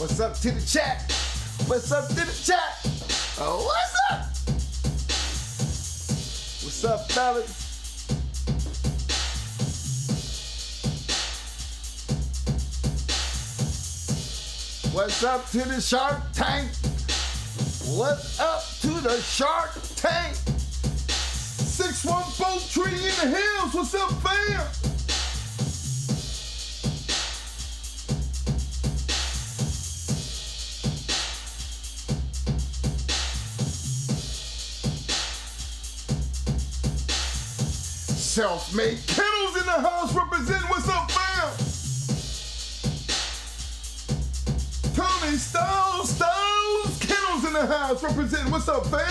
What's up to the chat? What's up to the chat? What's up? What's up, fellas? What's up to the Shark Tank? What's up to the Shark Tank? 614 Tree in the Hills. What's up, fam? Self-made Kennels in the house representing. What's up, fam? Tony Stones, Kennels in the house representing. What's up, fam?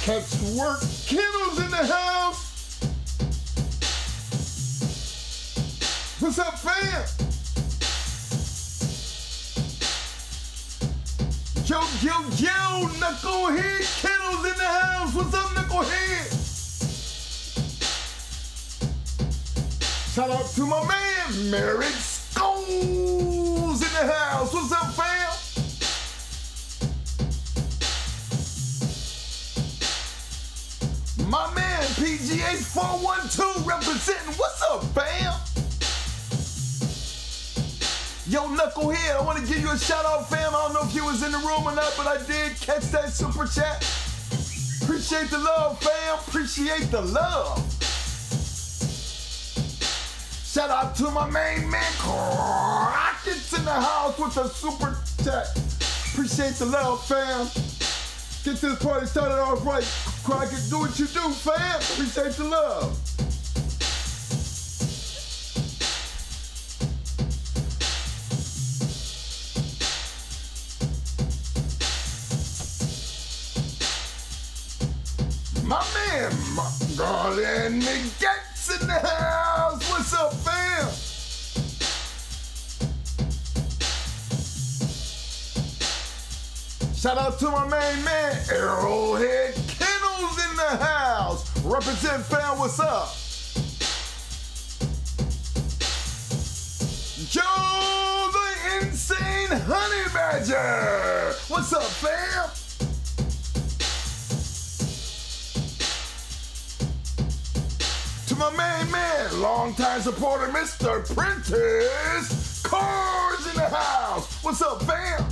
Catch work, Kennels in the house. What's up, fam? Yo, Knucklehead, Kennels in the house. What's up, Knucklehead? Shout out to my man, Merrick Scholes in the house. What's up, fam? My man, PGH 412 representing. What's up, fam? Yo, Knucklehead, I want to give you a shout out, fam. I don't know if you was in the room or not, but I did catch that super chat. Appreciate the love, fam. Appreciate the love. Shout out to my main man, Crockett's in the house with the super chat. Appreciate the love, fam. Get this party started off right. Crockett, do what you do, fam. Appreciate the love. My man, Garland McGet's in the house. What's up, fam? Shout out to my main man, Arrowhead Kennels in the house. Represent, fam. What's up? Joe the Insane Honey Badger. What's up, fam? My main man, long-time supporter, Mr. Prentice Cars in the house. What's up, fam?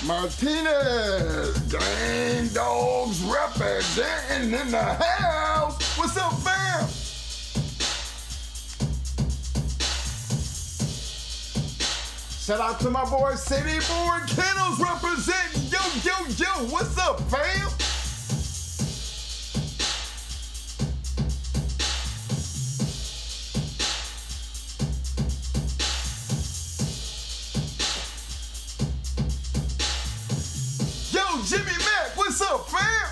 Martinez, Gang Dogs representing in the house. What's up, fam? Shout out to my boy City Boy Kennels representing. Yo, what's up, fam? Jimmy Mack, what's up, fam?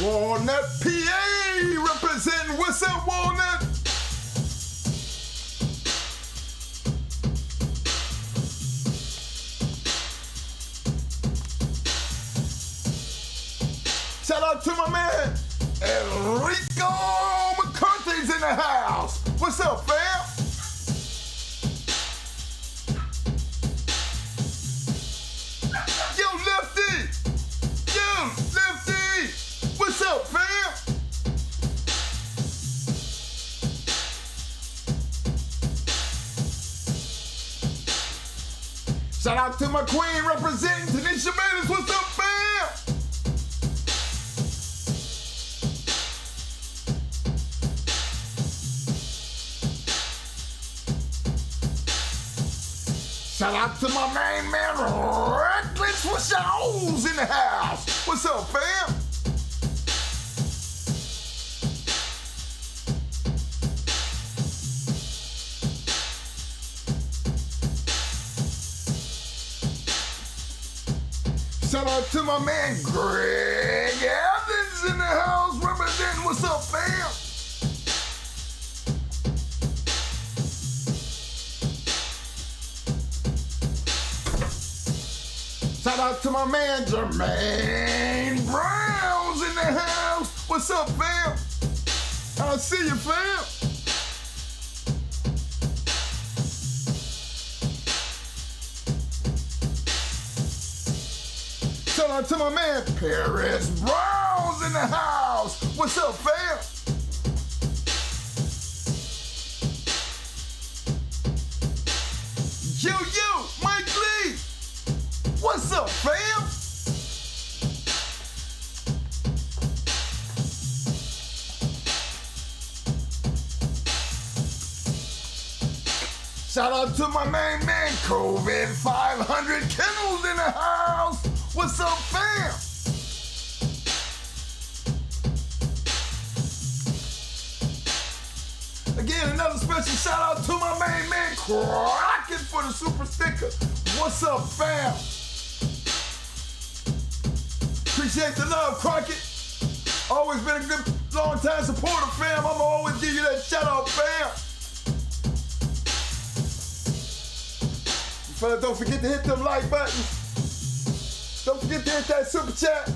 Walnut, PA, representing. What's up, Walnut? Shout out to my man, Enrico McCarthy's in the house. What's up, fam? What's up, fam? Shout out to my queen representing Tanisha Manis. What's up, fam? Shout out to my main man, Reckless Wishows in the house. What's up, fam? Shout out to my man Greg Evans What's up, fam? Shout out to my man Jermaine Brown's in the house. What's up, fam? I'll see you, fam. Shout out to my man Paris Brown's in the house. What's up, fam? Yo, Mike Lee. What's up, fam? Shout out to my main man, COVID 500 Kennels in the house. What's up, fam? Again, another special shout out to my main man, Crockett, for the super sticker. What's up, fam? Appreciate the love, Crockett. Always been a good, long time supporter, fam. I'ma always give you that shout out, fam. You fellas, don't forget to hit them like buttons. Don't forget to hit that super chat.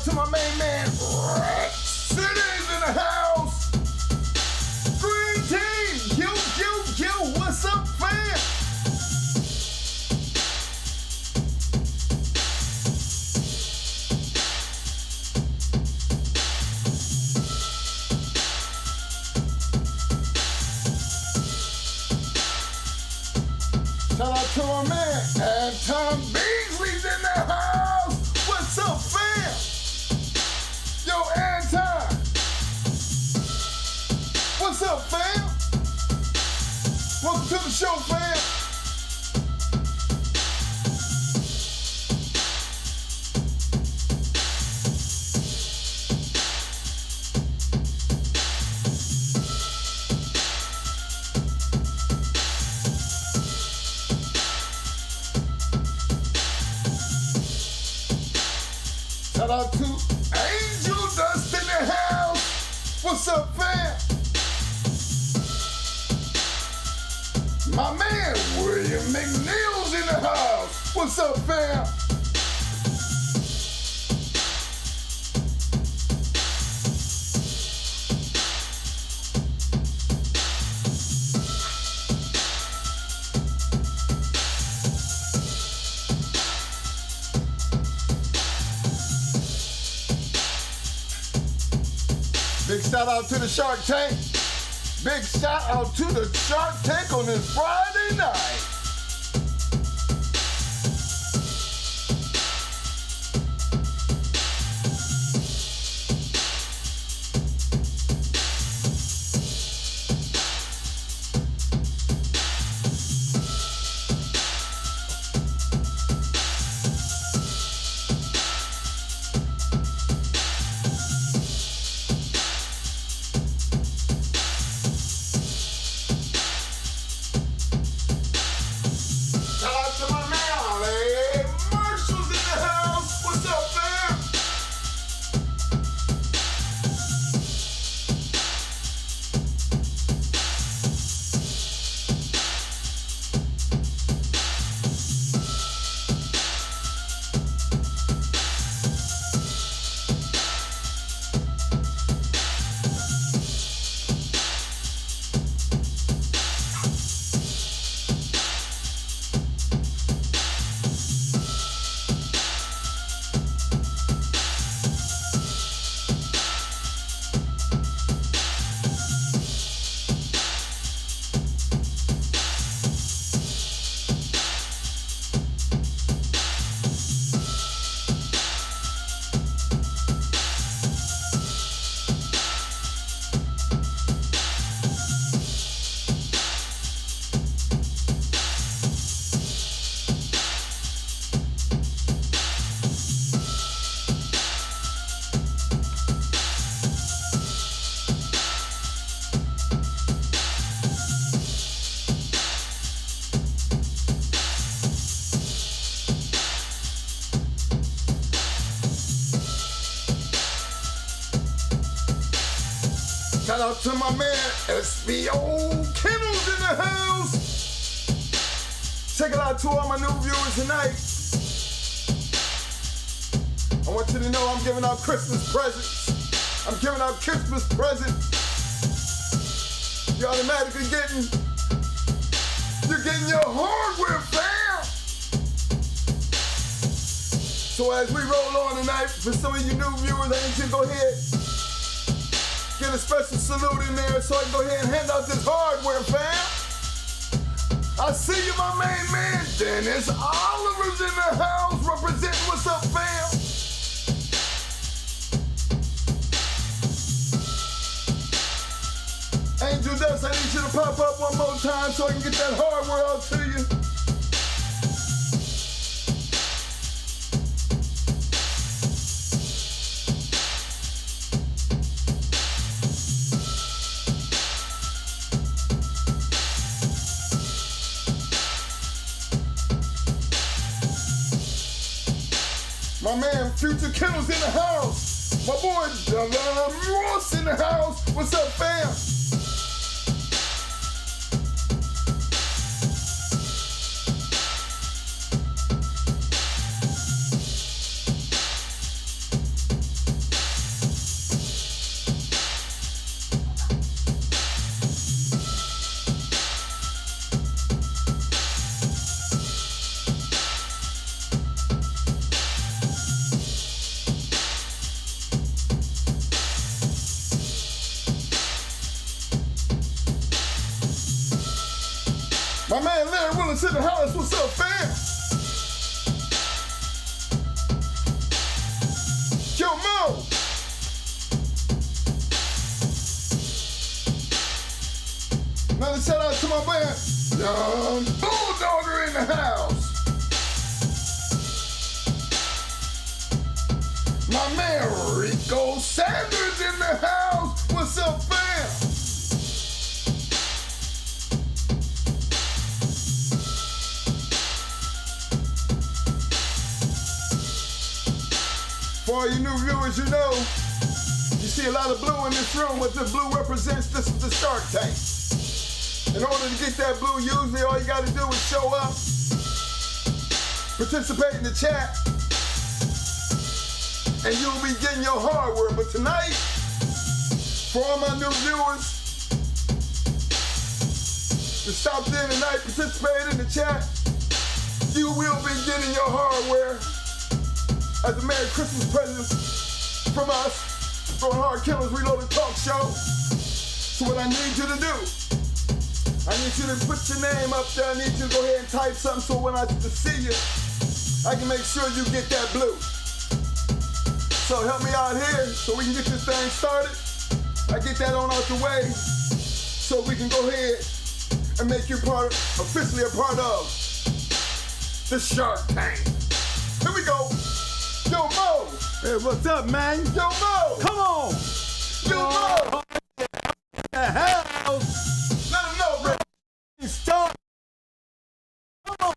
out to my main man, City's in the house. Green team, yo, what's up, fam? Shout out to my man, and Tom Beasley's in the house. What's up, fam? Yo, Anton. What's up, fam? Welcome to the show, fam. Shout out to Angel Dust in the house. What's up, fam? My man, William McNeil's in the house. What's up, fam? Big shout out to the Shark Tank. Big shout out to the Shark Tank on this Friday night. Shout out to my man, Kennels in the house. Check it out to all my new viewers tonight. I want you to know I'm giving out Christmas presents. I'm giving out Christmas presents. You're automatically getting your hardware, fam. So as we roll on tonight, for some of you new viewers, I need you to go ahead, get a special salute in there so I can go ahead and hand out this hardware, fam. I see you, my main man, Dennis Oliver's in the house representing. What's up, fam? Angel Dust, I need you to pop up one more time so I can get that hardware out to you. My man, Future Kennels in the house. My boy, Ross in the house. What's up, fam? Kennels in the house, what's up, fam? Yo, Mo! Another shout out to my man, Young Bulldogger in the house. My man, Rico Sanders in the house. What's up, fam? For all you new viewers, you know, you see a lot of blue in this room. What the blue represents, this is the Shark Tank. In order to get that blue, usually all you gotta do is show up, participate in the chat, and you'll be getting your hardware. But tonight, for all my new viewers, that stopped in tonight, participated in the chat, you will be getting your hardware as a Merry Christmas present from us, Throwing Hard Killers Reloaded Talk Show. So what I need you to do, I need you to put your name up there. I need you to go ahead and type something so when I see you, I can make sure you get that blue. So help me out here so we can get this thing started. I get that on out the way so we can go ahead and make you officially a part of the Shark Tank. Here we go. Yo, Mo. Hey, what's up, man? Yo, Mo. Come on. Yo, Mo. The house. Let him know, bro. Start. Come on.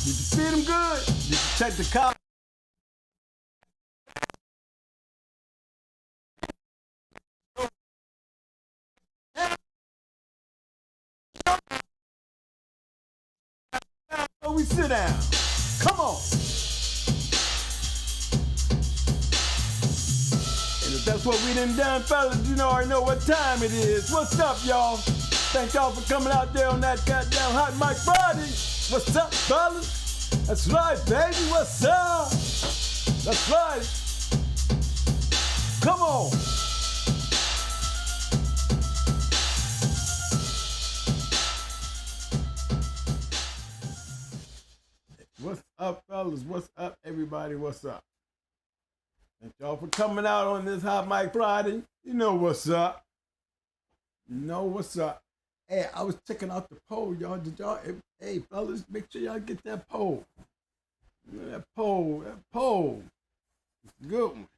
Did you feed him good? Did you check the car? We sit down. Come on. And if that's what we done, fellas, you already know what time it is. What's up, y'all? Thank y'all for coming out there on that goddamn Hot Mic Friday. What's up, fellas? That's right, baby. What's up? That's right. Come on. What's up, fellas? What's up, everybody? What's up? Thank y'all for coming out on this Hot Mic Friday. You know what's up. You know what's up. Hey, I was checking out the poll, y'all. Did y'all? Hey, fellas, make sure y'all get that poll. You know, that poll. It's a good one.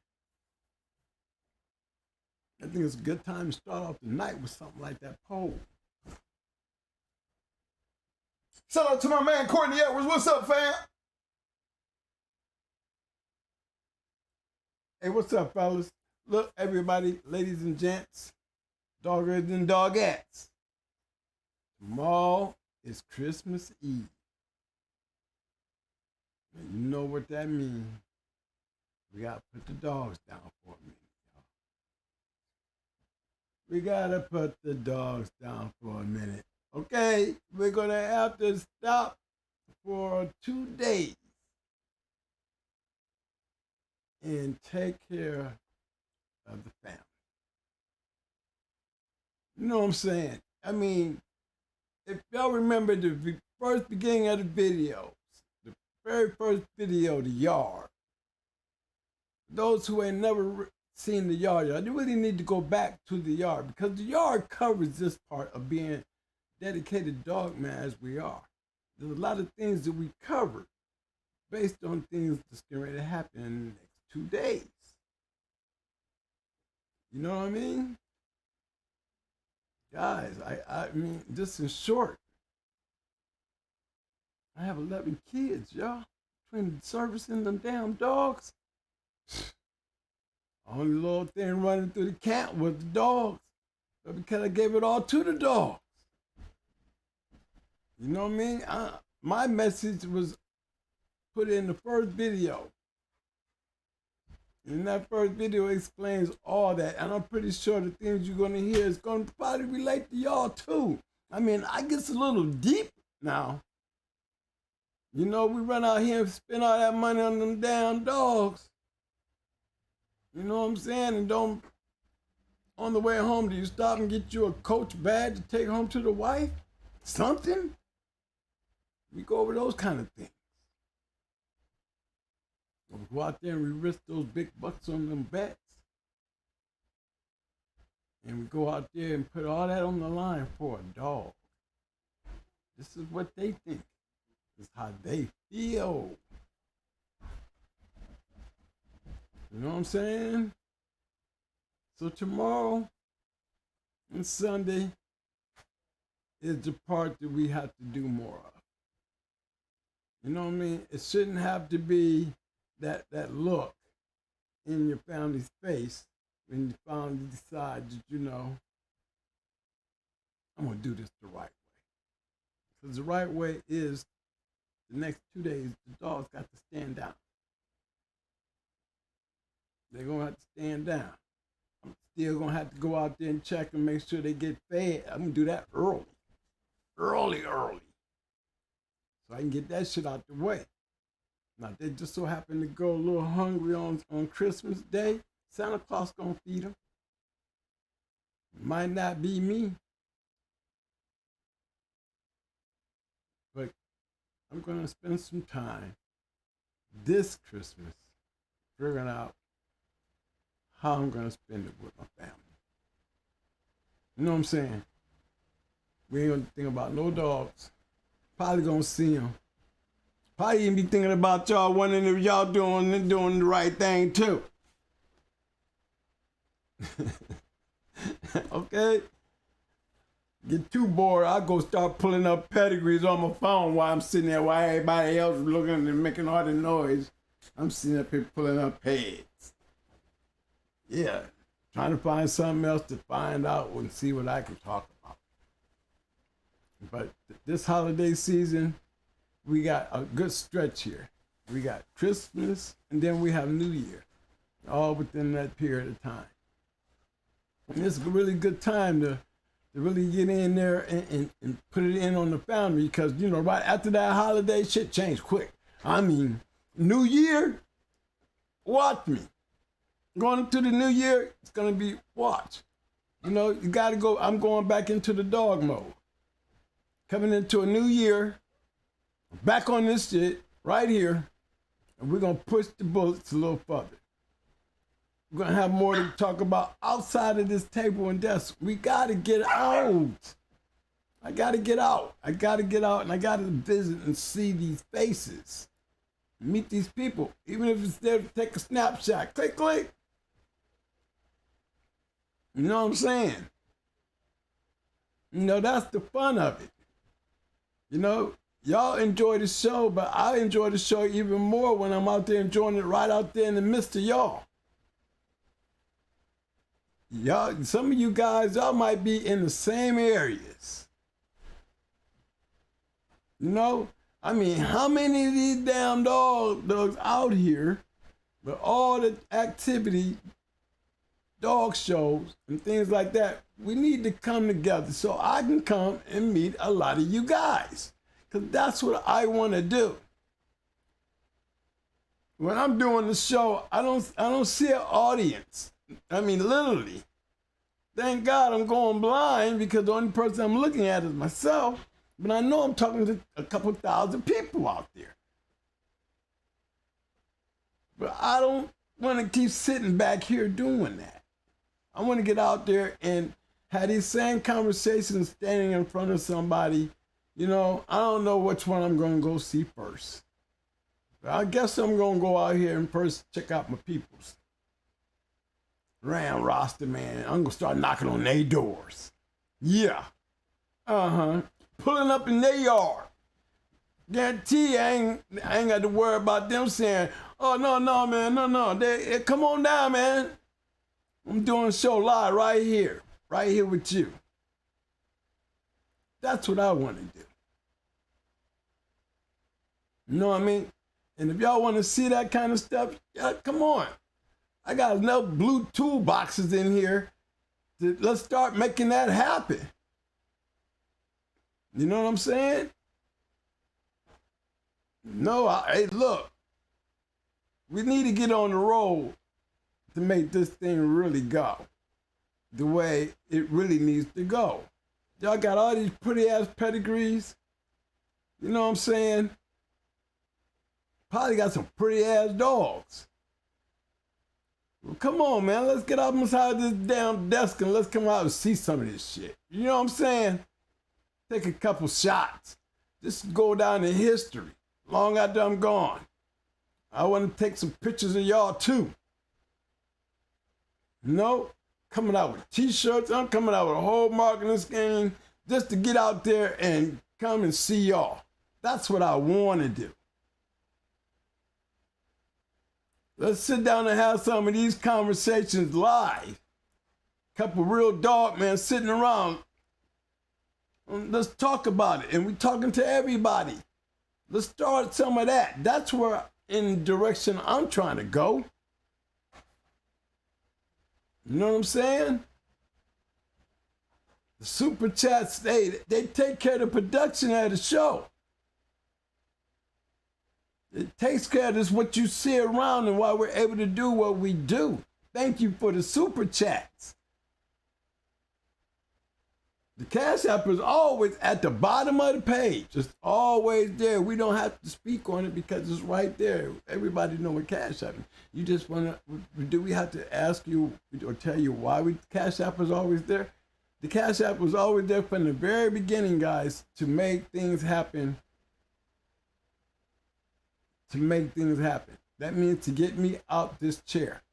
I think it's a good time to start off the night with something like that poll. Shout out to my man Courtney Edwards. What's up, fam? Hey, what's up, fellas? Look, everybody, ladies and gents, doggers and dogettes. Tomorrow is Christmas Eve. And you know what that means. We gotta put the dogs down for a minute, y'all. We gotta put the dogs down for a minute. Okay, we're gonna have to stop for 2 days and take care of the family. You know what I'm saying? I mean, if y'all remember the first beginning of the videos, the very first video, the yard. Those who ain't never seen the yard, you really need to go back to the yard because the yard covers this part of being dedicated dog man as we are. There's a lot of things that we covered based on things that's getting ready to happen in the next 2 days. You know what I mean? Guys, I mean, just in short, I have 11 kids, y'all. Between servicing them damn dogs. Only little thing running through the camp was the dogs. But because I gave it all to the dogs. You know what I mean? My message was put in the first video. And that first video explains all that. And I'm pretty sure the things you're going to hear is going to probably relate to y'all too. I mean, I guess a little deep now. You know, we run out here and spend all that money on them damn dogs. You know what I'm saying? And don't, on the way home, do you stop and get you a Coach badge to take home to the wife? Something? We go over those kind of things. We go out there and we risk those big bucks on them bets. And we go out there and put all that on the line for a dog. This is what they think. This is how they feel. You know what I'm saying? So tomorrow and Sunday is the part that we have to do more of. You know what I mean? It shouldn't have to be that look in your family's face when you finally decide that, you know, I'm going to do this the right way. Because the right way is the next 2 days, the dog's got to stand down. They're going to have to stand down. I'm still going to have to go out there and check and make sure they get fed. I'm going to do that early. Early. So I can get that shit out the way. Now, they just so happen to go a little hungry on Christmas Day. Santa Claus gonna feed them. Might not be me. But I'm gonna spend some time this Christmas figuring out how I'm gonna spend it with my family. You know what I'm saying? We ain't gonna think about no dogs. Probably gonna see them. Probably even be thinking about y'all, wondering if y'all doing the right thing too. Okay? Get too bored, I'll go start pulling up pedigrees on my phone while I'm sitting there while everybody else is looking and making all the noise. I'm sitting up here pulling up heads. Yeah, trying to find something else to find out and see what I can talk about. But this holiday season, we got a good stretch here. We got Christmas, and then we have New Year, all within that period of time. And it's a really good time to really get in there and put it in on the family because, you know, right after that holiday, shit changed quick. I mean, New Year, watch me. Going into the New Year, it's going to be watch. You know, you got to go. I'm going back into the dog mode. Coming into a new year, back on this shit right here, and we're going to push the bullets a little further. We're going to have more to talk about outside of this table and desk. We got to get out. I got to get out. I got to get out, and I got to visit and see these faces. Meet these people, even if it's there to take a snapshot. Click, click. You know what I'm saying? You know, that's the fun of it. You know, y'all enjoy the show, but I enjoy the show even more when I'm out there enjoying it right out there in the midst of y'all. Y'all, some of you guys, y'all might be in the same areas. You know, I mean, how many of these damn dogs out here with all the activity, dog shows and things like that, we need to come together so I can come and meet a lot of you guys. Because that's what I want to do. When I'm doing the show, I don't see an audience. I mean, literally. Thank God I'm going blind because the only person I'm looking at is myself. But I know I'm talking to a couple thousand people out there. But I don't want to keep sitting back here doing that. I want to get out there and have these same conversations standing in front of somebody. You know, I don't know which one I'm going to go see first. But I guess I'm going to go out here and first check out my peoples. Ram roster, man. I'm going to start knocking on their doors. Yeah. Pulling up in their yard. Guarantee I ain't got to worry about them saying, oh, no, man, no. They, come on down, man. I'm doing a show live right here with you. That's what I want to do. You know what I mean? And if y'all want to see that kind of stuff, yeah, come on. I got enough blue toolboxes in here. Let's start making that happen. You know what I'm saying? No, hey, look, we need to get on the road to make this thing really go the way it really needs to go. Y'all got all these pretty ass pedigrees. You know what I'm saying? Probably got some pretty ass dogs. Well, come on, man. Let's get up inside this damn desk and let's come out and see some of this shit. You know what I'm saying? Take a couple shots. Just go down in history. Long after I'm gone. I want to take some pictures of y'all too. You know? Coming out with t-shirts. I'm coming out with a whole marketing scheme just to get out there and come and see y'all. That's what I want to do. Let's sit down and have some of these conversations live. Couple real dog men sitting around. Let's talk about it. And we're talking to everybody. Let's start some of that. That's where in the direction I'm trying to go. You know what I'm saying? The super chats, they take care of the production of the show. It takes care of this, what you see around and why we're able to do what we do. Thank you for the super chats. The Cash App is always at the bottom of the page. It's always there. We don't have to speak on it because it's right there. Everybody know what Cash App is. You just want to, do we have to ask you or tell you why Cash App is always there? The Cash App was always there from the very beginning, guys, to make things happen. To make things happen. That means to get me out this chair.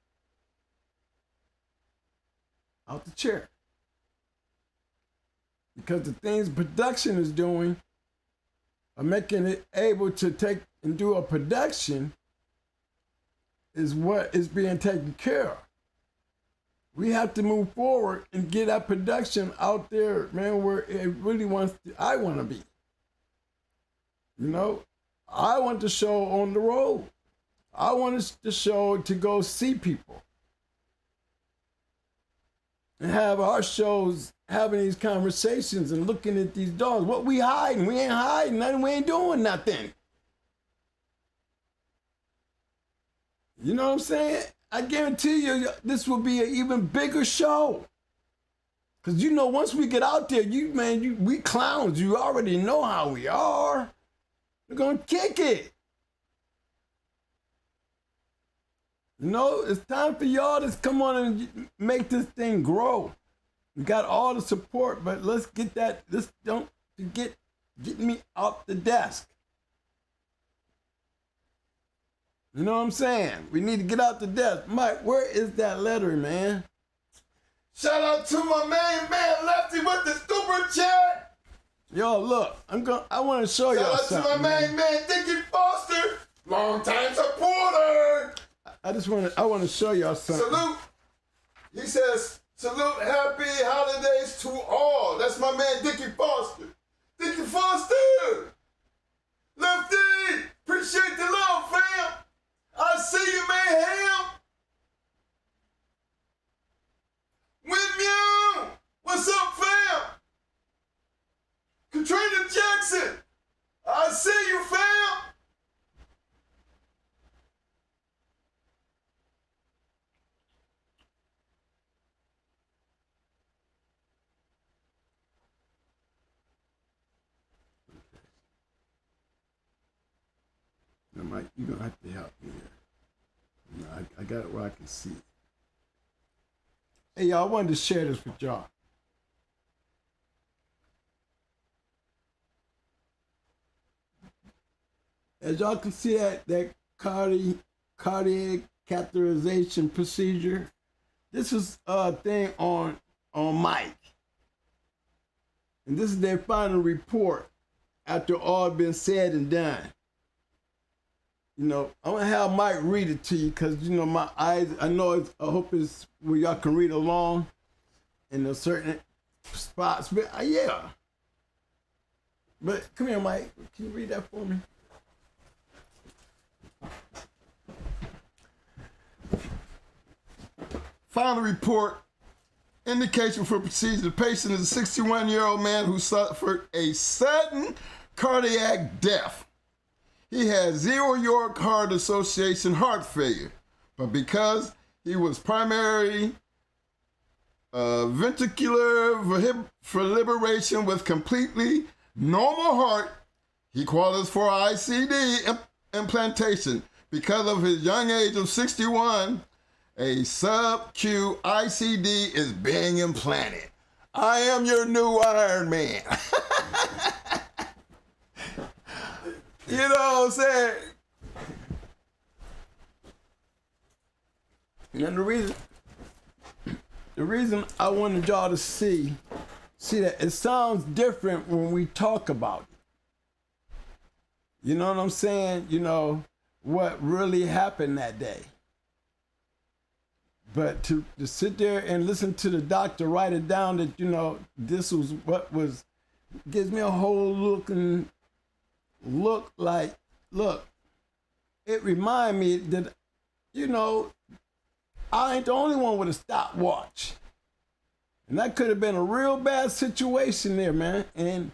Out the chair. Because the things production is doing are making it able to take and do a production is what is being taken care of. We have to move forward and get that production out there, man, where it really I want to be. You know, I want the show on the road. I want the show to go see people. And have our shows having these conversations and looking at these dogs. What we hiding? We ain't hiding nothing. We ain't doing nothing. You know what I'm saying? I guarantee you this will be an even bigger show. Because you know, once we get out there, we clowns. You already know how we are. We're going to kick it. You know, it's time for y'all to come on and make this thing grow. We got all the support, but let's get that. Don't forget, get me out the desk. You know what I'm saying? We need to get out the desk. Mike, where is that letter, man? Shout out to my main man, Lefty, with the super chat. Yo, look, I want to show y'all something. Shout out to my main man, Dickie Foster, long-time supporter. I want to show y'all something. Salute. He says, salute, happy holidays to all. That's my man, Dickie Foster. Dickie Foster. Lefty, appreciate the love, fam. I see you, mayhem. Windmill, what's up, fam? Katrina Jackson, I see you, fam. Now, Mike, you're going to have to help me here. You know, I got it where I can see. Hey, y'all, I wanted to share this with y'all. As y'all can see that cardiac catheterization procedure, this is a thing on Mike. And this is their final report after all been said and done. You know, I'm gonna have Mike read it to you because, you know, my eyes, I hope it's where y'all can read along in a certain spots, but yeah. But come here, Mike, can you read that for me? Final report, indication for procedure. The patient is a 61-year-old man who suffered a sudden cardiac death He had 0 York Heart Association heart failure, but because he was primary ventricular fibrillation with completely normal heart, he qualifies for ICD implantation. Because of his young age of 61, a sub-Q ICD is being implanted. I am your new Iron Man. You know what I'm saying? And the reason I wanted y'all to see that it sounds different when we talk about it. You know what I'm saying? You know, what really happened that day. But to sit there and listen to the doctor write it down that, you know, this was what was, gives me a whole look like, it remind me that, you know, I ain't the only one with a stopwatch. And that could have been a real bad situation there, man. And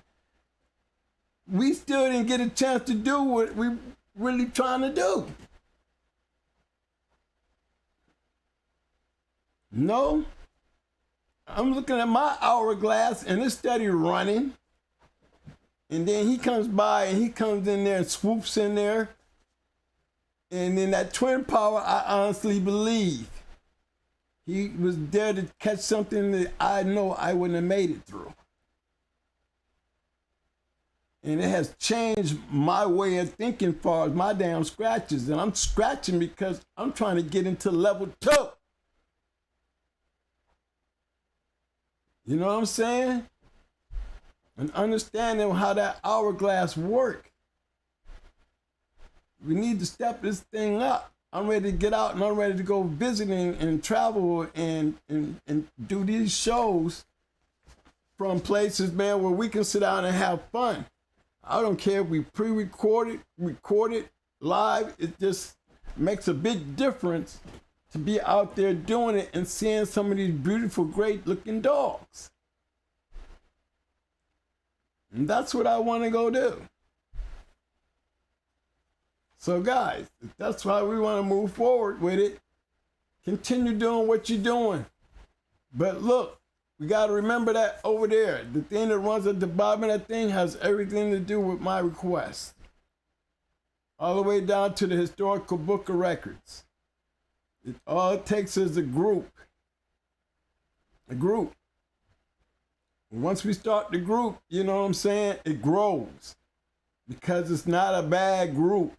we still didn't get a chance to do what we really trying to do. No, I'm looking at my hourglass and it's steady running. And then he comes by and he comes in there and swoops in there. And then that twin power, I honestly believe he was there to catch something that I know I wouldn't have made it through. And it has changed my way of thinking as far as my damn scratches. And I'm scratching because I'm trying to get into level 2. You know what I'm saying? And understanding how that hourglass works. We need to step this thing up. I'm ready to get out and I'm ready to go visiting and travel and do these shows from places, man, where we can sit down and have fun. I don't care if we pre-recorded, recorded, live. It just makes a big difference to be out there doing it and seeing some of these beautiful, great-looking dogs. And that's what I want to go do. So, guys, that's why we want to move forward with it. Continue doing what you're doing. But look, we got to remember that over there, the thing that runs at the bottom of that thing has everything to do with my request. All the way down to the historical book of records. All it takes is a group. A group. Once we start the group, you know what I'm saying? It grows. Because it's not a bad group.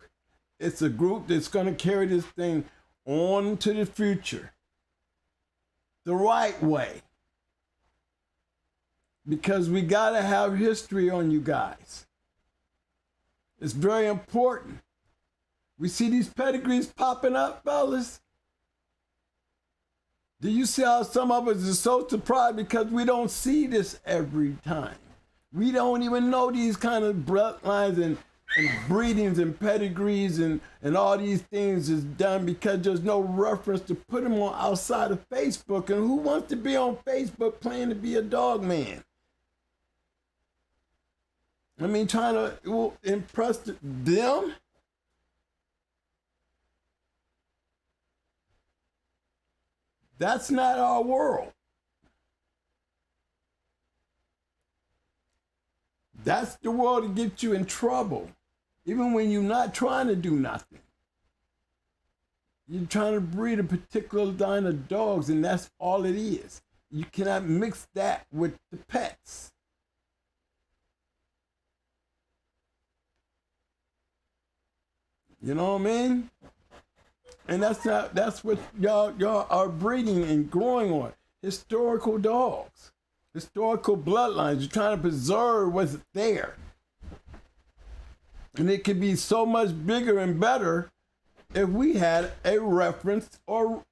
It's a group that's going to carry this thing on to the future. The right way. Because we got to have history on you guys. It's very important. We see these pedigrees popping up, fellas. Do you see how some of us are so surprised because we don't see this every time? We don't even know these kind of bloodlines and breedings and pedigrees and all these things is done because there's no reference to put them on outside of Facebook. And who wants to be on Facebook playing to be a dog man? I mean, trying to impress them? That's not our world. That's the world to get you in trouble, even when you're not trying to do nothing. You're trying to breed a particular line of dogs, and that's all it is. You cannot mix that with the pets. You know what I mean? And that's what y'all are breeding and growing on. Historical dogs. Historical bloodlines. You're trying to preserve what's there. And it could be so much bigger and better if we had a reference or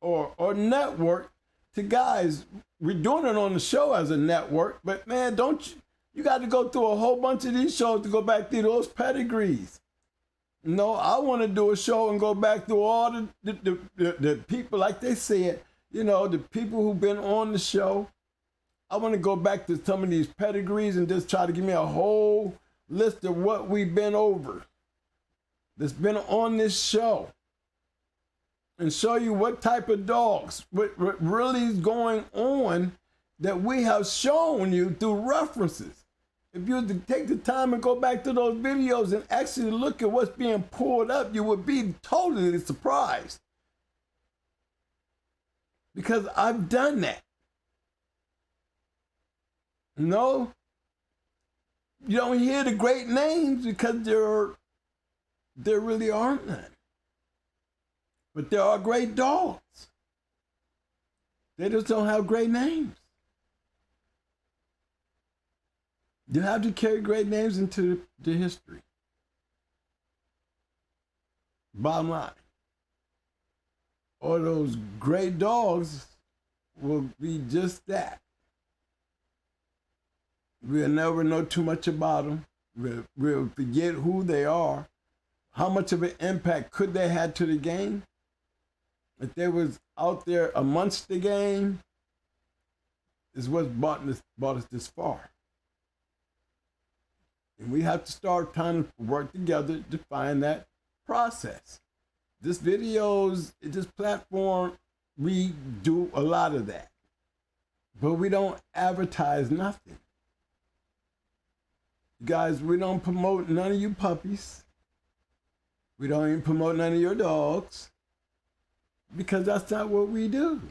network to guys. We're doing it on the show as a network, but man, you got to go through a whole bunch of these shows to go back through those pedigrees. No, I want to do a show and go back through all the people, like they said, you know, the people who've been on the show. I want to go back to some of these pedigrees and just try to give me a whole list of what we've been over. that's been on this show and show you what type of dogs, what really is going on that we have shown you through references. If you were to take the time and go back to those videos and actually look at what's being pulled up, you would be totally surprised. Because I've done that. No, you don't hear the great names because there really aren't none. But there are great dogs. They just don't have great names. You have to carry great names into the history. Bottom line. Or those great dogs will be just that. We'll never know too much about them. We'll forget who they are. How much of an impact could they have to the game? If they was out there amongst the game, is what's brought us this far. And we have to start trying to work together to find that process. This platform, we do a lot of that. But we don't advertise nothing. Guys, we don't promote none of you puppies. We don't even promote none of your dogs. Because that's not what we do.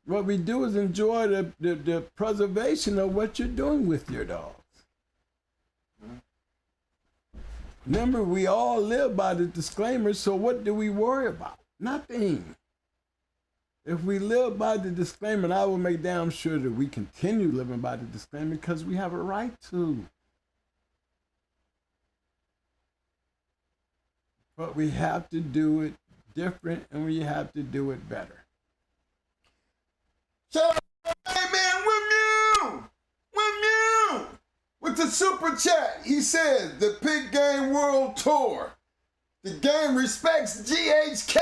What we do is enjoy the preservation of what you're doing with your dogs. Remember, we all live by the disclaimer, so what do we worry about? Nothing. If we live by the disclaimer, and I will make damn sure that we continue living by the disclaimer because we have a right to. But we have to do it different and we have to do it better. Shout out, hey man, with the super chat, he says the Pig Game World Tour. The game respects GHK.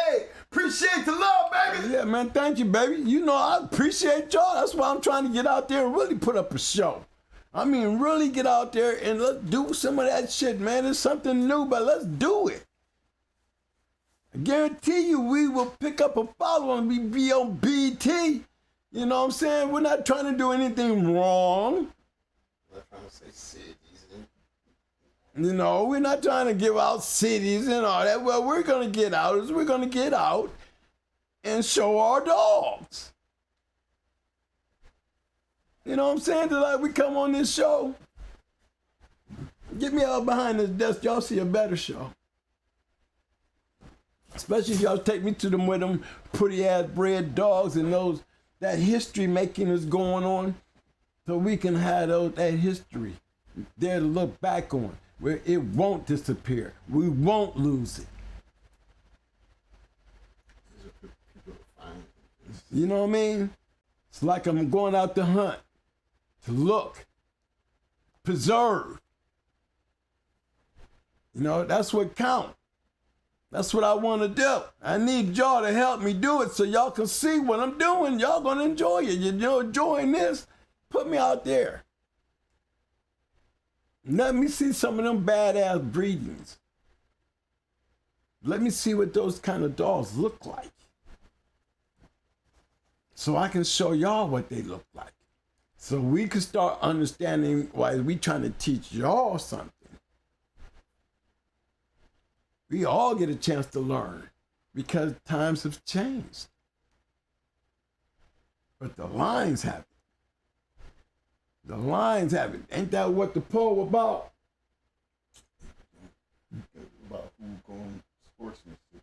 Appreciate the love, baby. Yeah, man, thank you, baby. You know, I appreciate y'all. That's why I'm trying to get out there and really put up a show. I mean, really get out there and let's do some of that shit, man. It's something new, but let's do it. I guarantee you we will pick up a following. We be on BT. You know what I'm saying? We're not trying to do anything wrong. I'm not trying to say cities. You know, we're not trying to give out cities and all that. Well, we're going to get out and show our dogs. You know what I'm saying? Like we come on this show. Get me out behind this desk. Y'all see a better show. Especially if y'all take me to them with them pretty ass bred dogs and that history making is going on. So we can have that history there to look back on. Where it won't disappear. We won't lose it. You know what I mean? It's like I'm going out to hunt, to look, preserve. You know, that's what counts. That's what I want to do. I need y'all to help me do it so y'all can see what I'm doing. Y'all going to enjoy it. You're enjoying this? Put me out there. Let me see some of them badass breedings. Let me see what those kind of dogs look like. So I can show y'all what they look like. So we can start understanding why we trying to teach y'all something. We all get a chance to learn because times have changed. But the lines haven't. The lines have it. Ain't that what the poll about? About who's going sportsmanship.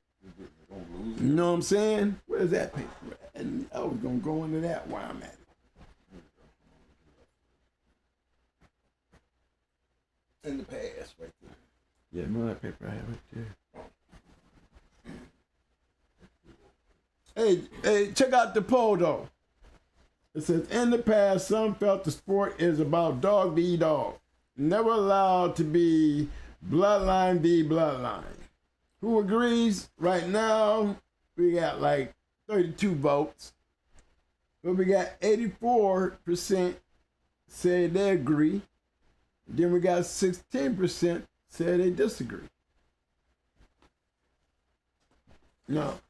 You know what I'm saying? Where's that paper at? And I was going to go into that while I'm at it. In the past, right there. Yeah, know that paper I have right there. Hey, check out the poll though. It says, in the past, some felt the sport is about dog be dog. Never allowed to be bloodline be bloodline. Who agrees? Right now, we got like 32 votes. But we got 84% say they agree. Then we got 16% said they disagree. Now,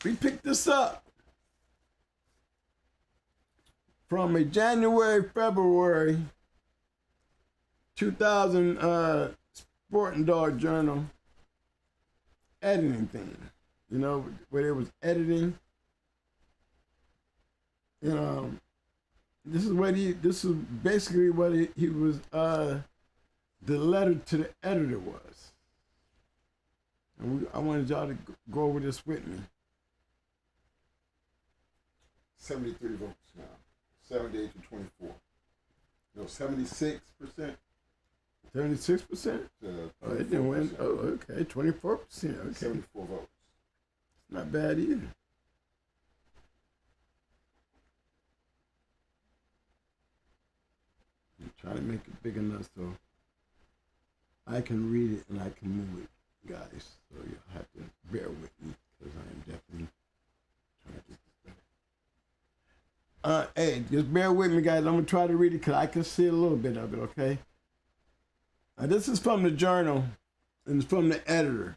we picked this up from a January-February 2000 Sport and Dog Journal editing thing, you know, where it was editing. This is basically what he was, the letter to the editor was. And I wanted y'all to go over this with me. 73 votes now. 78 to 24. No, 76%. 76%? Oh, it didn't win. Oh, okay. 24%. Okay. 74 votes. It's not bad either. I'm trying to make it big enough so I can read it and I can move it, guys. So you'll have to bear with me because I am definitely trying to get this better. Hey, just bear with me, guys. I'm going to try to read it because I can see a little bit of it, okay? This is from the journal, and it's from the editor.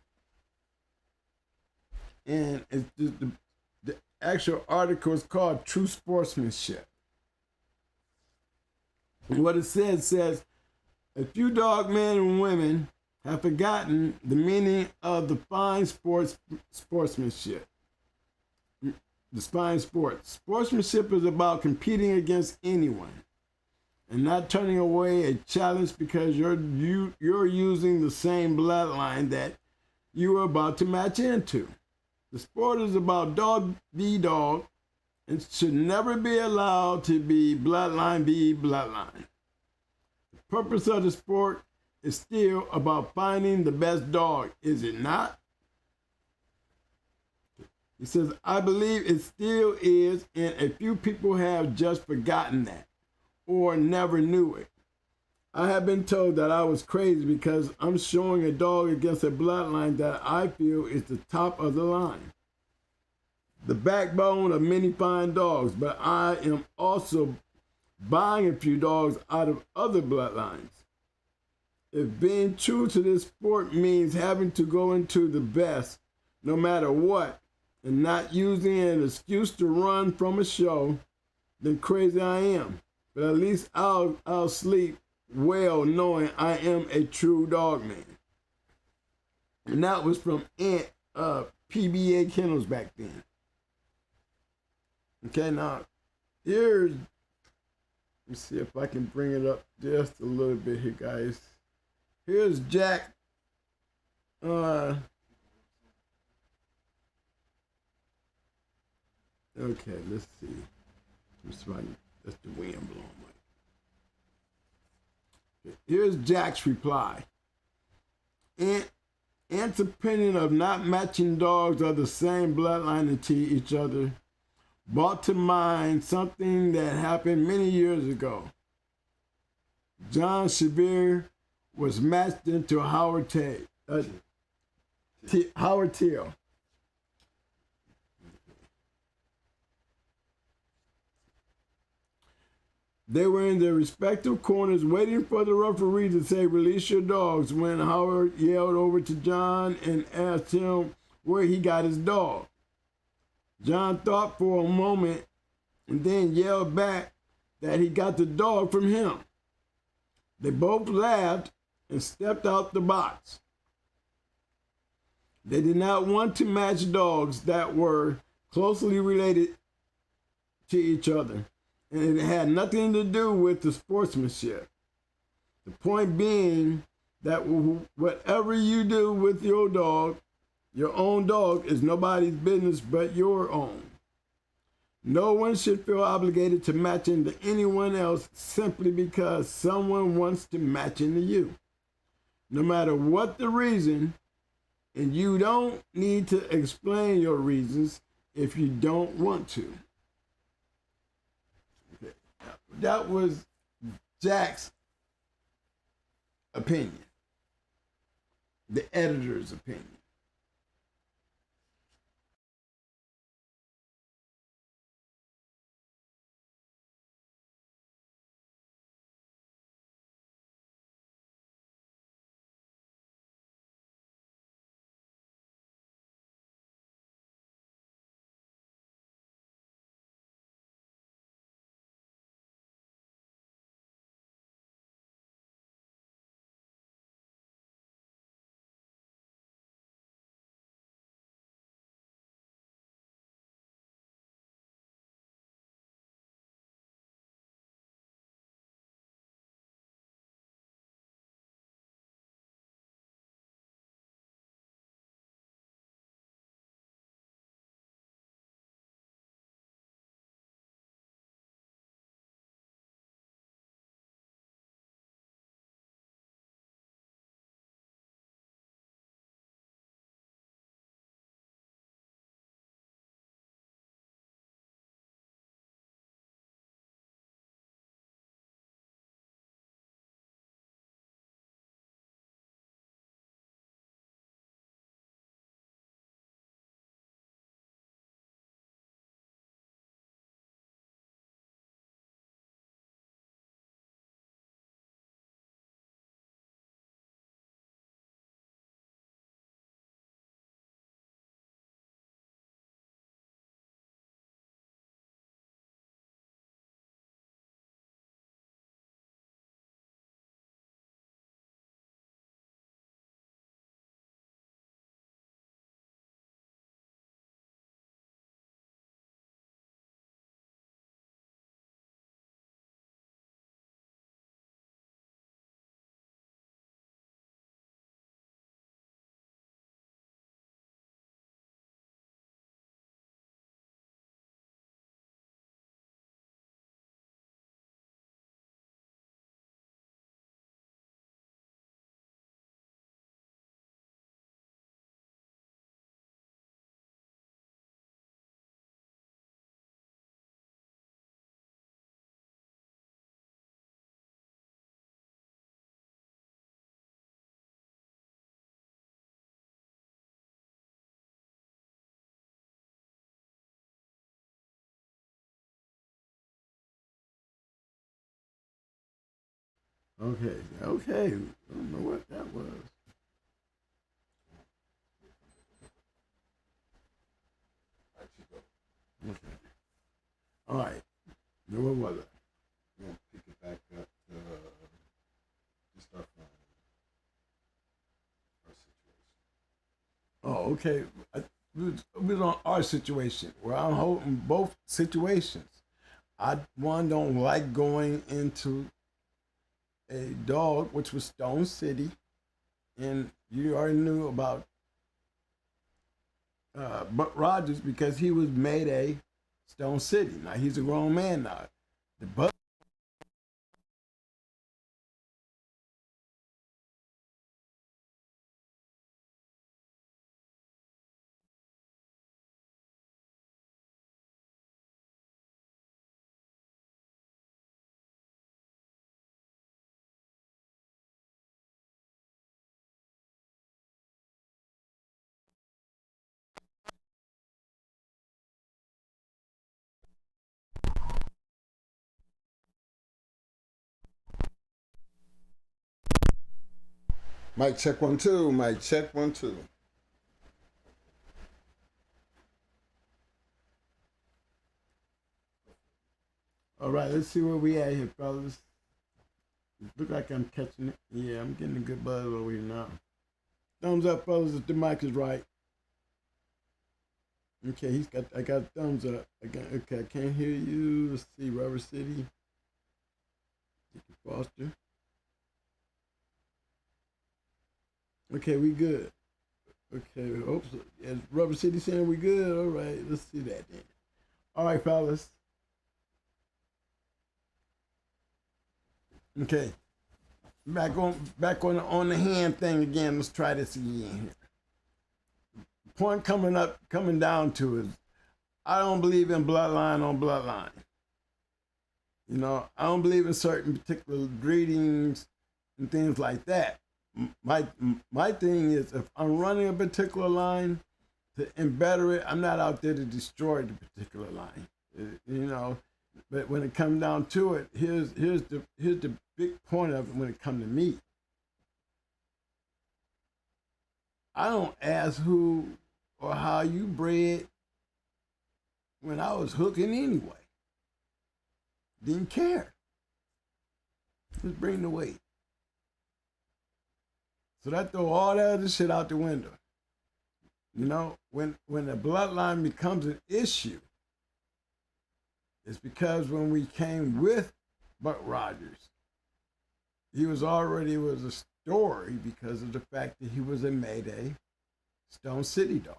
And it's the actual article is called True Sportsmanship. And what it says, a few dog men and women have forgotten the meaning of the fine sportsmanship. The fine sport. Sportsmanship is about competing against anyone and not turning away a challenge because you're using the same bloodline that you are about to match into. The sport is about dog v dog and should never be allowed to be bloodline v bloodline. The purpose of the sport is still about finding the best dog, is it not? He says, I believe it still is, and a few people have just forgotten that or never knew it. I have been told that I was crazy because I'm showing a dog against a bloodline that I feel is the top of the line, the backbone of many fine dogs, but I am also buying a few dogs out of other bloodlines. If being true to this sport means having to go into the best, no matter what, and not using an excuse to run from a show, then crazy I am. But at least I'll sleep well knowing I am a true dog man. And that was from PBA Kennels back then. Okay, now here's, let me see if I can bring it up just a little bit here, guys. Here's Jack. Okay, let's see. That's the wind blowing. Okay, here's Jack's reply. Ant's opinion of not matching dogs of the same bloodline into each other brought to mind something that happened many years ago. John Sevier was matched into Howard Teal. They were in their respective corners waiting for the referee to say, release your dogs, when Howard yelled over to John and asked him where he got his dog. John thought for a moment and then yelled back that he got the dog from him. They both laughed and stepped out the box. They did not want to match dogs that were closely related to each other, and it had nothing to do with the sportsmanship. The point being that whatever you do with your dog, your own dog, is nobody's business but your own. No one should feel obligated to match into anyone else simply because someone wants to match into you. No matter what the reason, and you don't need to explain your reasons if you don't want to. Okay. That was Jack's opinion, the editor's opinion. Okay. Okay. I don't know what that was. Okay. All right. Now, what was it? We're gonna pick it back up to just start from our situation. Oh, okay. We was on our situation where I'm holding both situations. One don't like going into a dog, which was Stone City, and you already knew about Buck Rogers because he was Mayday Stone City. Now he's a grown man now. The Buck Mic check 1 2. Mic check 1 2. All right, let's see where we at here, fellas. Look like I'm catching it. Yeah, I'm getting a good buzz over here now. Thumbs up, fellas, if the mic is right. Okay, I got thumbs up. Okay, I can't hear you. Let's see, Rubber City. Dickie Foster. Okay, we good. Okay, hope so. Is Rubber City saying we good? All right, let's see that then. All right, fellas. Okay, back on the hand thing again. Let's try this again here. Point coming down to is, I don't believe in bloodline on bloodline. You know, I don't believe in certain particular breedings and things like that. My thing is, if I'm running a particular line to better it, I'm not out there to destroy the particular line. You know, but when it comes down to it, here's the big point of it when it comes to me. I don't ask who or how you bred when I was hooking anyway. Didn't care. Just bring the weight. So that throw all that other shit out the window. You know, when the bloodline becomes an issue, it's because when we came with Buck Rogers, he was a story because of the fact that he was a Mayday Stone City dog.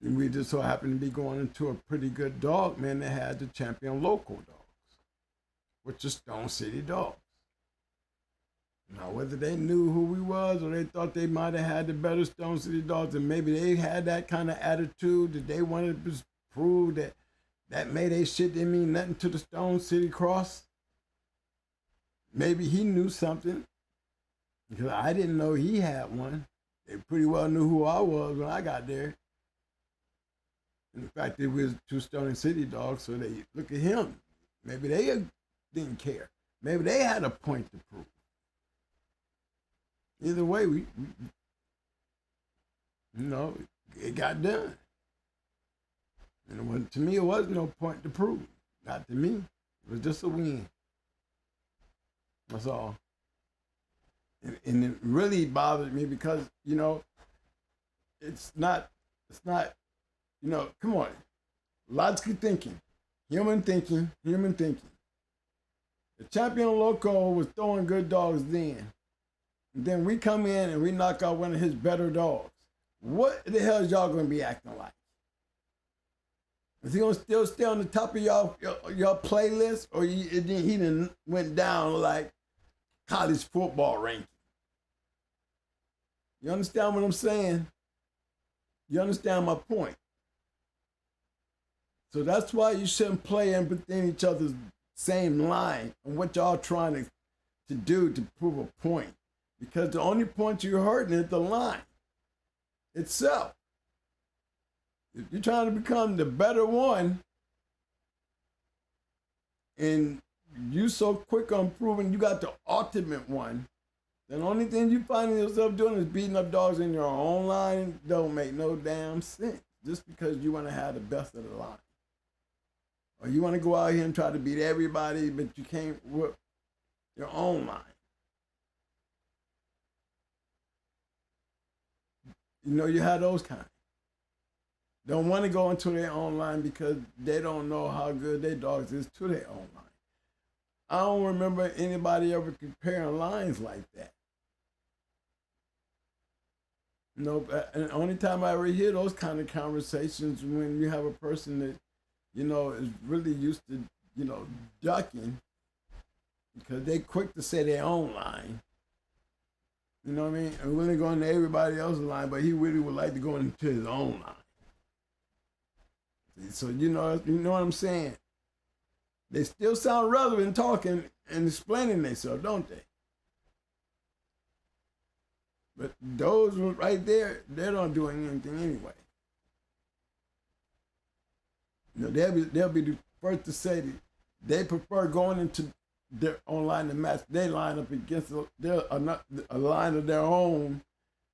And we just so happened to be going into a pretty good dog man that had the champion local dogs, which is Stone City dogs. Now, whether they knew who we was or they thought they might have had the better Stone City dogs, and maybe they had that kind of attitude that they wanted to prove that Mayday shit didn't mean nothing to the Stone City cross. Maybe he knew something because I didn't know he had one. They pretty well knew who I was when I got there. And the fact that we was two Stone City dogs, so they look at him. Maybe they didn't care. Maybe they had a point to prove. Either way, we you know, it got done. And to me, it wasn't no point to prove. Not to me. It was just a win. That's all. And it really bothered me because, you know, it's not, you know, come on. Logical thinking. Human thinking. The champion loco was throwing good dogs then. And then we come in and we knock out one of his better dogs. What the hell is y'all gonna be acting like? Is he gonna still stay on the top of y'all playlist, or he done went down like college football ranking? You understand what I'm saying? You understand my point? So that's why you shouldn't play in within each other's same line and what y'all trying to do to prove a point. Because the only point you're hurting is the line itself. If you're trying to become the better one and you so quick on proving you got the ultimate one, then the only thing you finding yourself doing is beating up dogs in your own line. Don't make no damn sense. Just because you want to have the best of the line. Or you want to go out here and try to beat everybody, but you can't whip your own line. You know, you have those kind. Don't want to go into their own line because they don't know how good their dogs is to their own line. I don't remember anybody ever comparing lines like that. You know, and the only time I ever hear those kind of conversations when you have a person that, you know, is really used to, you know, ducking because they quick to say their own line. You know what I mean? And really going to everybody else's line, but he really would like to go into his own line. So you know what I'm saying? They still sound relevant talking and explaining themselves, don't they? But those right there, they're not doing anything anyway. You know, they'll be the first to say that they prefer going into their online to match their line up against a line of their own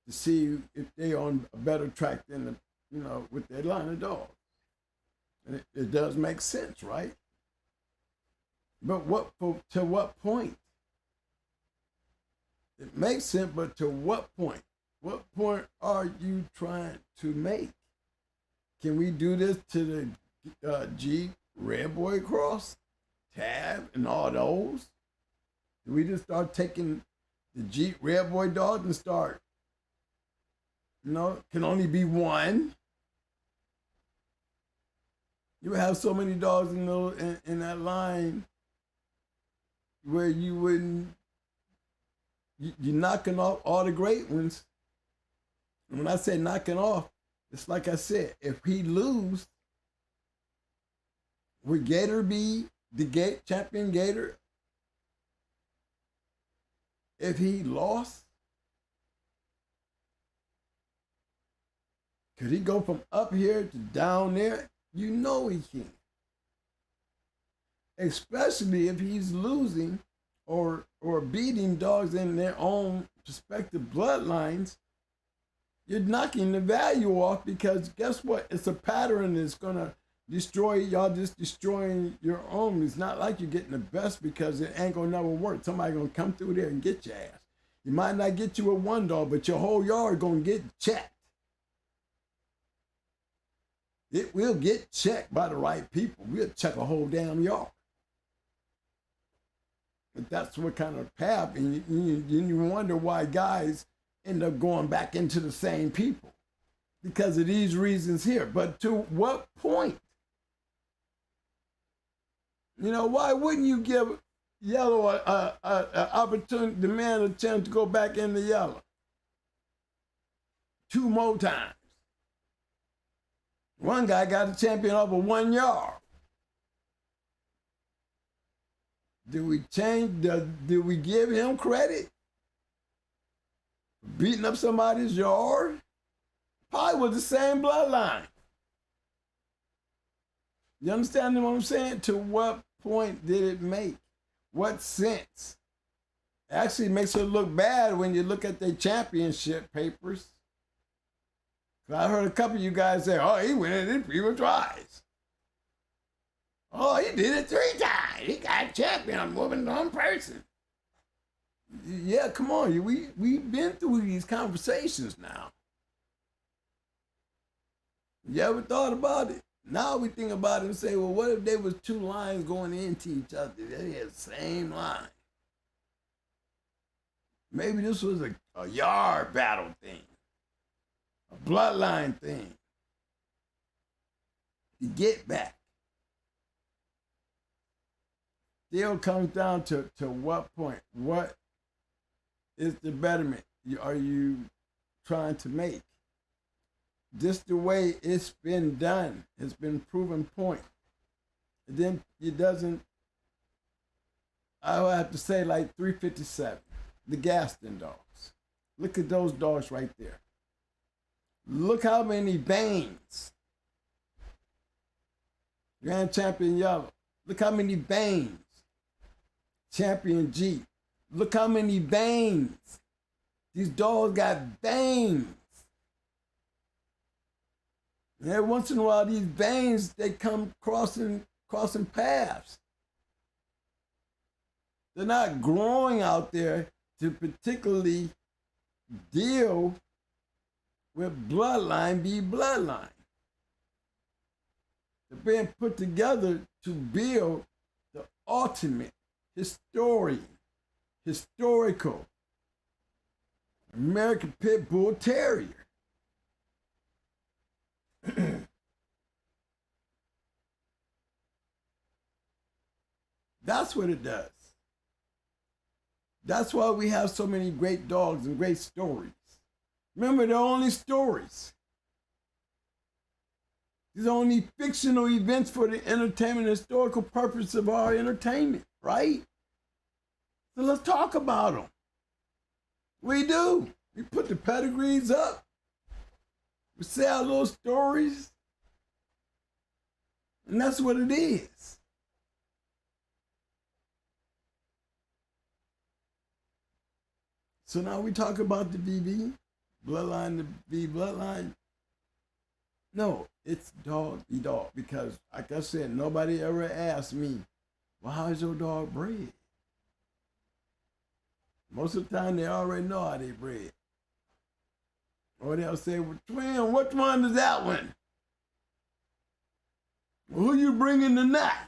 to see if they're on a better track than the, you know, with their line of dogs. And it does make sense, right? But to what point? It makes sense, but to what point? What point are you trying to make? Can we do this to the Jeep, Red Boy Cross, Tab, and all those? Do we just start taking the Jeep, Red Boy dogs and start, you know, can only be one? You have so many dogs in that line where you wouldn't, you're knocking off all the great ones. And when I say knocking off, it's like I said, if he lose, would Gator be the champion Gator? If he lost, could he go from up here to down there? You know he can. Especially if he's losing or beating dogs in their own respective bloodlines. You're knocking the value off because guess what? It's a pattern that's gonna destroy y'all, just destroying your own. It's not like you're getting the best because it ain't gonna never work. Somebody gonna come through there and get your ass. You might not get you with one dog, but your whole yard gonna get checked. It will get checked by the right people. We'll check a whole damn yard. But that's what kind of path, and you wonder why guys end up going back into the same people. Because of these reasons here. But to what point? You know, why wouldn't you give Yellow an opportunity, the man a chance to go back into Yellow 2 more times? One guy got a champion over 1 yard. Do we give him credit? Beating up somebody's yard? Probably was the same bloodline. You understand what I'm saying? To what point did it make? What sense? It actually makes it look bad when you look at their championship papers. I heard a couple of you guys say, oh, he went in it 3 tries. Oh, he did it 3 times. He got champion more than one person. Yeah, come on. We've been through these conversations now. You ever thought about it? Now we think about it and say, well, what if there was 2 lines going into each other? They had the same line. Maybe this was a yard battle thing. A bloodline thing. To get back. Still comes down to what point? What is the betterment are you trying to make? Just the way it's been done. It's been proven point. And then it doesn't, I would have to say like 357, the Gaston dogs. Look at those dogs right there. Look how many veins. Grand Champion Yellow. Look how many veins. Champion Jeep. Look how many veins. These dogs got veins. And every once in a while, these veins, they come crossing paths. They're not growing out there to particularly deal with bloodline be bloodline. They're being put together to build the ultimate historical American Pit Bull Terrier. That's what it does. That's why we have so many great dogs and great stories. Remember, they're only stories. These are only fictional events for the entertainment and historical purpose of our entertainment, right? So let's talk about them. We do. We put the pedigrees up. We say our little stories. And that's what it is. So now we talk about the BB, bloodline, the B bloodline. No, it's dog be dog, because like I said, nobody ever asked me, well, how is your dog bred? Most of the time they already know how they bred. Or they'll say, well, twin, which one is that one? Well, who you bringing tonight?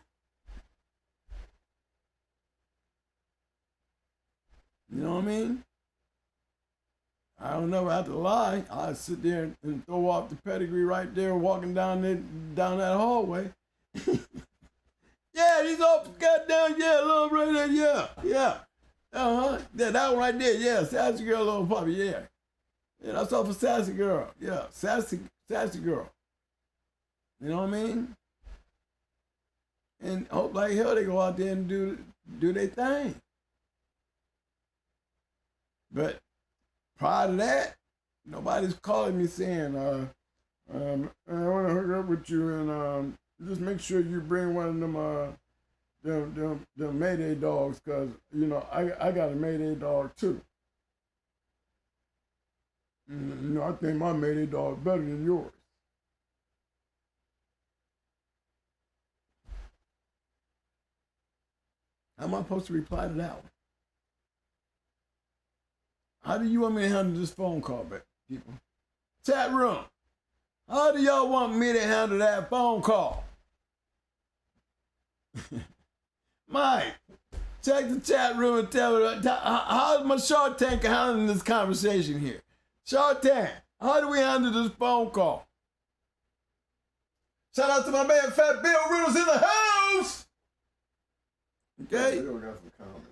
You know what I mean? I don't never have to lie. I sit there and throw off the pedigree right there, walking down that hallway. Yeah, these all got down. Yeah, little right there. Yeah. Yeah, that one right there. Yeah, sassy girl, little puppy. Yeah, that's all for sassy girl. Yeah, sassy girl. You know what I mean? And hope like hell they go out there and do their thing. But prior to that, nobody's calling me saying, I want to hook up with you and just make sure you bring one of them Mayday dogs, because, you know, I got a Mayday dog too. And, you know, I think my Mayday dog is better than yours. How am I supposed to reply to that one? How do you want me to handle this phone call, people? Chat room. How do y'all want me to handle that phone call? Mike, check the chat room and tell me how's my Shark Tank handling this conversation here? Shark Tank, how do we handle this phone call? Shout out to my man Fat Bill Riddles in the house. Okay. We got some comments.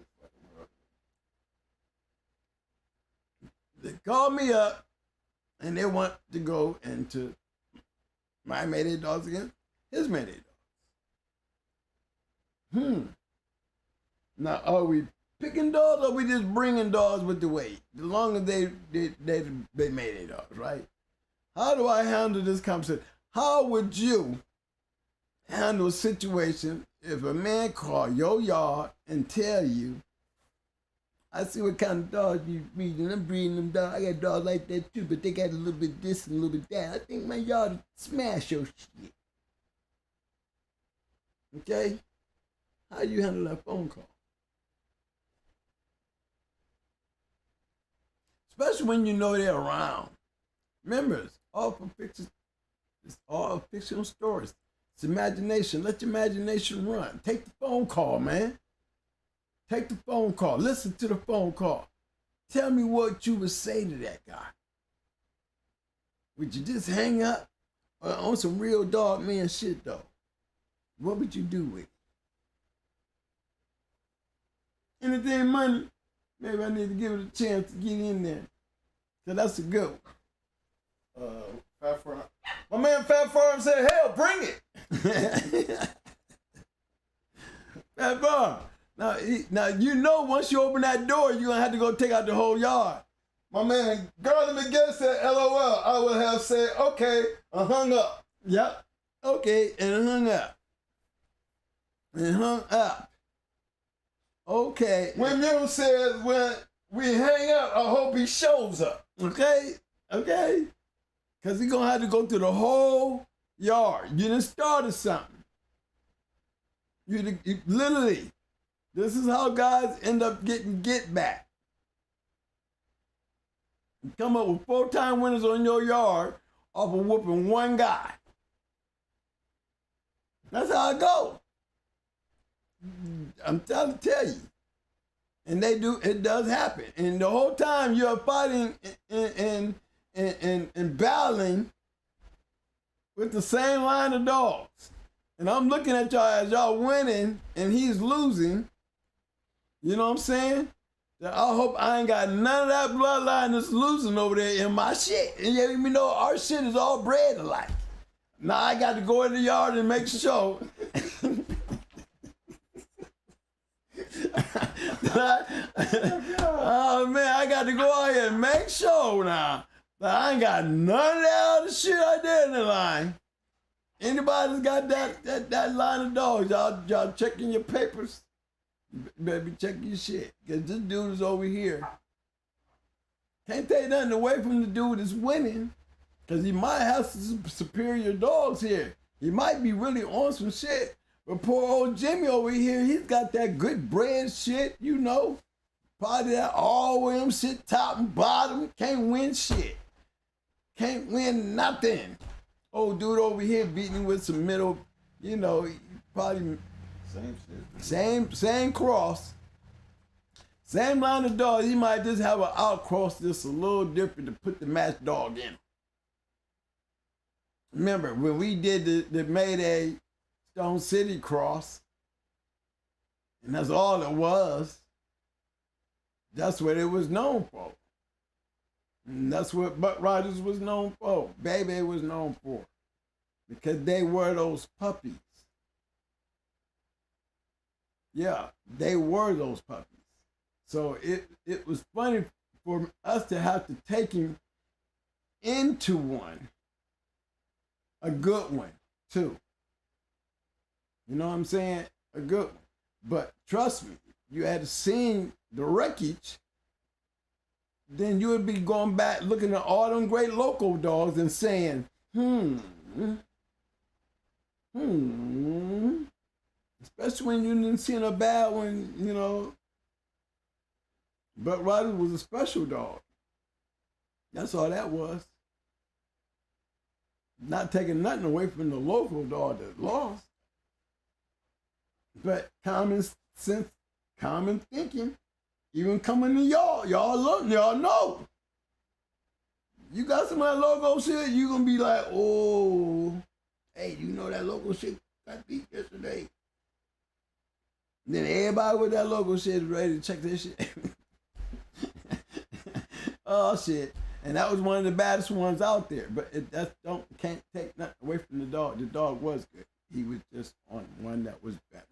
They call me up and they want to go into my Mayday dogs again, his Mayday dogs. Now, are we picking dogs or are we just bringing dogs with the weight? As long as they Mayday dogs, right? How do I handle this conversation? How would you handle a situation if a man call your yard and tell you, I see what kind of dogs you breeding. I'm breeding them dogs. I got dogs like that too, but they got a little bit this and a little bit that. I think my yard will smash your shit. Okay? How you handle that phone call? Especially when you know they're around. Remember, it's all for fiction. It's all fictional stories. It's imagination. Let your imagination run. Take the phone call, man. Take the phone call. Listen to the phone call. Tell me what you would say to that guy. Would you just hang up on some real dog man shit, though? What would you do with it? Anything money? Maybe I need to give it a chance to get in there. So that's a good one. Fat Farm. My man Fat Farm said, hell, bring it. Fat Farm. Now, you know, once you open that door, you're going to have to go take out the whole yard. My man, Garland McGill said, LOL. I would have said, okay, I hung up. Yep. Okay, and hung up. And hung up. Okay. When Mule says, when we hang up, I hope he shows up. Okay. Because he's going to have to go through the whole yard. You done started something. You literally, this is how guys end up getting get back. You come up with 4-time winners on your yard off of whooping one guy. That's how it goes. I'm trying to tell you. And it does happen. And the whole time you're fighting and battling with the same line of dogs. And I'm looking at y'all as y'all winning and he's losing. You know what I'm saying? I hope I ain't got none of that bloodline that's losing over there in my shit. And you even know our shit is all bred alike. Now I got to go in the yard and make sure. Oh man, I got to go out here and make sure now that I ain't got none of that other shit out there in the line. Anybody that's got that line of dogs, y'all checking your papers. You better be checking your shit. Because this dude is over here. Can't take nothing away from the dude that's winning. Because he might have some superior dogs here. He might be really on some shit. But poor old Jimmy over here, he's got that good bread shit, you know. Probably that all him shit, top and bottom. Can't win shit. Can't win nothing. Old dude over here beating him with some middle, you know, probably Same shit. Same cross. Same line of dogs. He might just have an outcross just a little different to put the match dog in. Remember, when we did the Mayday Stone City cross, and that's all it was, that's what it was known for. And that's what Buck Riders was known for. Baby was known for. Because they were those puppies. Yeah, they were those puppies. So it was funny for us to have to take him into one. A good one, too. You know what I'm saying? A good one. But trust me, you had seen the wreckage, then you would be going back looking at all them great local dogs and saying, especially when you didn't see a bad one, you know. But Ryder was a special dog. That's all that was. Not taking nothing away from the local dog that lost. But common sense, common thinking, even coming to y'all know. You got some of that logo shit, you gonna be like, oh, hey, you know that logo shit got beat yesterday. And then everybody with that logo shit is ready to check this shit. Oh shit. And that was one of the baddest ones out there. But can't take nothing away from the dog. The dog was good. He was just on one that was better.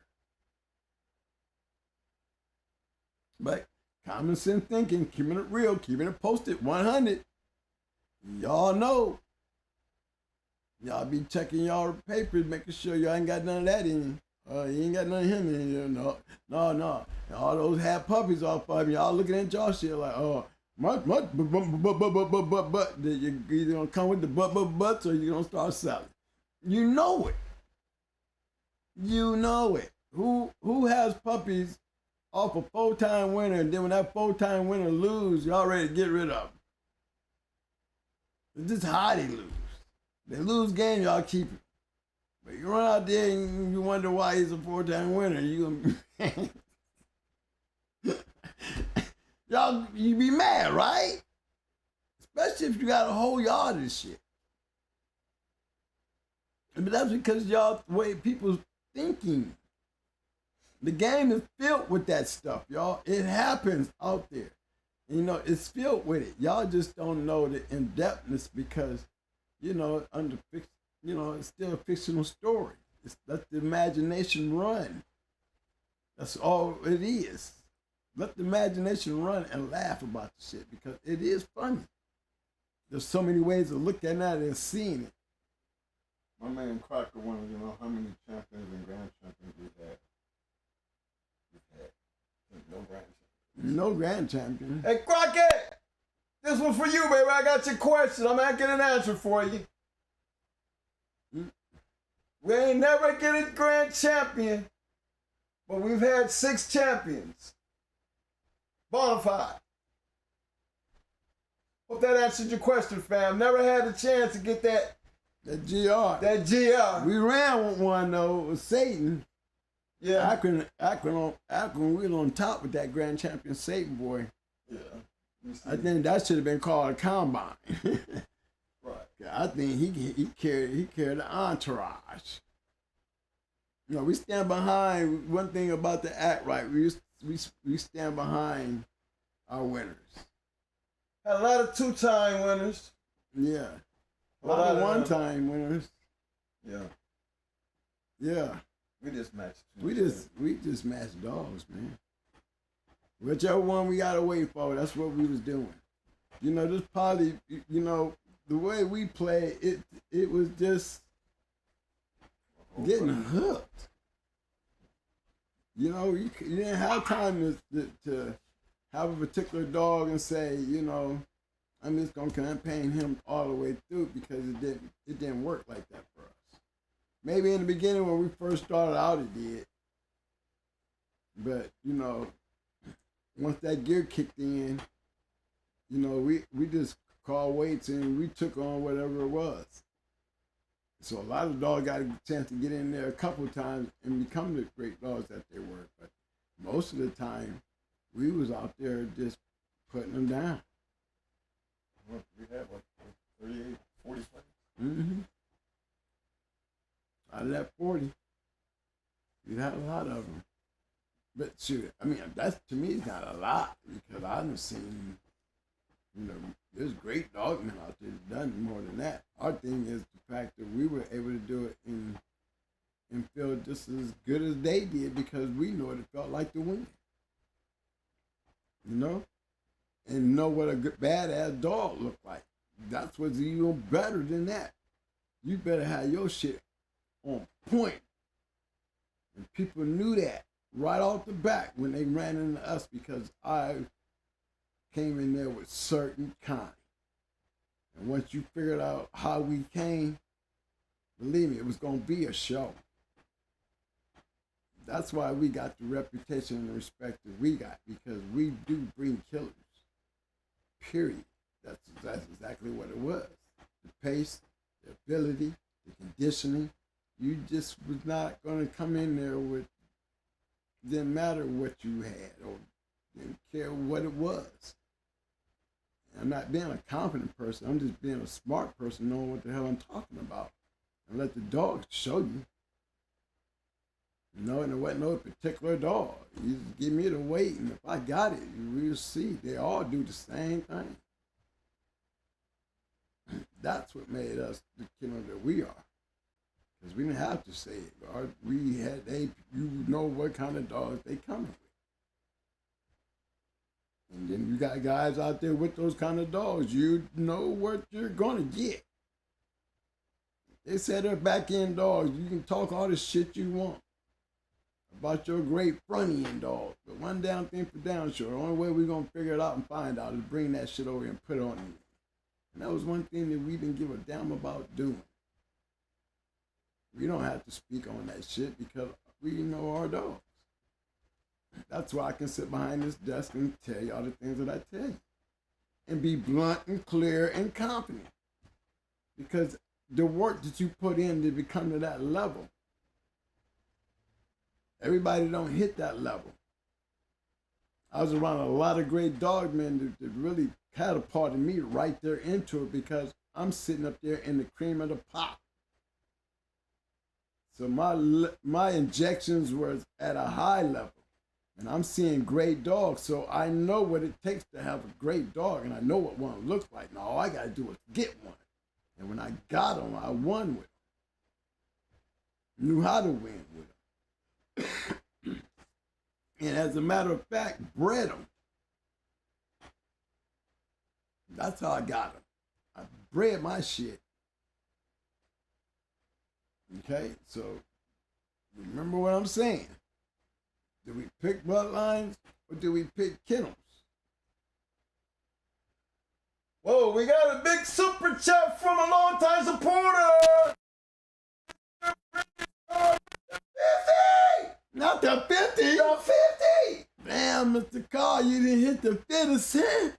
But common sense thinking, keeping it real, keeping it posted, 100. Y'all know. Y'all be checking y'all papers, making sure y'all ain't got none of that in you. You ain't got none of him in you. No. All those half puppies off of y'all looking at y'all shit like, oh, but you either gonna come with the butts or you gonna start selling. You know it. You know it. Who has puppies off a 4-time winner, and then when that 4-time winner lose, y'all ready to get rid of them? It's just how they lose. They lose game, y'all keep it. But you run out there and you wonder why he's a 4-time winner. Y'all, you be mad, right? Especially if you got a whole yard of shit. But that's because y'all, the way people's thinking. The game is filled with that stuff, y'all. It happens out there. You know, it's filled with it. Y'all just don't know the in-depthness because, you know, it's still a fictional story. Let the imagination run. That's all it is. Let the imagination run and laugh about the shit because it is funny. There's so many ways of looking at it and seeing it. My man Crocker wanted to know how many champions and grand champions we've had. No grand champion. No grand champion. Hey, Crockett, this one for you, baby. I got your question. I'm going to get an answer for you. We ain't never get a grand champion, but we've had 6 champions. Bonafide. Hope that answered your question, fam. Never had a chance to get that GR. That GR. We ran with one though. It was Satan. Yeah. Akron, we was on top with that grand champion Satan boy. Yeah. I think that should have been called a combine. Right. I think he carried the entourage. You know, we stand behind one thing about the act right. We stand behind our winners. Had a lot of 2-time winners. Yeah. A lot of 1-time winners. Yeah. Yeah. We just matched. We just matched dogs, man. Whichever one we gotta wait for, that's what we was doing. You know, this probably, you know, the way we play, it was just getting hooked. You know, you didn't have time to have a particular dog and say, you know, I'm just gonna campaign him all the way through, because it didn't work like that for us. Maybe in the beginning when we first started out it did. But, you know, once that gear kicked in, you know, we just called weights and we took on whatever it was. So a lot of dogs got a chance to get in there a couple of times and become the great dogs that they were. But most of the time, we was out there just putting them down. We had what, 38, 40 fights? Mm-hmm. Out of that 40, we had a lot of them. But shoot, I mean, that's, to me, it's not a lot, because I've seen, you know, there's great dogmen out there that done more than that. Our thing is the fact that we were able to do it and feel just as good as they did, because we know what it felt like to win. You know? And know what a good badass dog looked like. That's what's even better than that. You better have your shit on point. And people knew that right off the back when they ran into us, because I came in there with certain kind. And once you figured out how we came, believe me, it was going to be a show. That's why we got the reputation and the respect that we got, because we do bring killers. Period. That's exactly what it was. The pace, the ability, the conditioning. You just was not going to come in there with, didn't matter what you had or didn't care what it was. I'm not being a confident person. I'm just being a smart person, knowing what the hell I'm talking about. And let the dog show you. You know, and it wasn't no particular dog. You just give me the weight, and if I got it, you will see. They all do the same thing. That's what made us the kennel that we are. Because we didn't have to say it. We had, you know what kind of dogs they coming with. And then you got guys out there with those kind of dogs. You know what you're going to get. They said they're back-end dogs. You can talk all the shit you want about your great front-end dog. But one down thing for down show. The only way we're going to figure it out and find out is bring that shit over and put it on you. And that was one thing that we didn't give a damn about doing. We don't have to speak on that shit because we know our dogs. That's why I can sit behind this desk and tell you all the things that I tell you. And be blunt and clear and confident. Because the work that you put in to become to that level, everybody don't hit that level. I was around a lot of great dog men that really catapulted me right there into it, because I'm sitting up there in the cream of the pop. So my injections was at a high level, and I'm seeing great dogs. So I know what it takes to have a great dog, and I know what one looks like. Now all I got to do is get one. And when I got them, I won with them. Knew how to win with them. And as a matter of fact, bred them. That's how I got them. I bred my shit. Okay, so remember what I'm saying. Did we pick bloodlines? or do we pick Kennels? Whoa, we got a big super chat from a longtime supporter. 50! Not the 50. The 50! Damn, Mr. Carr, you didn't hit the 50 cent.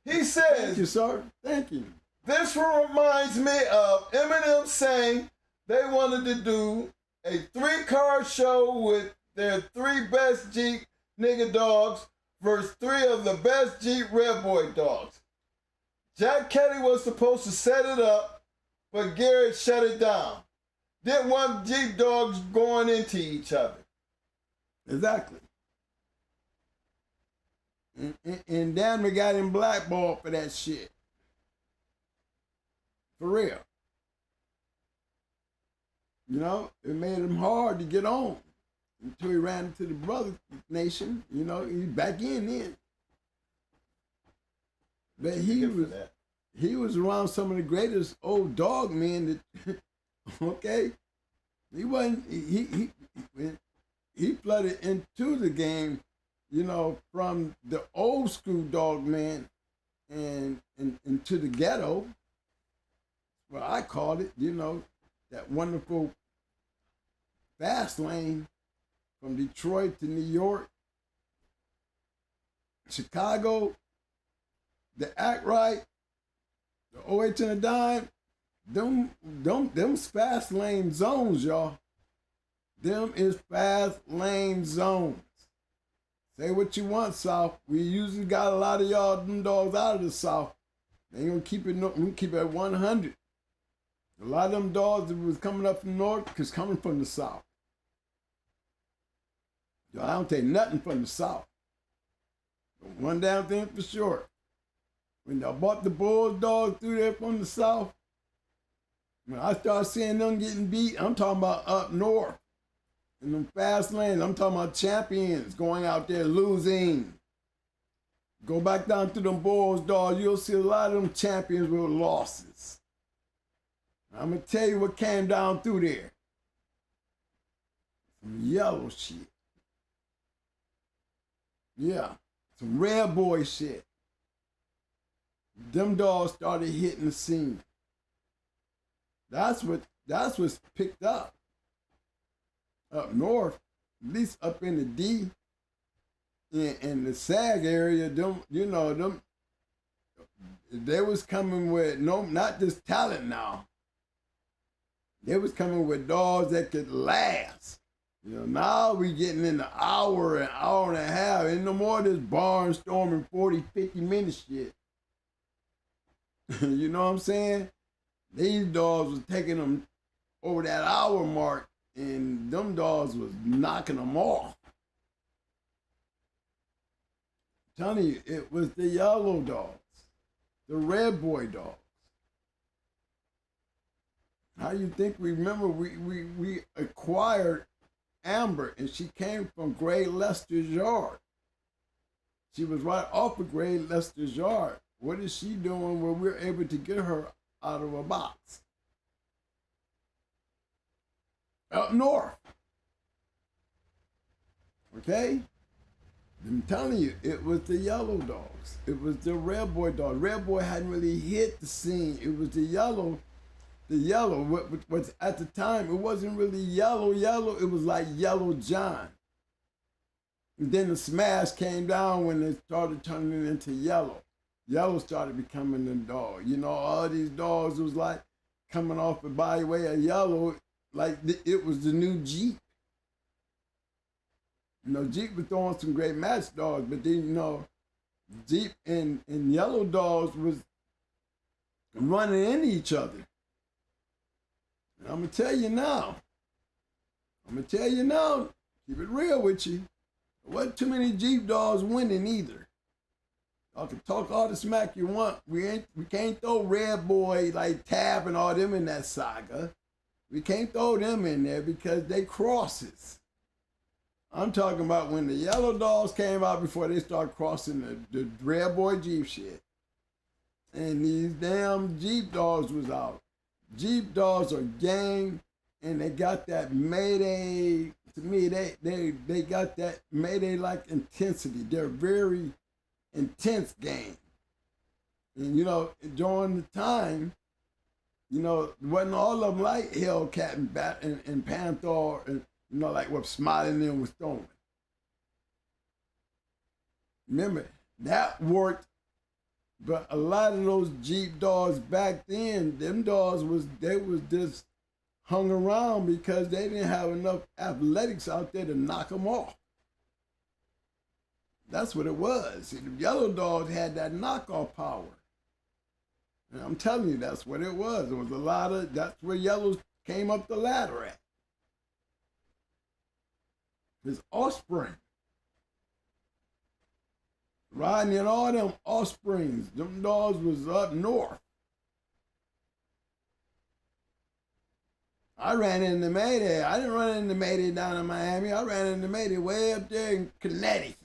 He Thank you, says, sir. Thank you. this reminds me of Eminem saying they wanted to do a 3-car show with their 3 best Jeep nigga dogs versus 3 of the best Jeep Red Boy dogs. Jack Kelly was supposed to set it up, but Garrett shut it down. Didn't want Jeep dogs going into each other. Exactly. And damn, we got him blackballed for that shit. For real. You know, it made him hard to get on until he ran into the brother nation. You know, he's back in then. But he was around some of the greatest old dog men that, okay? He wasn't, he flooded into the game, you know, from the old school dog man and into the ghetto. Well, I called it, you know, that wonderful fast lane from Detroit to New York, Chicago, the Act Right, the OH and a dime, them fast lane zones, y'all. Them is fast lane zones. Say what you want, South. We usually got a lot of y'all, them dogs out of the South. They ain't gonna keep it, we keep it at 100. A lot of them dogs that was coming up from the north is coming from the South. Yo, I don't take nothing from the South. But one damn thing for sure. When y'all bought the Bulls dogs through there from the South, when I started seeing them getting beat, I'm talking about up north. In them fast lanes, I'm talking about champions going out there losing. Go back down to them Bulls dogs, you'll see a lot of them champions with losses. I'm gonna tell you what came down through there. Some yellow shit. Yeah, some red boy shit. Them dogs started hitting the scene. That's what's picked up north, at least up in the D, in the SAG area. Them, you know, them, they was coming with not just talent now. They was coming with dogs that could last. You know, now we getting in the hour and a half. Ain't no more of this barnstorming 40, 50 minute shit. You know what I'm saying? These dogs was taking them over that hour mark, and them dogs was knocking them off. I'm telling you, it was the yellow dogs, the red boy dogs. How you think we remember we acquired Amber, and she came from Great Lester's yard. She was right off of Great Lester's yard. What is she doing where we're able to get her out of a box? Up north. Okay? I'm telling you, it was the yellow dogs. It was the red boy dogs. Red boy hadn't really hit the scene. It was the yellow. The yellow, what at the time, it wasn't really yellow, it was like Yellow John. And then the smash came down when they started turning it into yellow. Yellow started becoming the dog. You know, all these dogs was like coming off the body way of yellow, like it was the new Jeep. You know, Jeep was throwing some great match dogs, but then, you know, Jeep and yellow dogs was running into each other. And I'm going to tell you now, keep it real with you. There wasn't too many Jeep dogs winning either. Y'all can talk all the smack you want. We can't throw Red Boy like Tab and all them in that saga. We can't throw them in there because they crosses. I'm talking about when the yellow dogs came out before they started crossing the Red Boy Jeep shit. And these damn Jeep dogs was out. Jeep dogs are gang, and they got that Mayday to me, they got that Mayday-like intensity. They're very intense game. And, you know, during the time, you know, wasn't all of them like Hellcat and Panther and, you know, like what Smiling and was throwing. Remember, that worked, but a lot of those Jeep dogs back then, them dogs was just hung around because they didn't have enough athletics out there to knock them off. That's what it was. See, the yellow dogs had that knockoff power. And I'm telling you, that's what it was. There was a lot of, that's where yellows came up the ladder at. His offspring. Riding in all them offsprings, them dogs was up north. I ran into Mayday. I didn't run into Mayday down in Miami. I ran into Mayday way up there in Connecticut.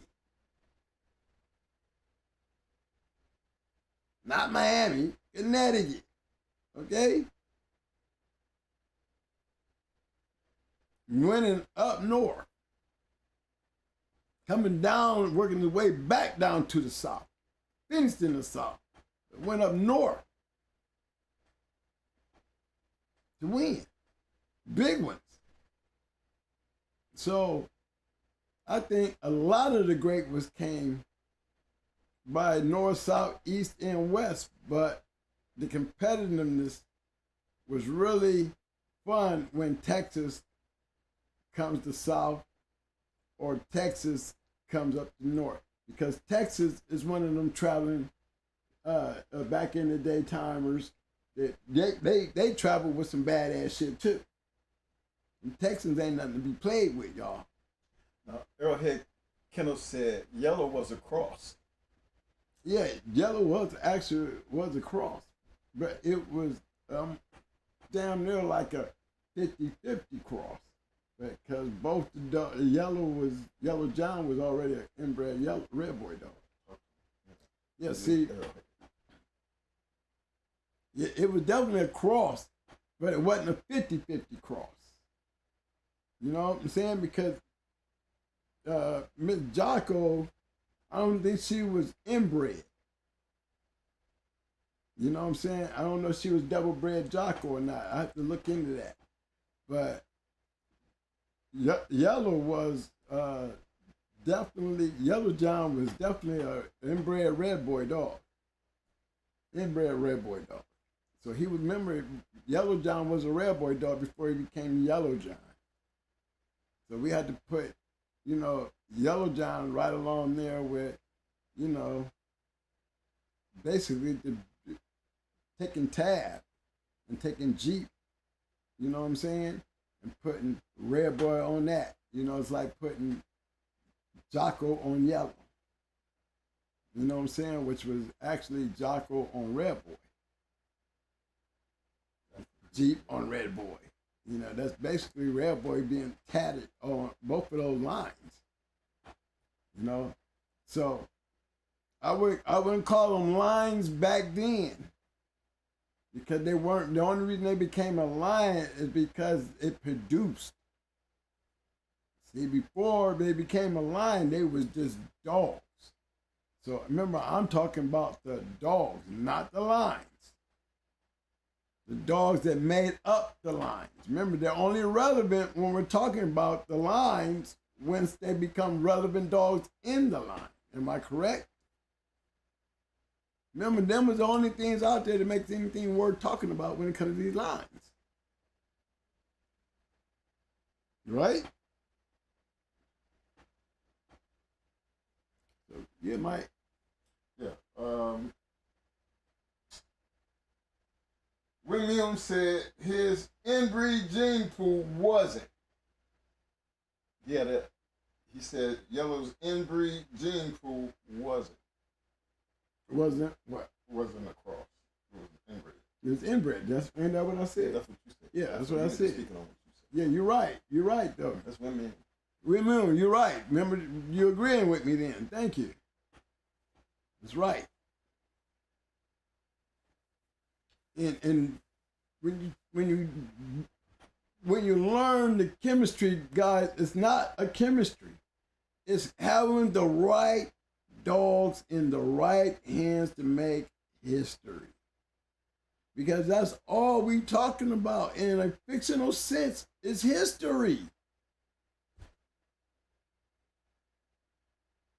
Not Miami, Connecticut. Okay? Running up north. Coming down, working his way back down to the south. Finished in the south. Went up north to win. Big ones. So I think a lot of the great ones came by north, south, east, and west, but the competitiveness was really fun when Texas comes to south or Texas comes up to north, because Texas is one of them traveling back in the day timers that they travel with some badass shit too. And Texans ain't nothing to be played with, y'all. Now, Arrowhead Kennels said yellow was a cross. Yeah, yellow was a cross, but it was damn near like a 50-50 cross, because both the Yellow John was already an inbred red boy dog. Yeah, see, yeah, it was definitely a cross, but it wasn't a 50-50 cross. You know what I'm saying? Because Miss Jocko, I don't think she was inbred. You know what I'm saying? I don't know if she was double bred Jocko or not. I have to look into that. But Yellow was definitely, Yellow John was definitely an inbred red boy dog. Inbred red boy dog. So he was, remember, Yellow John was a red boy dog before he became Yellow John. So we had to put, you know, Yellow John right along there with, you know, basically taking Tab and taking Jeep, you know what I'm saying? And putting Red Boy on that. You know, it's like putting Jocko on Yellow. You know what I'm saying? Which was actually Jocko on Red Boy. Jeep on Red Boy. You know, that's basically Red Boy being tatted on both of those lines. You know? So I wouldn't call them lines back then, because they weren't. The only reason they became a line is because it produced. See, before they became a line, they was just dogs. So remember, I'm talking about the dogs, not the lines. The dogs that made up the lines. Remember, they're only relevant when we're talking about the lines once they become relevant dogs in the line. Am I correct? Remember, them was the only things out there that makes anything worth talking about when it comes to these lines. Right? So, yeah, Mike. Yeah. William said his inbreed gene pool wasn't. Yeah, that. He said Yellow's inbreed gene pool wasn't. Wasn't what? Wasn't a cross. It was inbred. It was inbred. Ain't that what I said? That's what you said. Yeah, that's what I said. Speaking on what you said. Yeah, you're right. You're right, though. That's what I mean. Remember, you're right. Remember, you're agreeing with me then. Thank you. That's right. And when you when you learn the chemistry, guys, it's not a chemistry. It's having the right dogs in the right hands to make history. Because that's all we talking about in a fictional sense is history.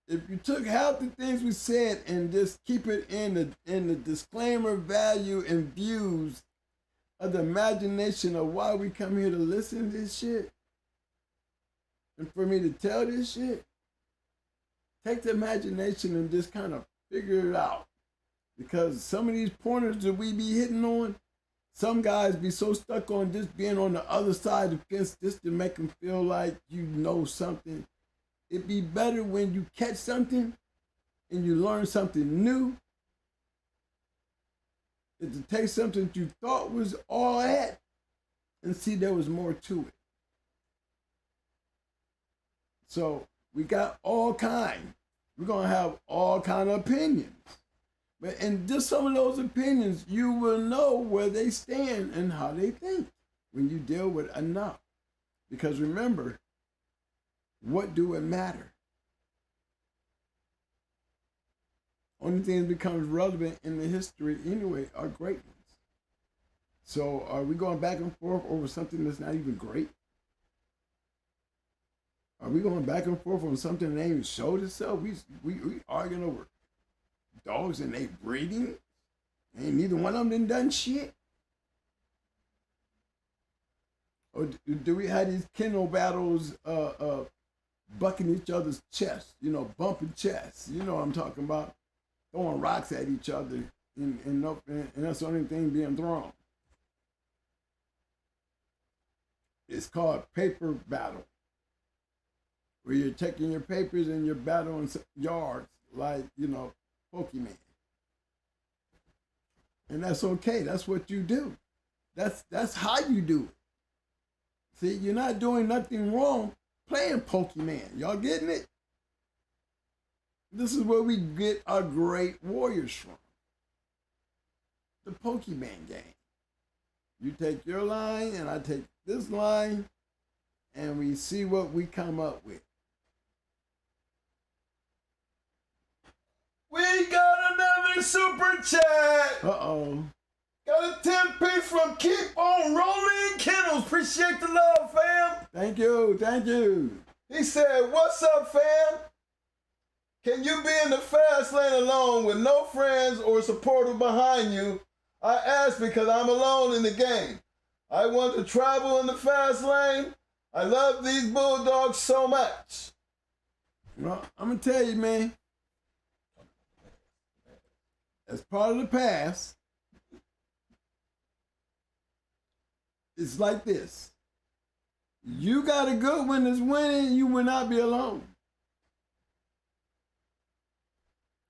If you took half the things we said and just keep it in the disclaimer value and views of the imagination of why we come here to listen to this shit, and for me to tell this shit, take the imagination and just kind of figure it out. Because some of these pointers that we be hitting on, some guys be so stuck on just being on the other side of the fence just to make them feel like you know something. It'd be better when you catch something and you learn something new than to take something that you thought was all that and see there was more to it. So we got all kind. We're going to have all kind of opinions. But in just some of those opinions, you will know where they stand and how they think when you deal with enough. Because remember, what do it matter? Only thing that becomes relevant in the history anyway are great ones. So are we going back and forth over something that's not even great? Are we going back and forth on something that ain't even showed itself? We arguing over dogs and they breeding? Ain't neither one of them done shit? Or do we have these kennel battles bucking each other's chests, bumping chests? You know what I'm talking about? Throwing rocks at each other and that's the only thing being thrown. It's called paper battle, where you're taking your papers and you're battling yards like, Pokemon. And that's okay. That's what you do. That's how you do it. See, you're not doing nothing wrong playing Pokemon. Y'all getting it? This is where we get our great warriors from. The Pokemon game. You take your line and I take this line and we see what we come up with. We got another super chat. Uh-oh. Got a 10-piece from Keep On Rolling Kennels. Appreciate the love, fam. Thank you. Thank you. He said, what's up, fam? Can you be in the fast lane alone with no friends or supporter behind you? I ask because I'm alone in the game. I want to travel in the fast lane. I love these bulldogs so much. Well, I'm going to tell you, man. As part of the past, it's like this. You got a good one that's winning, you will not be alone.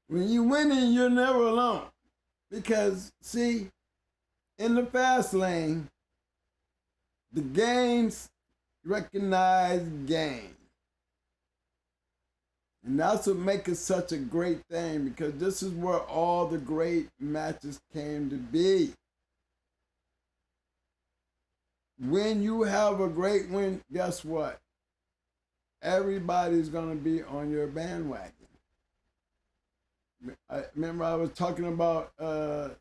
When you winning, you're never alone. Because, see, in the fast lane, the games recognize game. And that's what makes it such a great thing, because this is where all the great matches came to be. When you have a great win, guess what? Everybody's going to be on your bandwagon. I remember I was talking about, the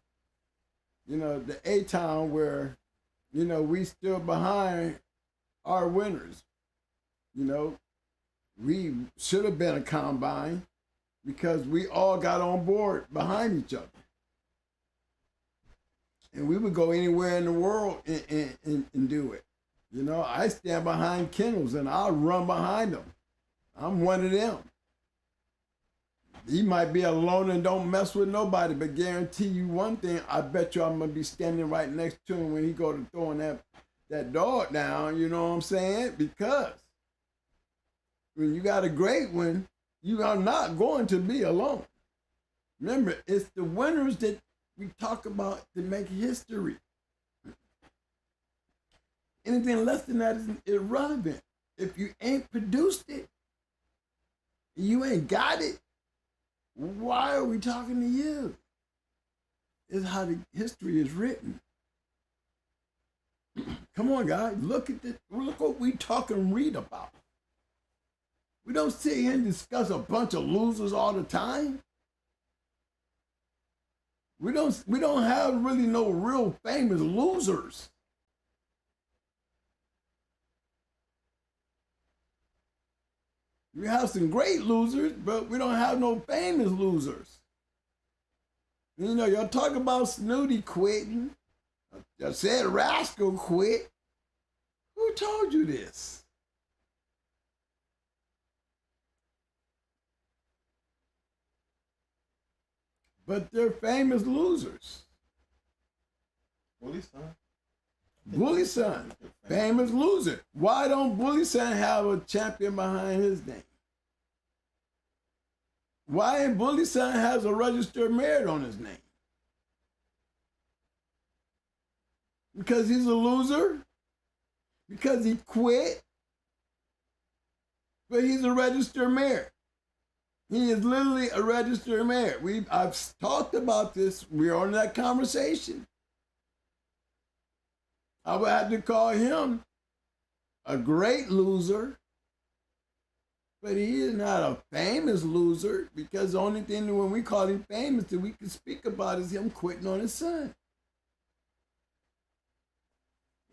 A-Town where, we still behind our winners. We should have been a combine because we all got on board behind each other. And we would go anywhere in the world and do it. I stand behind Kennels and I'll run behind them. I'm one of them. He might be alone and don't mess with nobody, but guarantee you one thing, I bet you I'm going to be standing right next to him when he go to throwing that dog down, you know what I'm saying? Because when you got a great one, you are not going to be alone. Remember, it's the winners that we talk about to make history. Anything less than that is irrelevant. If you ain't produced it, you ain't got it, why are we talking to you? It's how the history is written. Come on, guys. Look at this. Look what we talk and read about. We don't sit here and discuss a bunch of losers all the time. We don't have really no real famous losers. We have some great losers, but we don't have no famous losers. You know, y'all talk about Snooty quitting. Y'all said Rascal quit. Who told you this? But they're famous losers. Bully son. Bully son, famous loser. Why don't Bully son have a champion behind his name? Why ain't Bully son has a registered merit on his name? Because he's a loser? Because he quit? But he's a registered merit. He is literally a registered merit. I've talked about this. We're on that conversation. I would have to call him a great loser, but he is not a famous loser, because the only thing that when we call him famous that we can speak about is him quitting on his son.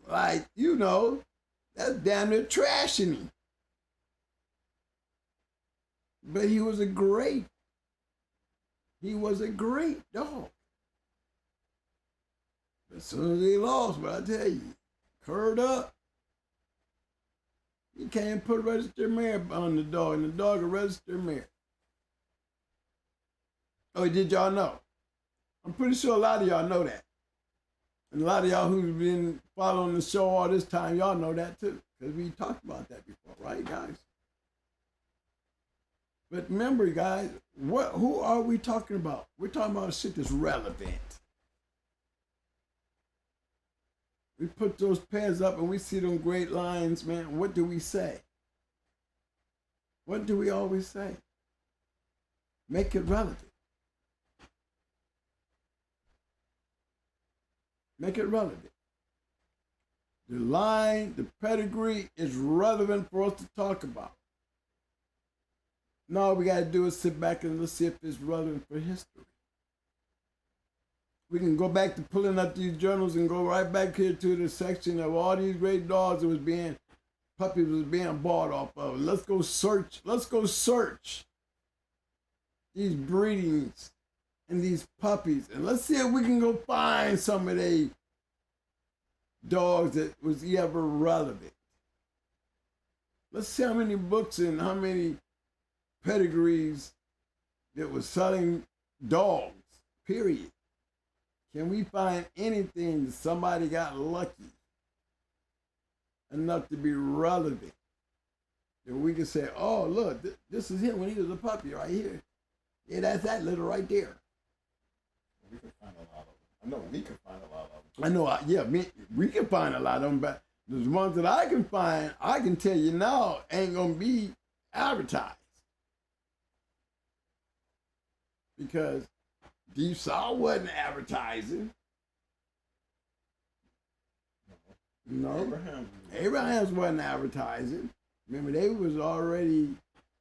Like, you know, that's damn near trashing him. But he was a great dog. As soon as he lost, but I tell you, curved up. You can't put registered merit on the dog, and the dog a registered merit. Oh, did y'all know? I'm pretty sure a lot of y'all know that. And a lot of y'all who've been following the show all this time, y'all know that too, because we talked about that before, right, guys? But remember, guys, who are we talking about? We're talking about shit that's relevant. We put those pairs up and we see them great lines, man. What do we say? What do we always say? Make it relevant. Make it relevant. The line, the pedigree is relevant for us to talk about. Now all we got to do is sit back and let's see if it's relevant for history. We can go back to pulling up these journals and go right back here to the section of all these great dogs that puppies was being bought off of. Let's go search these breedings and these puppies. And let's see if we can go find some of the dogs that was ever relevant. Let's see how many books and how many pedigrees that was selling dogs, period. Can we find anything that somebody got lucky enough to be relevant that we can say, oh, look, this is him when he was a puppy right here. Yeah, that's that little right there. We can find a lot of them. I know we can find a lot of them. I know, we can find a lot of them, but the ones that I can find, I can tell you now, ain't going to be advertised. Because Deep South wasn't advertising. No. Abraham's wasn't advertising. Remember,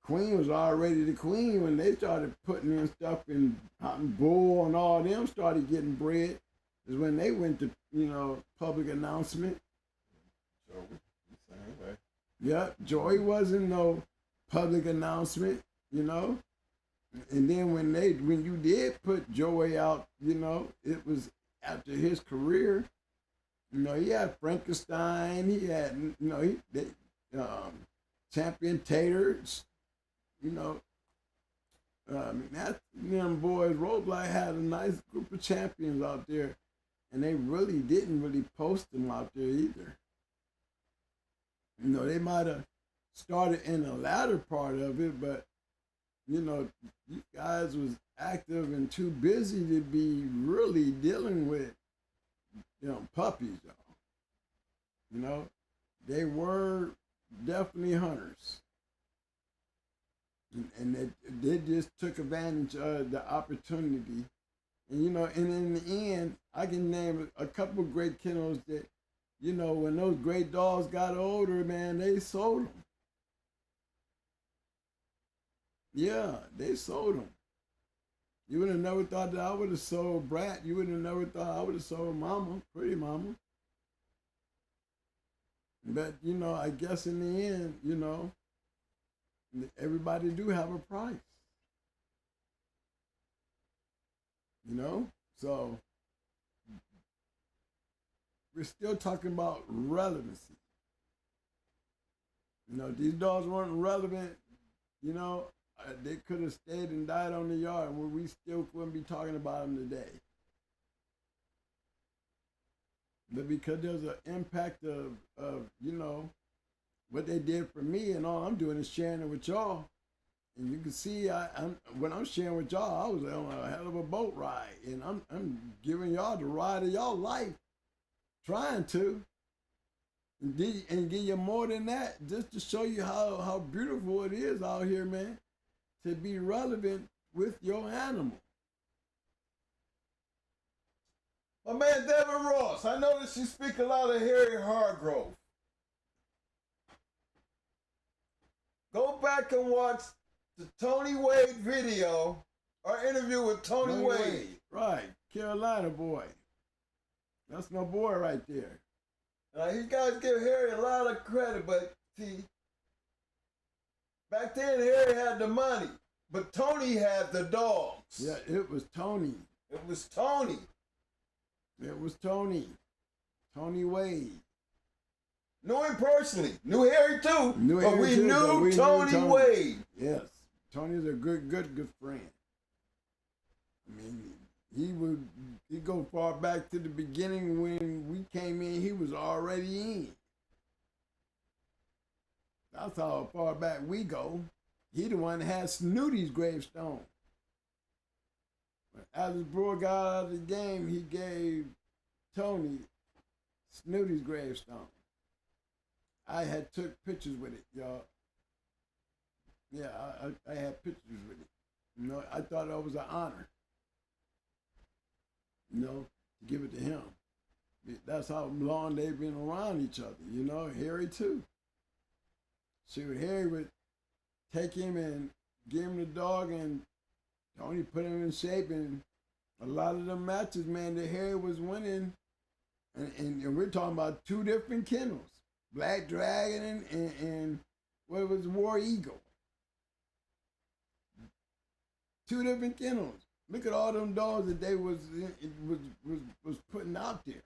Queen was already the queen when they started putting in stuff in Cotton Bull and all them started getting bred. Is when they went to, public announcement. Joey, the same way. Yeah, Joey wasn't no public announcement, And then when you did put Joey out, it was after his career. He had Frankenstein. He had, Champion Taters. Them boys, Roadblock had a nice group of champions out there, and they really didn't post them out there either. They might have started in the latter part of it, but you guys was active and too busy to be really dealing with, puppies, y'all. They were definitely hunters. And they just took advantage of the opportunity. And, and in the end, I can name a couple of great kennels that, you know, when those great dogs got older, man, they sold them. Yeah, they sold them. You would have never thought that I would have sold Brat. You would have never thought I would have sold Mama, Pretty Mama. But, you know, I guess in the end, you know, everybody do have a price. You know? So, we're still talking about relevancy. You know, these dogs weren't relevant, you know, they could have stayed and died on the yard where we still wouldn't be talking about them today. But because there's an impact of, you know, what they did for me, and all I'm doing is sharing it with y'all. And you can see when I'm sharing with y'all, I was on a hell of a boat ride. And I'm giving y'all the ride of y'all life. Trying to. And give you more than that, just to show you how beautiful it is out here, man, to be relevant with your animal. My man Devin Ross, I noticed you speak a lot of Harry Hargrove. Go back and watch the Tony Wade video, our interview with Tony Wade. Right, Carolina boy. That's my boy right there. You guys give Harry a lot of credit, but see, back then Harry had the money, but Tony had the dogs. Yeah, it was Tony. It was Tony. It was Tony. Tony Wade. Knew him personally. Knew Harry too. But we knew Tony Wade. Yes. Tony's a good friend. I mean, he'd go far back to the beginning when we came in, he was already in. That's how far back we go. He the one that had Snooty's gravestone. As his bro got out of the game, he gave Tony Snooty's gravestone. I had took pictures with it, y'all. Yeah, I had pictures with it. You know, I thought that was an honor. You know, to give it to him. That's how long they've been around each other. You know, Harry too. So Harry would take him and give him the dog, and Tony put him in shape. And a lot of the matches, man, that Harry was winning, and we're talking about two different kennels, Black Dragon and what was War Eagle. Two different kennels. Look at all them dogs that they was putting out there.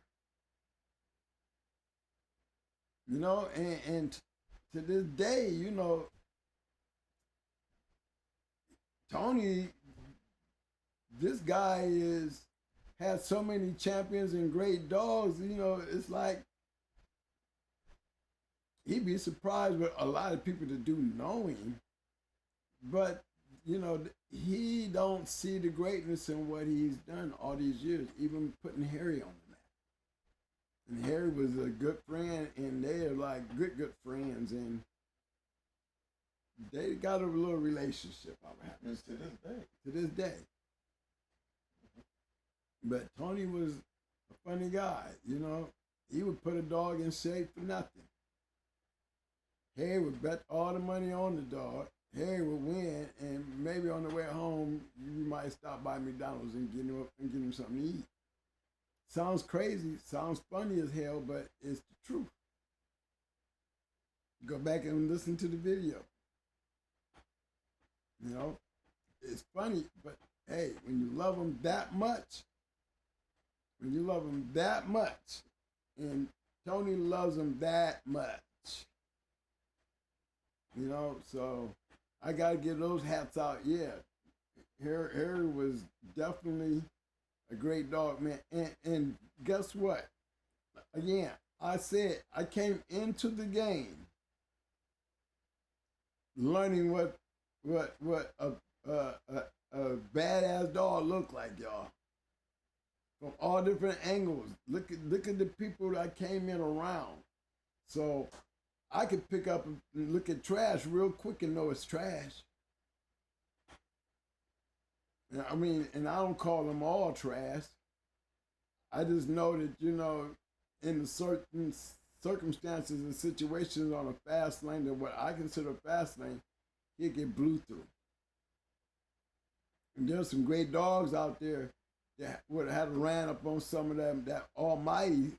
You know, and to this day, you know, Tony, this guy has so many champions and great dogs, you know, it's like he'd be surprised with a lot of people that do know him, but you know, he don't see the greatness in what he's done all these years, even putting Harry on the map. And Harry was a good friend, and they're like good friends, and they got a little relationship out of happens to this day. To this day. But Tony was a funny guy, you know. He would put a dog in shape for nothing. Harry would bet all the money on the dog. Harry would win, and maybe on the way home, you might stop by McDonald's and get him something to eat. Sounds crazy, sounds funny as hell, but it's the truth. Go back and listen to the video. You know, it's funny, but hey, when you love them that much, and Tony loves them that much, you know, so I gotta give those hats out. Yeah, Harry was definitely a great dog, man. And guess what? Again, I said I came into the game learning what a badass dog looked like, y'all. From all different angles. Look at the people that I came in around. So I could pick up and look at trash real quick and know it's trash. I mean, and I don't call them all trash. I just know that, you know, in certain circumstances and situations on a fast lane, that what I consider a fast lane, he'll get blew through. And there's some great dogs out there that would have had ran up on some of them, that almighty,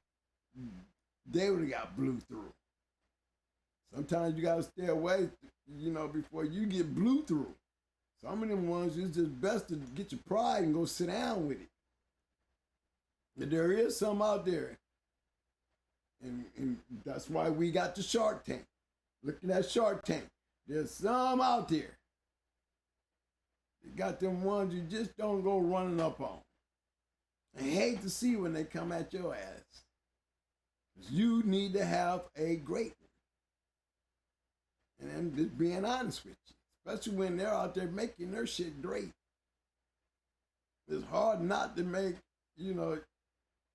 they would have got blew through. Sometimes you got to stay away, before you get blew through. Some of them ones, it's just best to get your pride and go sit down with it. But there is some out there. And that's why we got the Shark Tank. Look at that Shark Tank. There's some out there. You got them ones you just don't go running up on. I hate to see when they come at your ass. You need to have a great one. And I'm just being honest with you. Especially when they're out there making their shit great. It's hard not to make,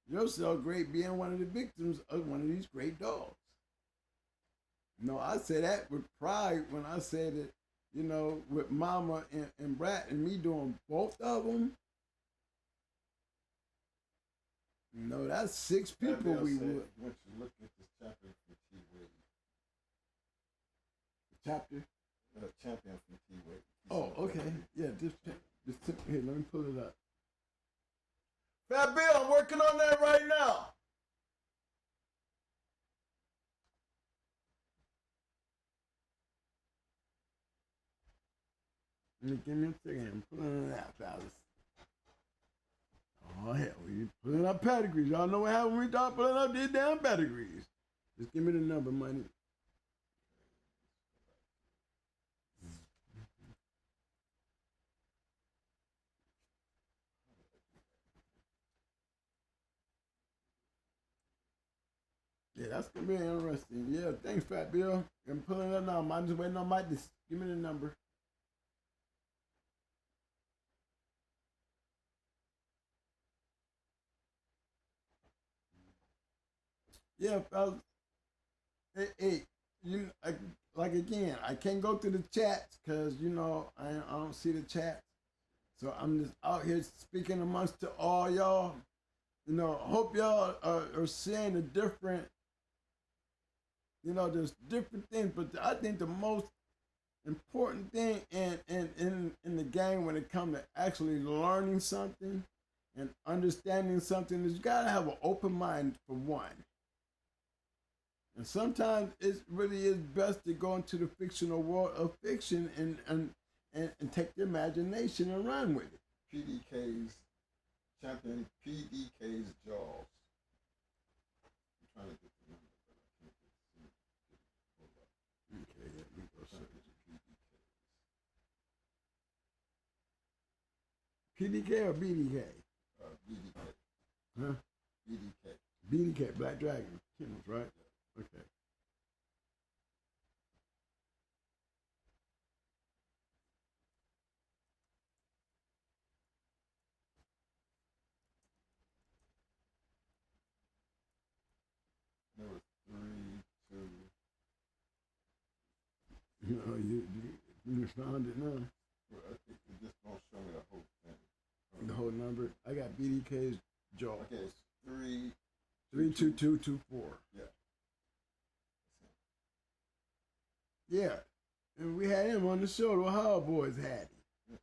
yourself great being one of the victims of one of these great dogs. I say that with pride when I say that, with Mama and Brat and me doing both of them. That's 6 people we would. Once you look at this chapter from T-Wade. Chapter? Champion from T-Wade. Oh, okay. Yeah, just here, let me pull it up. Fat Bill, I'm working on that right now. Give me a second. I'm pulling it out, fellas. Oh, hell, we pulling up pedigrees. Y'all know what happened when we start pulling up these damn pedigrees. Just give me the number, money. Yeah, that's going to be interesting. Yeah, thanks, Fat Bill. I'm pulling it up now. I'm just waiting on Mike to give me the number. Yeah, fellas. Hey, again, I can't go through the chats because, I don't see the chats. So I'm just out here speaking amongst all y'all. Hope y'all are seeing the different, there's different things, but I think the most important thing in the game when it comes to actually learning something and understanding something is you got to have an open mind for one. And sometimes it really is best to go into the fictional world of fiction and take the imagination and run with it. PDK's champion, PDK's jaws. I'm trying to get the number, but I can't get it. Okay, yeah, we go search. PDK or BDK? BDK. Huh? BDK. BDK, Black Dragon. Kennels, right? Okay. There was 3, 2. You found it now. Well, I think it just won't show me the whole thing. The whole number. I got BDK's jaw. Okay, it's 3. 32224. Yeah. Yeah. And we had him on the show. The Ohio boys had him.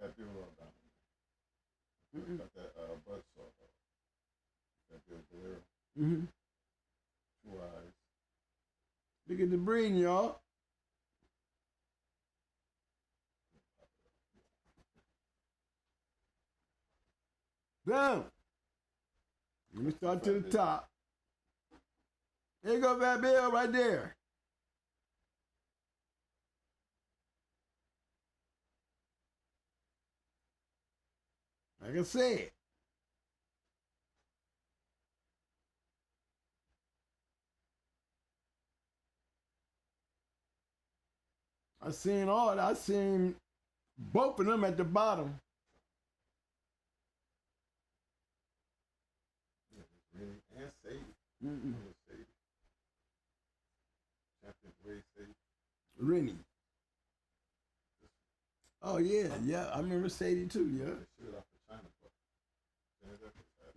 That bill down there. Got that buzzsaw. That bill there. 2 eyes. Look at the breeding, y'all. Boom. Let me start to the top. There you go, Fat Bill, right there. Like I said. I seen all that. I seen both of them at the bottom. Really, and Sadie. Sadie. Champion Ray Sadie. Rennie. Oh yeah, yeah. I remember Sadie too. Yeah. Shoot off the China book.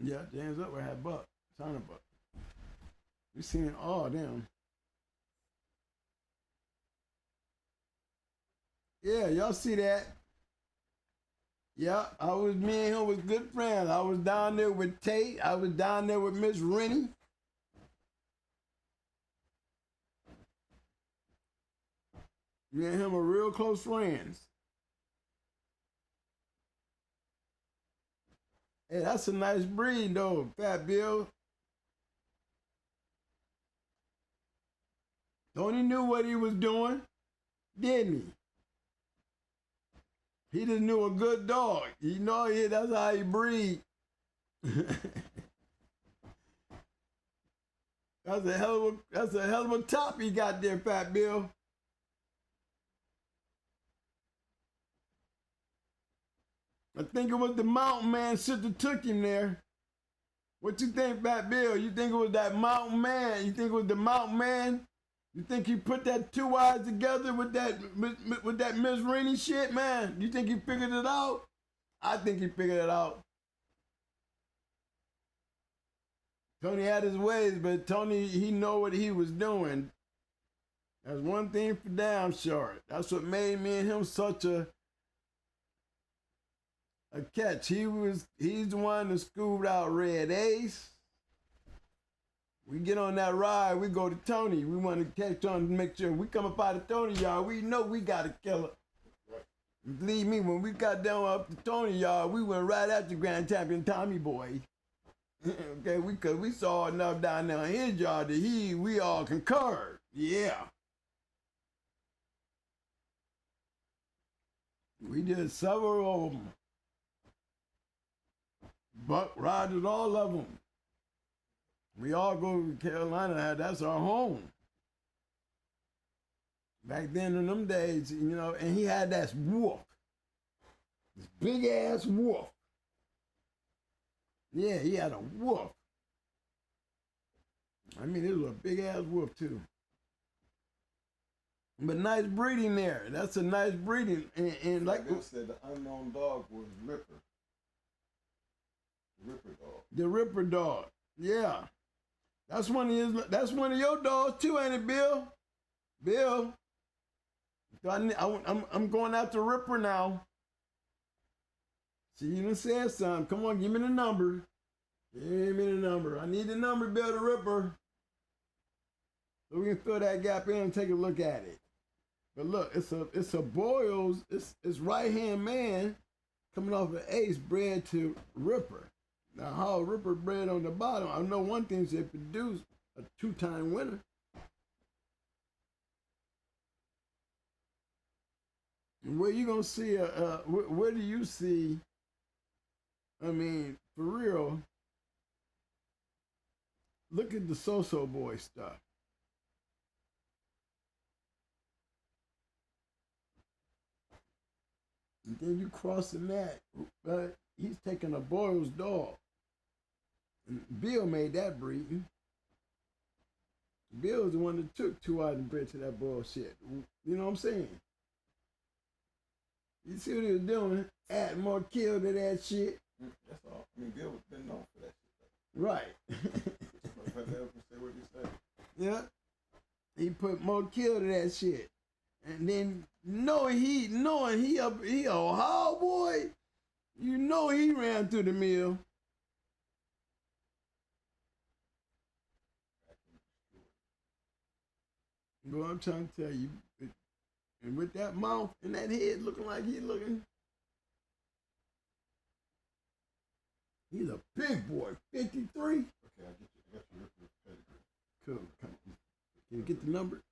Yeah, James Upward had Buck, China Buck. We seen all of them. Yeah, y'all see that? Yeah, me and him was good friends. I was down there with Tate. I was down there with Miss Rennie. Me and him are real close friends. Hey, that's a nice breed though, Fat Bill. Tony knew what he was doing, didn't he? He just knew a good dog. You know, that's how he breed. That's a hell of a top he got there, Fat Bill. I think it was the mountain man sister took him there. What you think, Fat Bill? You think it was that mountain man? You think it was the mountain man? You think he put that two eyes together with that Miss Rennie shit, man? You think he figured it out? I think he figured it out. Tony had his ways, but Tony, he know what he was doing. That's one thing for damn sure. That's what made me and him such a catch. He's the one that scooped out Red Ace. We get on that ride, we go to Tony. We want to catch on to make sure we come up out of Tony, y'all. We know we got a killer. Believe me, when we got down up to Tony, y'all, we went right after Grand Champion Tommy Boy. Okay, because we saw enough down there in his yard that we all concurred. Yeah. We did several of them. Buck riders, all of them. We all go to Carolina, that's our home. Back then in them days, you know, and he had that wolf. This big ass wolf. Yeah, he had a wolf. I mean, it was a big ass wolf too. But nice breeding there. That's a nice breeding. And like Bill said, the unknown dog was Ripper. Ripper dog. The Ripper dog. Yeah. That's one of your dogs too, ain't it, Bill? Bill. So I'm going after Ripper now. See, you done said something. Come on, give me the number. Give me the number. I need the number, Bill the Ripper. So we can fill that gap in and take a look at it. But look, it's a Boyles, it's right-hand man coming off an Ace bred to Ripper. Now, how Ripper bred on the bottom, I know one thing is they produced a two-time winner. And where you gonna see where do you see? I mean, for real. Look at the So-So Boy stuff. And then you crossing that, he's taking a Boyles dog. And Bill made that breed. Bill was the one that took 2 eyes and bred to that bullshit. You know what I'm saying? You see what he was doing? Add more kill to that shit. That's all. I mean, Bill was been known for that shit. Right. Say what you say. Yeah. He put more kill to that shit. And then knowing he a Ohio boy, you know he ran through the mill. But I'm trying to tell you, and with that mouth and that head looking like he's a big boy, 53. Okay, I got your pedigree. Cool. Can you get the number?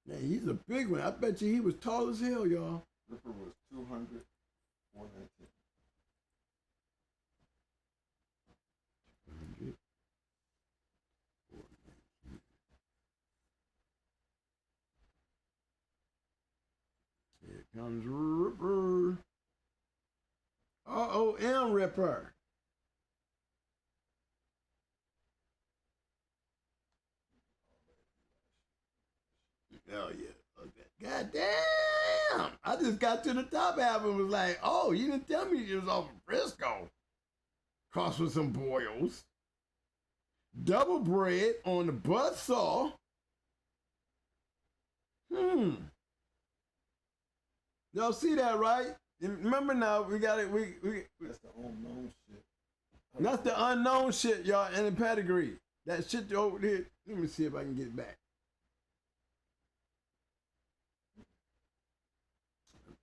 Yeah, he's a big one. I bet you he was tall as hell, y'all. Ripper was 200, 119. 200, 419. Here comes Ripper. R-O-M Ripper. Oh yeah, okay. God damn! I just got to the top half and was like, oh, you didn't tell me it was off of Frisco. Crossed with some boils. Double bread on the buzzsaw. Y'all see that, right? Remember now, we got it. That's the unknown shit. That's the unknown shit, y'all, in the pedigree. That shit over there. Let me see if I can get it back.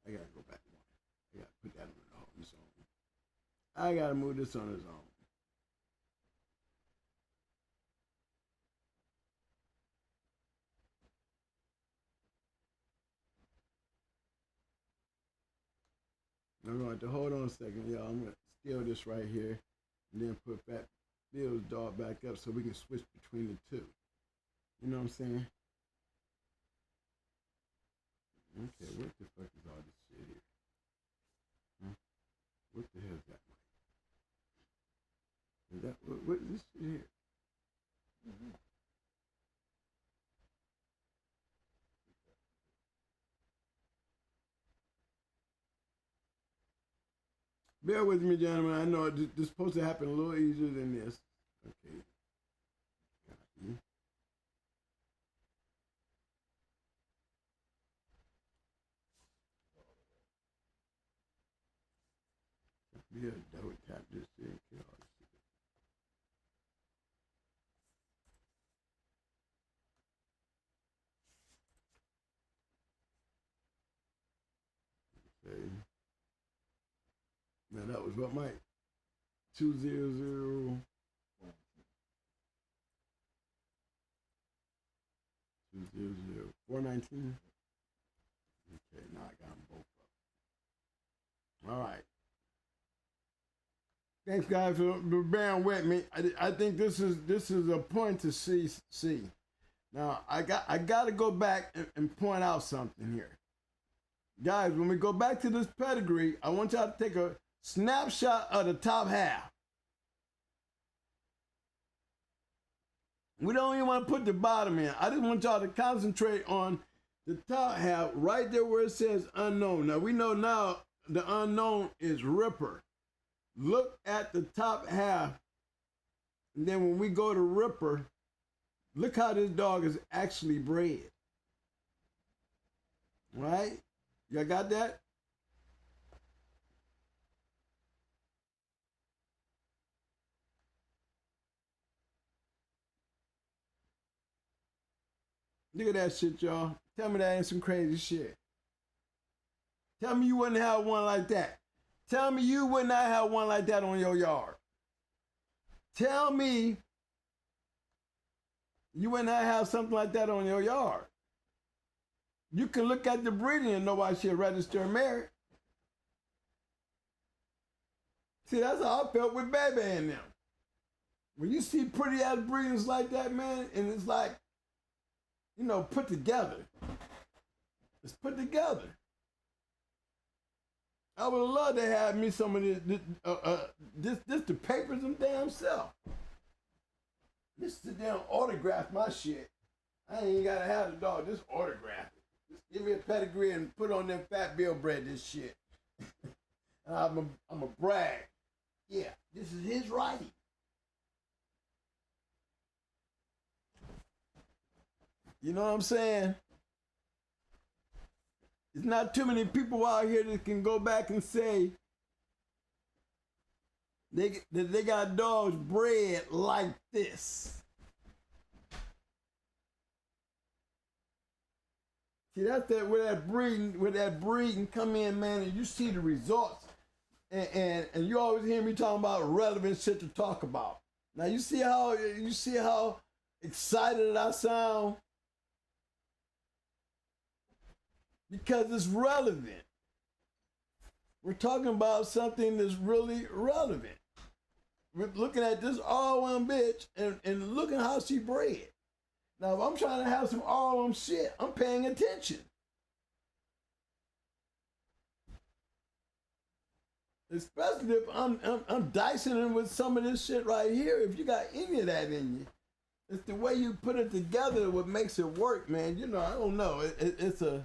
I gotta go back one. I gotta put that on its own. I gotta move this on its own. I'm going to hold on a second, y'all. I'm going to steal this right here and then put back Bill's dog back up so we can switch between the two. You know what I'm saying? Okay, what the fuck is all this shit here? Huh? What the hell is that? Is that what is this shit here? Bear with me, gentlemen. I know this is supposed to happen a little easier than this. Okay. Copy. Yeah, double tap this thing. Kill all this shit. Okay. Now that was what, Mike? 200. 200. 419. Okay, now I got them both up. All right. Thanks, guys, for bearing with me. I think this is a point to see. Now I got to go back and point out something here, guys. When we go back to this pedigree, I want y'all to take a snapshot of the top half. We don't even want to put the bottom in. I just want y'all to concentrate on the top half right there where it says unknown. Now we know now the unknown is Ripper. Look at the top half. And then when we go to Ripper, look how this dog is actually bred. Right? Y'all got that? Look at that shit, y'all. Tell me that ain't some crazy shit. Tell me you wouldn't have one like that. Tell me you would not have one like that on your yard. Tell me you would not have something like that on your yard. You can look at the breeding and know why she'll register and marry. See, that's how I felt with Baby and them. When you see pretty ass breedings like that, man, and it's like, you know, put together. It's put together. I would love to have me some of this to papers them damn self. This to damn autograph my shit. I ain't gotta have the dog, just autograph it. Just give me a pedigree and put on them fat bill bread this shit. I'm a brag. Yeah, this is his writing. You know what I'm saying? There's not too many people out here that can go back and say that they got dogs bred like this. See, that's that where that breeding come in, man, and you see the results, and you always hear me talking about relevant shit to talk about. Now you see how excited I sound. Because it's relevant. We're talking about something that's really relevant. We're looking at this R1 bitch and looking how she bred. Now, if I'm trying to have some R1 shit, I'm paying attention. Especially if I'm dicing it with some of this shit right here. If you got any of that in you, it's the way you put it together what makes it work, man. You know, I don't know. It's a...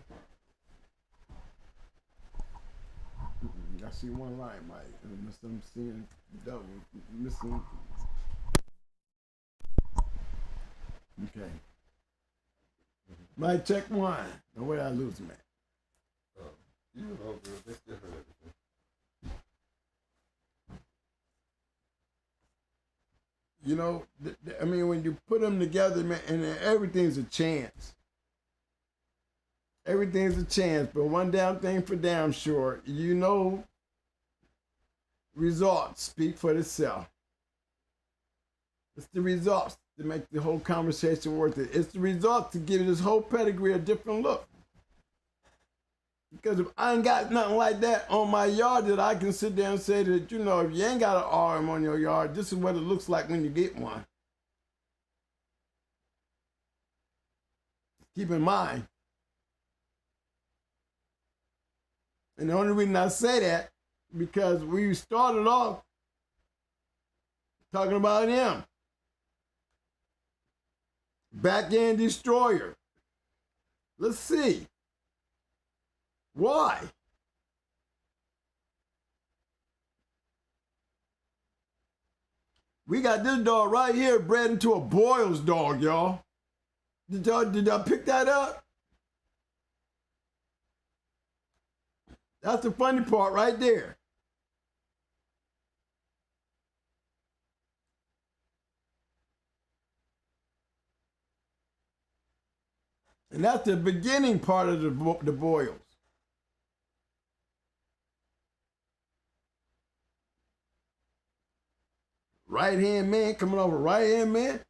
I see one line, Mike. I'm seeing double, missing. Okay. Mike, check one. Now, where I lose him at? You know, girl, they still heard everything. You know, I mean, when you put them together, man, and everything's a chance. Everything's a chance, but one damn thing for damn sure, you know, results speak for themselves. It's the results to make the whole conversation worth it. It's the results to give this whole pedigree a different look. Because if I ain't got nothing like that on my yard that I can sit there and say that, you know, if you ain't got an RM on your yard, this is what it looks like when you get one. Keep in mind. And the only reason I say that, because we started off talking about him. Back end destroyer. Let's see. Why? We got this dog right here bred into a Boyle's dog, y'all. Did y'all pick that up? That's the funny part right there. And that's the beginning part of the Boyles. Right-hand man coming over, right-hand man.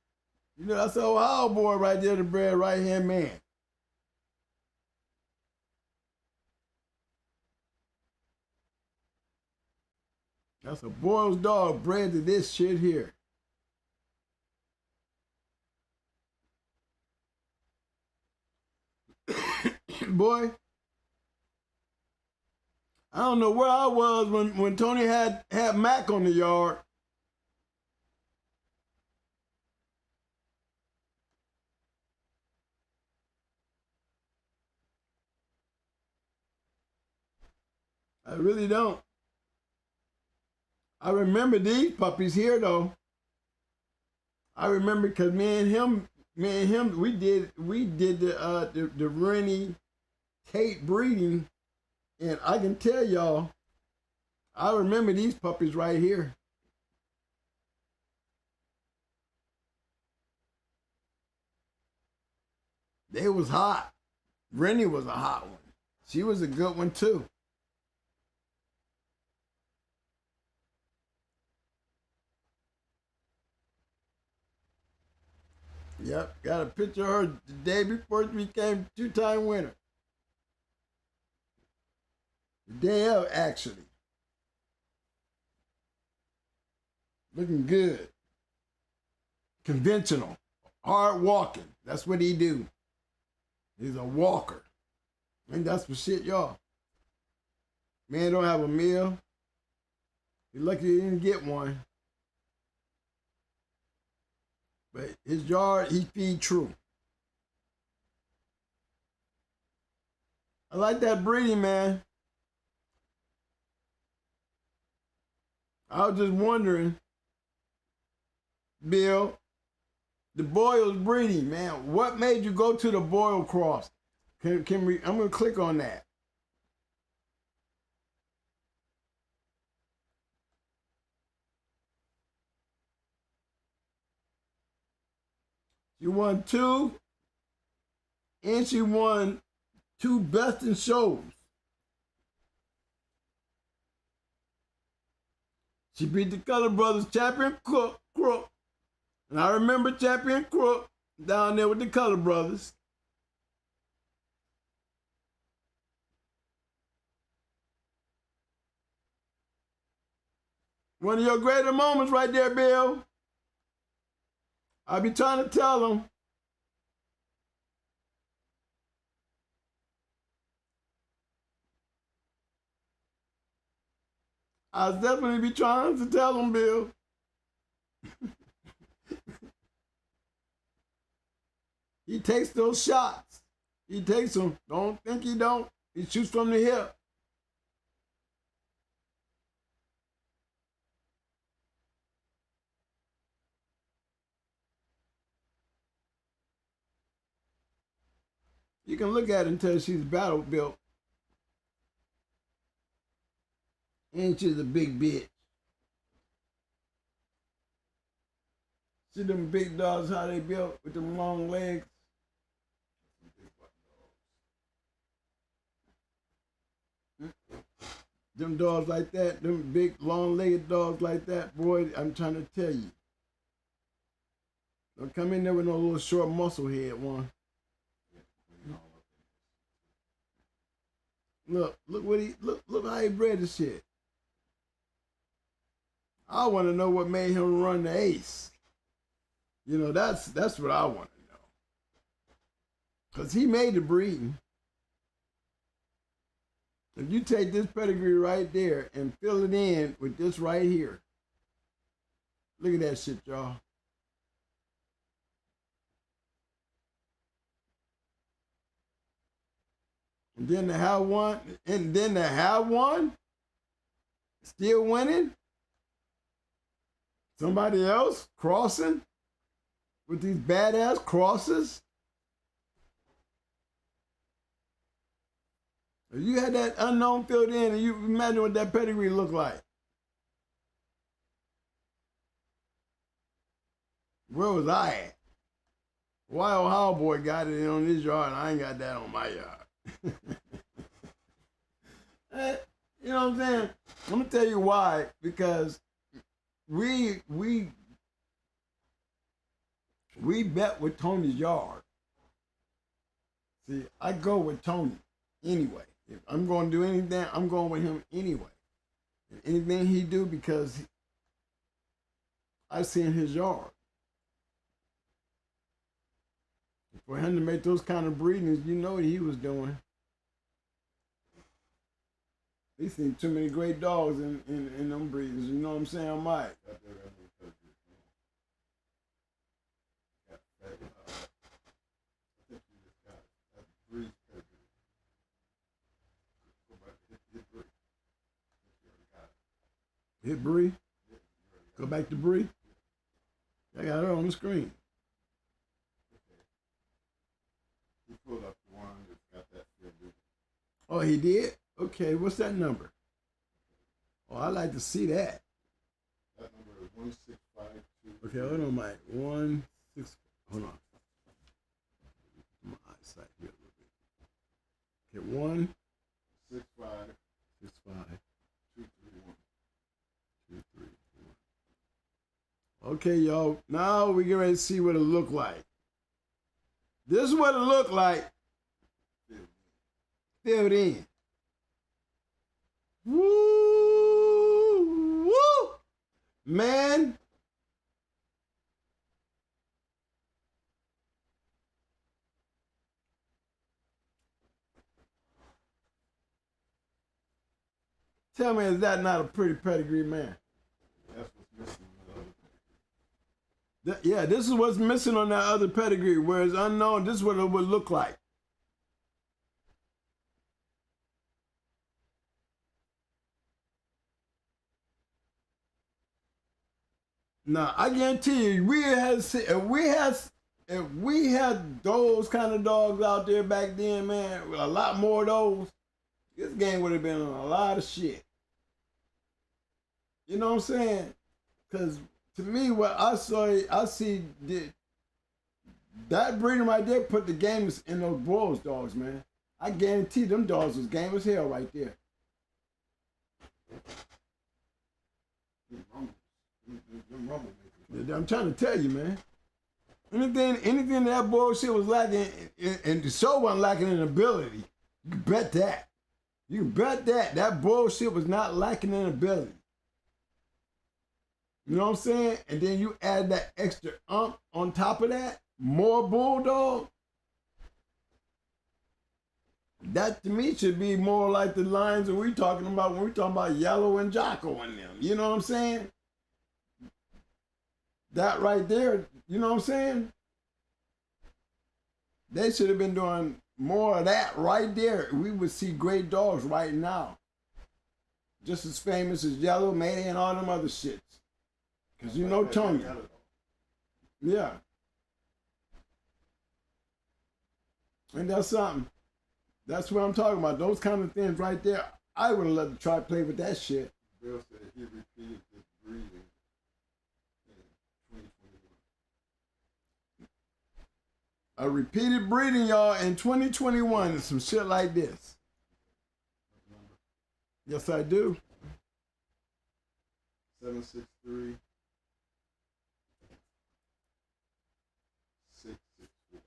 You know, that's the Ohio boy right there, the bred right-hand man. That's a Boyle's dog bred to this shit here. Boy, I don't know where I was when Tony had Mac on the yard. I really don't. I remember these puppies here though. I remember because me and him, we did the Rennie Kate breeding, and I can tell y'all, I remember these puppies right here. They was hot. Rennie was a hot one. She was a good one too. Yep, got a picture of her the day before she became two-time winner. The day of, actually. Looking good. Conventional. Hard walking. That's what he do. He's a walker. And that's for shit, y'all. Man don't have a meal. He's lucky he didn't get one. But his yard, he feed true. I like that breeding, man. I was just wondering, Bill, the Boyle's breeding, man. What made you go to the Boyle cross? Can we? I'm gonna click on that. She won 2, and she won 2 best in shows. She beat the Color Brothers champion Crook, and I remember champion Crook down there with the Color Brothers. One of your greater moments right there, Bill. I be trying to tell them. I definitely be trying to tell them, Bill. He takes those shots. He takes them. Don't think he don't. He shoots from the hip. You can look at her and tell she's battle built. And she's a big bitch. See them big dogs, how they built with them long legs? Them dogs like that, them big long-legged dogs like that, boy, I'm trying to tell you. Don't come in there with no little short muscle head one. Look what look how he bred the shit. I want to know what made him run the ace. You know, that's what I want to know. Cause he made the breeding. If you take this pedigree right there and fill it in with this right here. Look at that shit, y'all. And then to have one, still winning. Somebody else crossing with these badass crosses. If you had that unknown filled in, and you imagine what that pedigree looked like. Where was I at? Why Ohio boy got it on his yard and I ain't got that on my yard? You know what I'm saying? I'm gonna tell you why. Because we bet with Tony's yard. See, I go with Tony anyway. If I'm going to do anything, I'm going with him anyway. And anything he do, because I seen his yard. For him to make those kind of breedings, you know what he was doing. He seen too many great dogs in them breedings. You know what I'm saying, Mike? Hit Bree. Go back to Bree. I got her on the screen. He pulled up the one that's got that field. Oh, he did? Okay, what's that number? Oh, I'd like to see that. That number is 1652. Okay, hold on, Mike. 16. Hold on. My eyesight here a little bit. Okay, 1 65 65 231. 231. Okay, y'all. Now we get ready to see what it look like. This is what it looked like. Filled in. Woo! Woo! Man. Tell me, is that not a pretty pedigree, man? That's what's missing on the other pedigree. Yeah, this is what's missing on that other pedigree. Where it's unknown, this is what it would look like. Now, I guarantee you, if we had those kind of dogs out there back then, man, with a lot more of those, this game would have been on a lot of shit. You know what I'm saying? Because to me, what I see that breeding right there put the game in those Bulls dogs, man. I guarantee them dogs was game as hell right there. I'm trying to tell you, man. Anything that bullshit was lacking, and the show wasn't lacking in ability, you can bet that. You can bet that bullshit was not lacking in ability. You know what I'm saying? And then you add that extra on top of that, more bulldog. That to me should be more like the lines that we're talking about when we're talking about Yellow and Jocko and them. You know what I'm saying? That right there, you know what I'm saying? They should have been doing more of that right there. We would see great dogs right now. Just as famous as Yellow, Mayday, and all them other shits. Because you know Tony. Yeah. And that's something. That's what I'm talking about. Those kind of things right there. I would have loved to try to play with that shit. Bill said he repeated this breeding in 2021. A repeated breeding, y'all, in 2021 and some shit like this. Yes, I do. 763 664.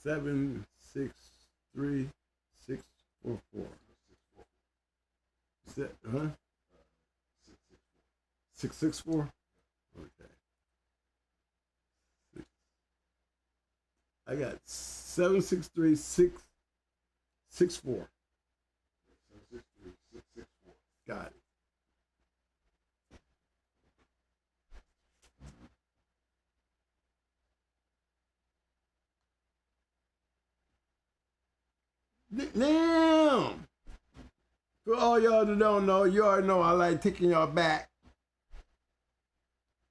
763 644. Is that, huh? 664. Okay. I got 763 664. 763 664. Got it. Damn! For all y'all that don't know, you already know I like taking y'all back.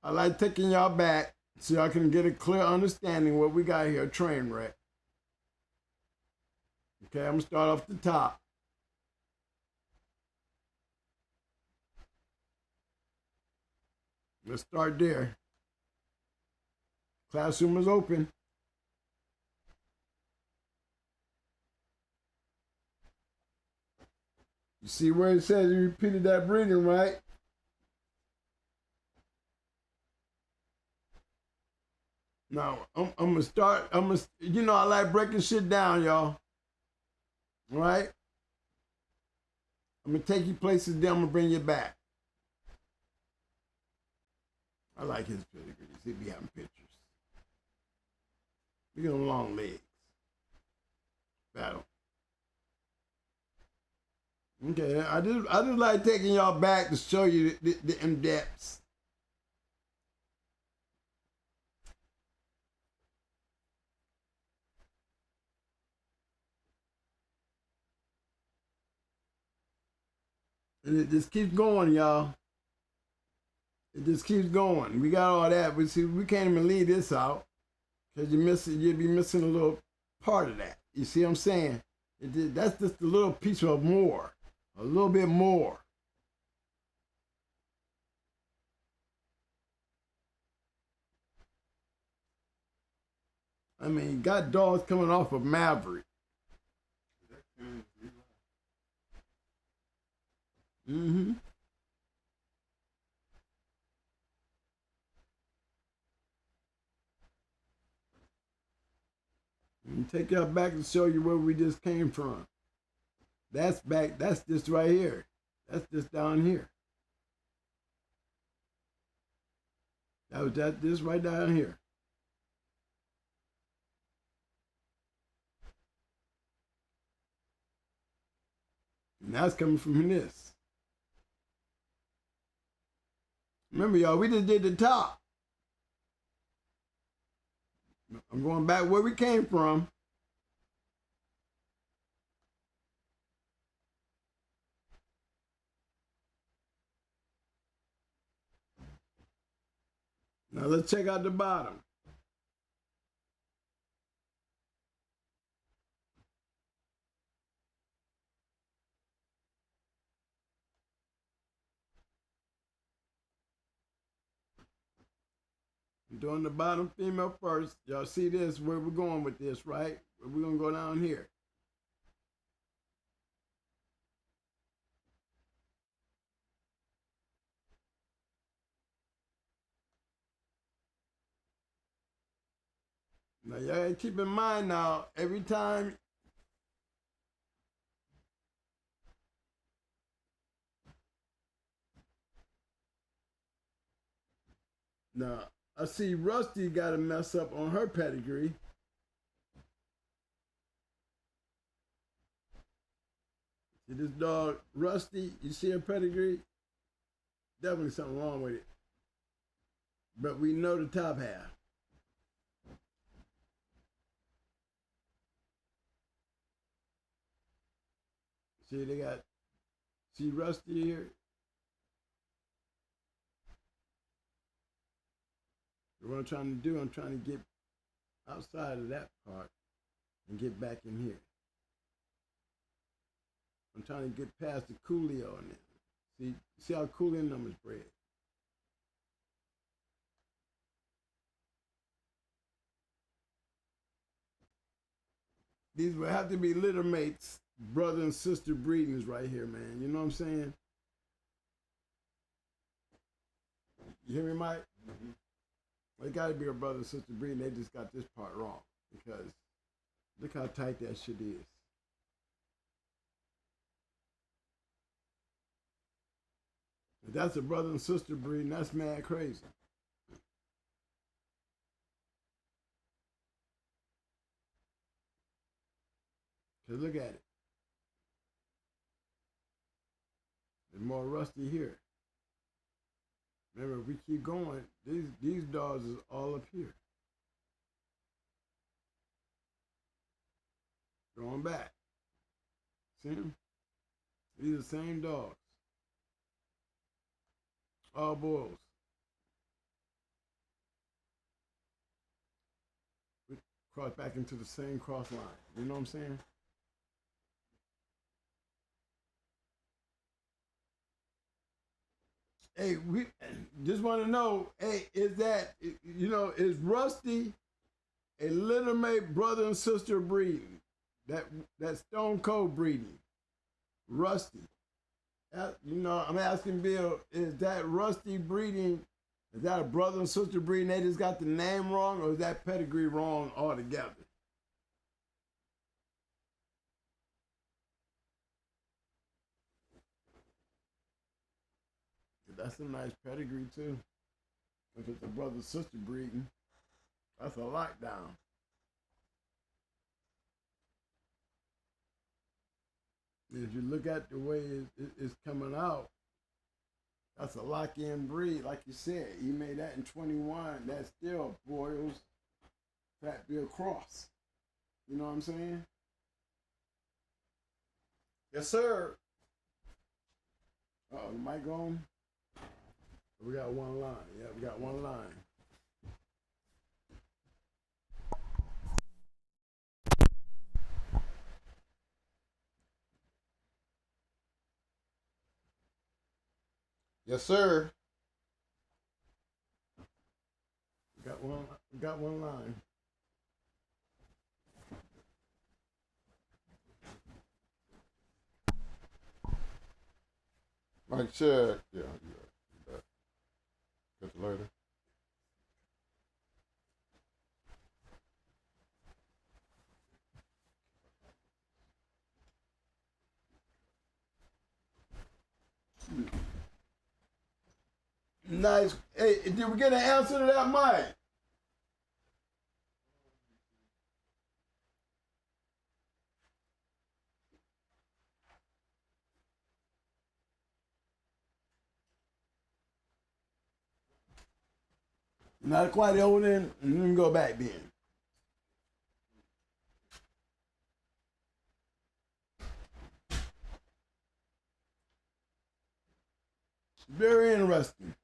I like taking y'all back so y'all can get a clear understanding what we got here, a train wreck. Okay, I'm gonna start off the top. Let's start there. Classroom is open. You see where it says you repeated that breeding, right? Now, I'm gonna start, you know I like breaking shit down, y'all. All right? I'm gonna take you places, then I'm gonna bring you back. I like his pedigrees. He be having pictures. Look at them long legs. Battle. Okay, I just like taking y'all back to show you the in-depths. And it just keeps going, y'all. It just keeps going. We got all that, but see, we can't even leave this out because you'll be missing a little part of that. You see what I'm saying? That's just a little piece of more, a little bit more. I mean, got dogs coming off of Maverick. Mm-hmm. Take y'all back and show you where we just came from. That's back, that's just right here. That's just down here. This right down here. And that's coming from this. Remember, y'all, we just did the top. I'm going back where we came from. Now let's check out the bottom. I'm doing the bottom female first. Y'all see this, where we're going with this, right? We're gonna go down here. Now y'all gotta keep in mind now, every time now I see Rusty got a mess up on her pedigree. See this dog, Rusty, you see her pedigree? Definitely something wrong with it. But we know the top half. See, see Rusty here? What I'm trying to do, I'm trying to get outside of that part. and get back in here. I'm trying to get past the Coolio on it. See how Coolio numbers spread. These will have to be litter mates, brother and sister breedings right here, man. You know what I'm saying? You hear me, Mike? Mm-hmm. They got to be a brother and sister breeding. They just got this part wrong because look how tight that shit is. If that's a brother and sister breeding, that's mad crazy. Cause look at it. There's more rusty here. Remember, if we keep going, these dogs is all up here. Going back. See them? These are the same dogs. All boils. We cross back into the same cross line. You know what I'm saying? Hey, we just want to know, hey, is Rusty a little mate brother and sister breeding? That Stone Cold breeding? Rusty. I'm asking Bill, is that Rusty breeding, is that a brother and sister breeding? They just got the name wrong, or is that pedigree wrong altogether? That's a nice pedigree too. If it's a brother sister breeding, that's a lockdown. If you look at the way it's coming out, that's a lock-in breed. Like you said, you made that in 21. That's still Boyle's Fat Bill Cross. You know what I'm saying? Yes, sir. Uh-oh, the mic on? We got one line. Yeah, we got one line. Yes, sir. We got one line. Mike check. Yeah. Catch you later. Nice. Hey, did we get an answer to that, Mike? Not quite over there, and then go back then. Very interesting.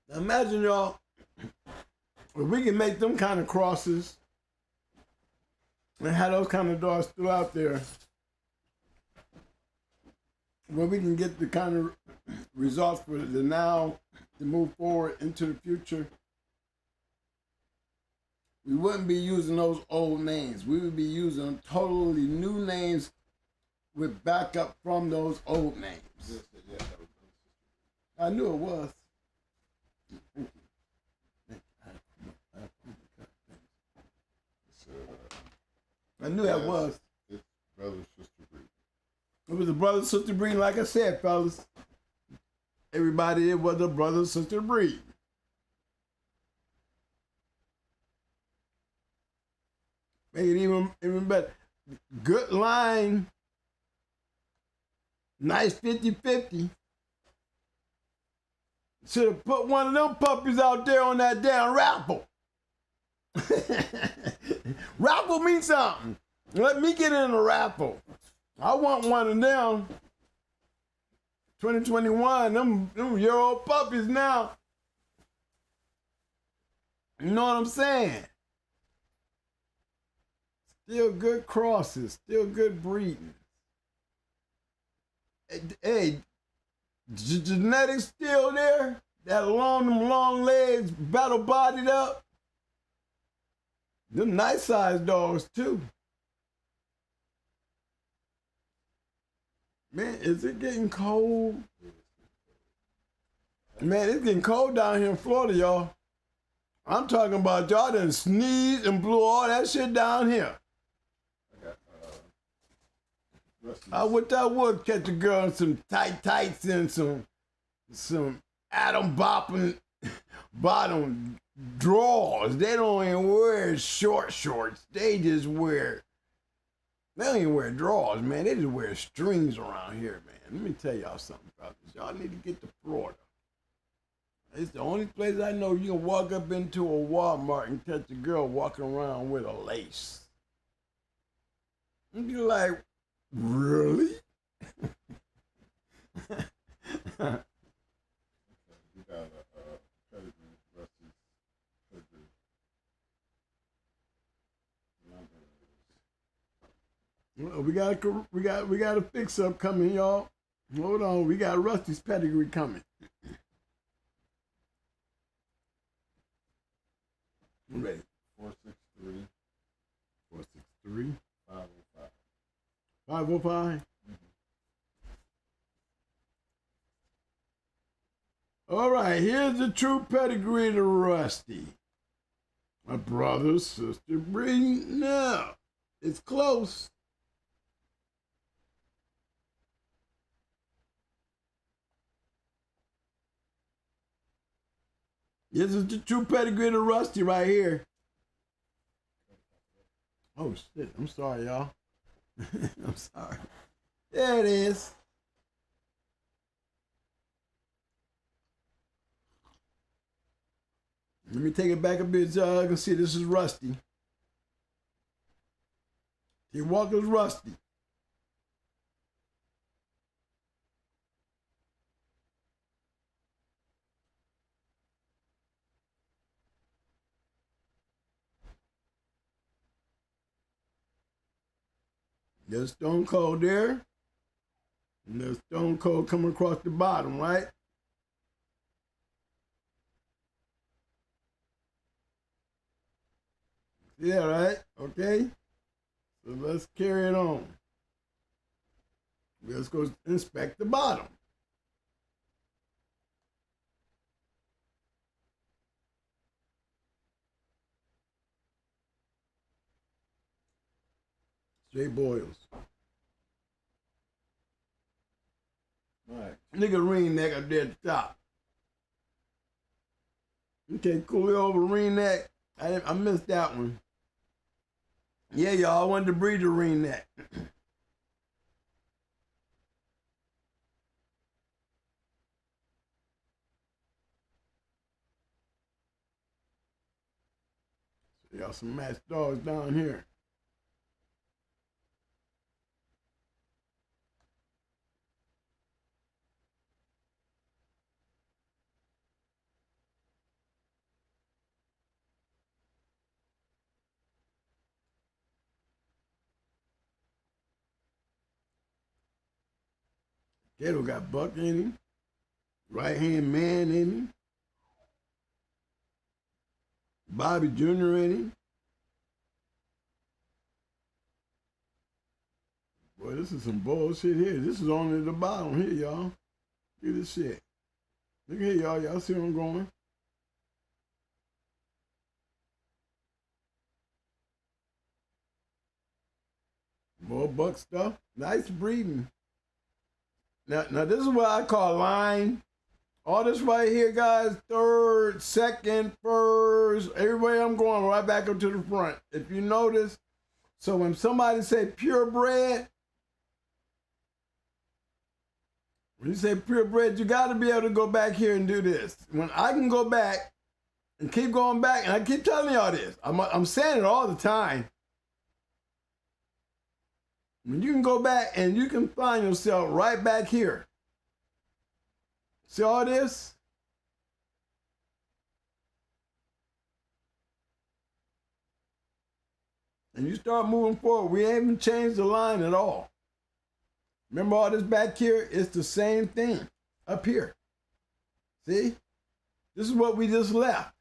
Now imagine, y'all, if we can make them kind of crosses and have those kind of dogs still out there, where we can get the kind of results for the now to move forward into the future, we wouldn't be using those old names. We would be using totally new names with backup from those old names. I knew it was. I knew that was. It's brother sister breed. It was a brother sister breed, like I said, fellas. Everybody, it was a brother sister breed. Make it even better. Good line. Nice 50-50. Should have put one of them puppies out there on that damn raffle. Raffle means something. Let me get in a raffle. I want one of them. 2021, them year-old puppies now. You know what I'm saying? Still good crosses, still good breeding. Hey, genetics still there? That them long legs, battle bodied up. Them nice sized dogs too. Man, is it getting cold? Man, it's getting cold down here in Florida, y'all. I'm talking about y'all done sneezed and blew all that shit down here. I wish I would catch a girl in some tight tights and some Adam bopping bottom drawers. They don't even wear shorts. They just wear. They don't even wear drawers, man. They just wear strings around here, man. Let me tell y'all something about this. Y'all need to get to Florida. It's the only place I know you can walk up into a Walmart and catch a girl walking around with a lace. And be like, really? Well, we got a fix up coming, y'all. Hold on, we got Rusty's pedigree coming. I'm ready. 463. 463. 505. 505. All right, here's the true pedigree to Rusty. My brother, sister breeding. Now, it's close. This is the true pedigree to Rusty right here. Oh, shit. I'm sorry, y'all. I'm sorry. There it is. Let me take it back a bit so y'all can see this is Rusty. T. Walker's Rusty. There's Stone Cold there. And there's Stone Cold coming across the bottom, right? Yeah, right? Okay. So let's carry it on. Let's go inspect the bottom. Straight boils. All right. Nigga ring neck up there at the top. Okay, cool. We over ring neck. I missed that one. Yeah, y'all, I wanted to breed the ring neck. So y'all some matched dogs down here. Gato got Buck in him. Right hand man in him. Bobby Jr. in him. Boy, this is some bullshit here. This is only the bottom here, y'all. Look at this shit. Look here, y'all. Y'all see where I'm going? More Buck stuff. Nice breeding. Now this is what I call line. All this right here, guys, third, second, first, everywhere I'm going right back up to the front. If you notice, so when somebody say purebred, when you say purebred, you got to be able to go back here and do this. When I can go back and keep going back, and I keep telling y'all this, I'm saying it all the time. When you can go back and you can find yourself right back here. See all this? and you start moving forward, we haven't changed the line at all. Remember all this back here? It's the same thing up here. See? This is what we just left.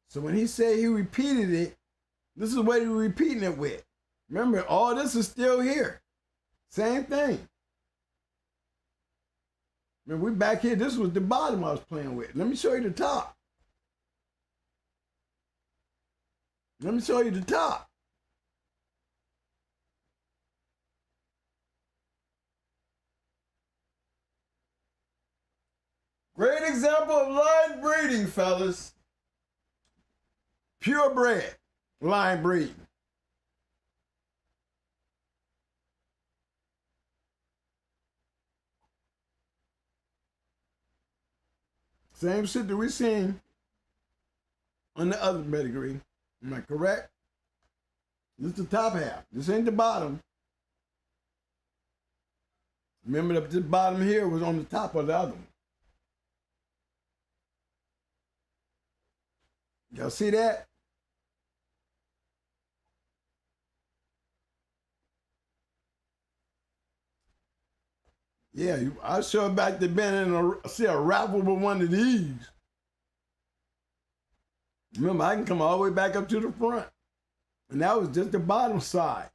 So when he said he repeated it, this is what he was repeating it with. Remember, all this is still here. Same thing. When we back here, this was the bottom I was playing with. Let me show you the top. Let me show you the top. Great example of line breeding, fellas. Purebred line breeding. Same shit that we seen on the other pedigree. Am I correct? This is the top half. This ain't the bottom. Remember that this bottom here was on the top of the other one. Y'all see that? Yeah, I sure back to being in a raffle with one of these. Remember, I can come all the way back up to the front. And that was just the bottom side.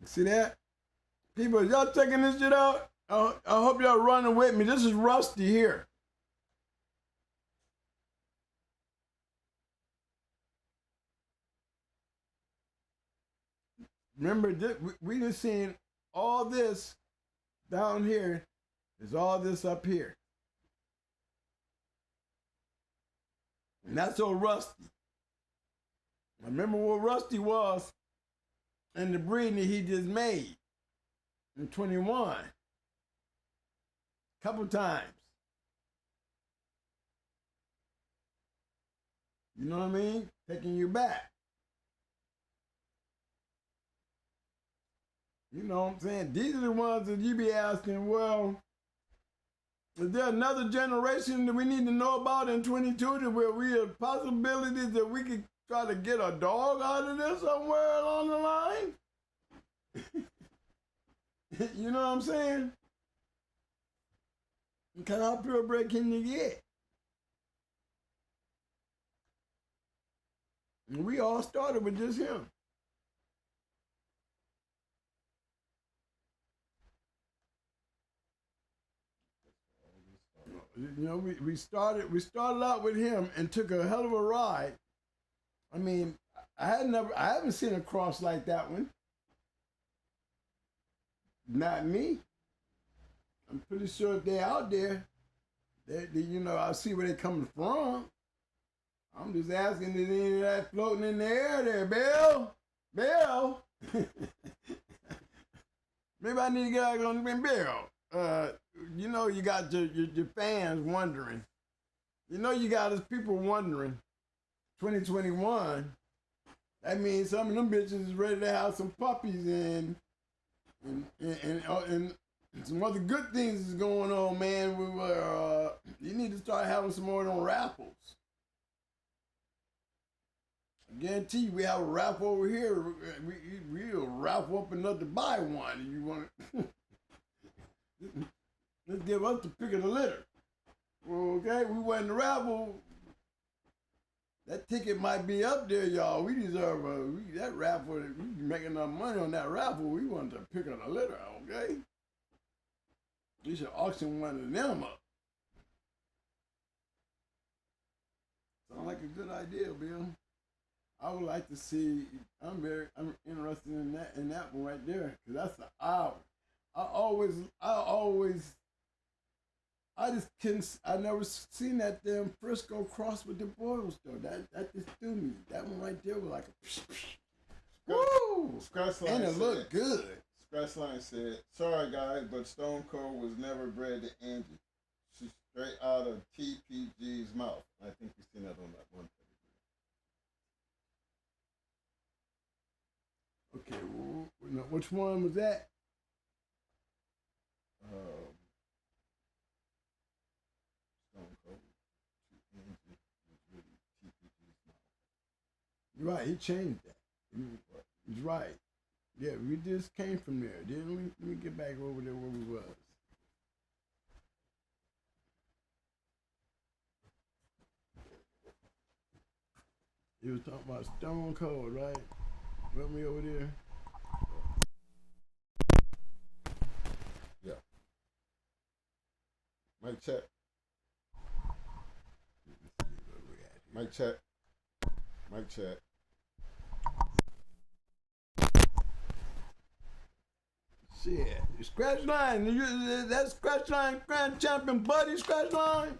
See that? People, y'all checking this shit out? I hope y'all running with me. This is Rusty here. Remember, we just seen all this down here is all this up here. And that's so Rusty. I remember what Rusty was in the breeding that he just made in 21. Couple times. You know what I mean? Taking you back. You know what I'm saying? These are the ones that you be asking, well, is there another generation that we need to know about in 22 where we have possibilities that we could try to get a dog out of this somewhere along the line? You know what I'm saying? Because how purebred can you get? And we all started with just him. You know, we started out with him and took a hell of a ride. I mean, I haven't seen a cross like that one. Not me. I'm pretty sure if they're out there, you know, I see where they're coming from. I'm just asking, is any of that floating in the air there, Bill? Bill? Maybe I need to get out on Bill. You know, you got your fans wondering. You know, you got us people wondering. 2021. That means some of them bitches is ready to have some puppies and some other good things is going on, man. You need to start having some more of them raffles. I guarantee you, we have a raffle over here. We'll raffle up enough to buy one. You want? Let's give us the pick of the litter. Okay, we won the raffle. That ticket might be up there, y'all. We deserve that raffle. We making enough money on that raffle. We want the pick of the litter, okay? You should auction one of them up. Sound like a good idea, Bill. I would like to see. I'm interested in that one right there, cause that's the hour. I never seen that damn Frisco cross with the Boils though. That just threw me. That one right there was like a woo! And it looked good. Scratchline said, sorry guys, but Stone Cold was never bred to Angie. She's straight out of TPG's mouth. I think you've seen that on that one. Okay, which one was that? Right, he changed that. He's right. Yeah, we just came from there, didn't we? Let me get back over there where we was. He was talking about Stone Cold, right? Rub me over there. Yeah. Mic check. Mic check. Mic check. Shit, Scratch Line. That's Scratch Line Grand Champion Buddy Scratch Line.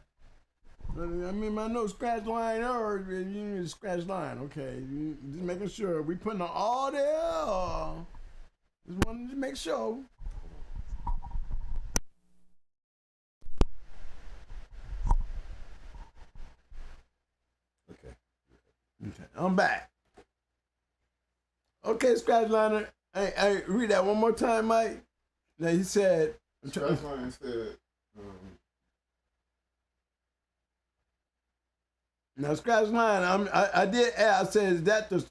I mean, I know Scratch Line or you need Scratch Line. Okay, just making sure we putting all there. Just wanted to make sure. Okay. Okay, I'm back. Okay, Scratch Liner. Hey, read that one more time, Mike. Now he said. Scratch Line said. Now Scratch Line. I did ask. I said, is that the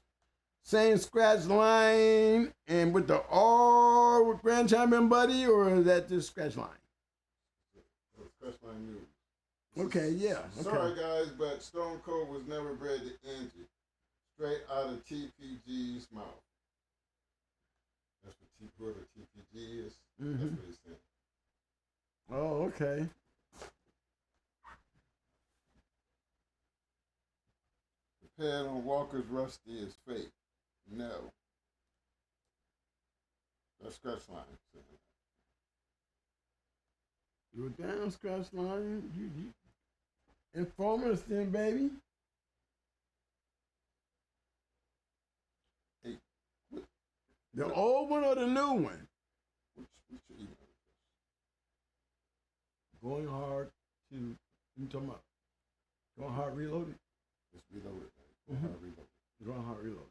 same Scratch Line and with the R with Grand Champion Buddy, or is that just Scratch Line? Scratch Line News. Okay, yeah. Okay. Sorry guys, but Stone Cold was never bred to injure. Straight out of TPG's mouth. That's what TPG is. Mm-hmm. That's what he said. Oh, okay. The pad on Walker's Rusty is fake. No. That's Scratch Line. You were down, Scratch Line. You inform us then, baby. Hey, what? The old one or the new one? What's your email address? Going hard to, you talking about Going Hard Reloaded? It's reloaded, man. Hard reloaded. Going Hard Reloaded.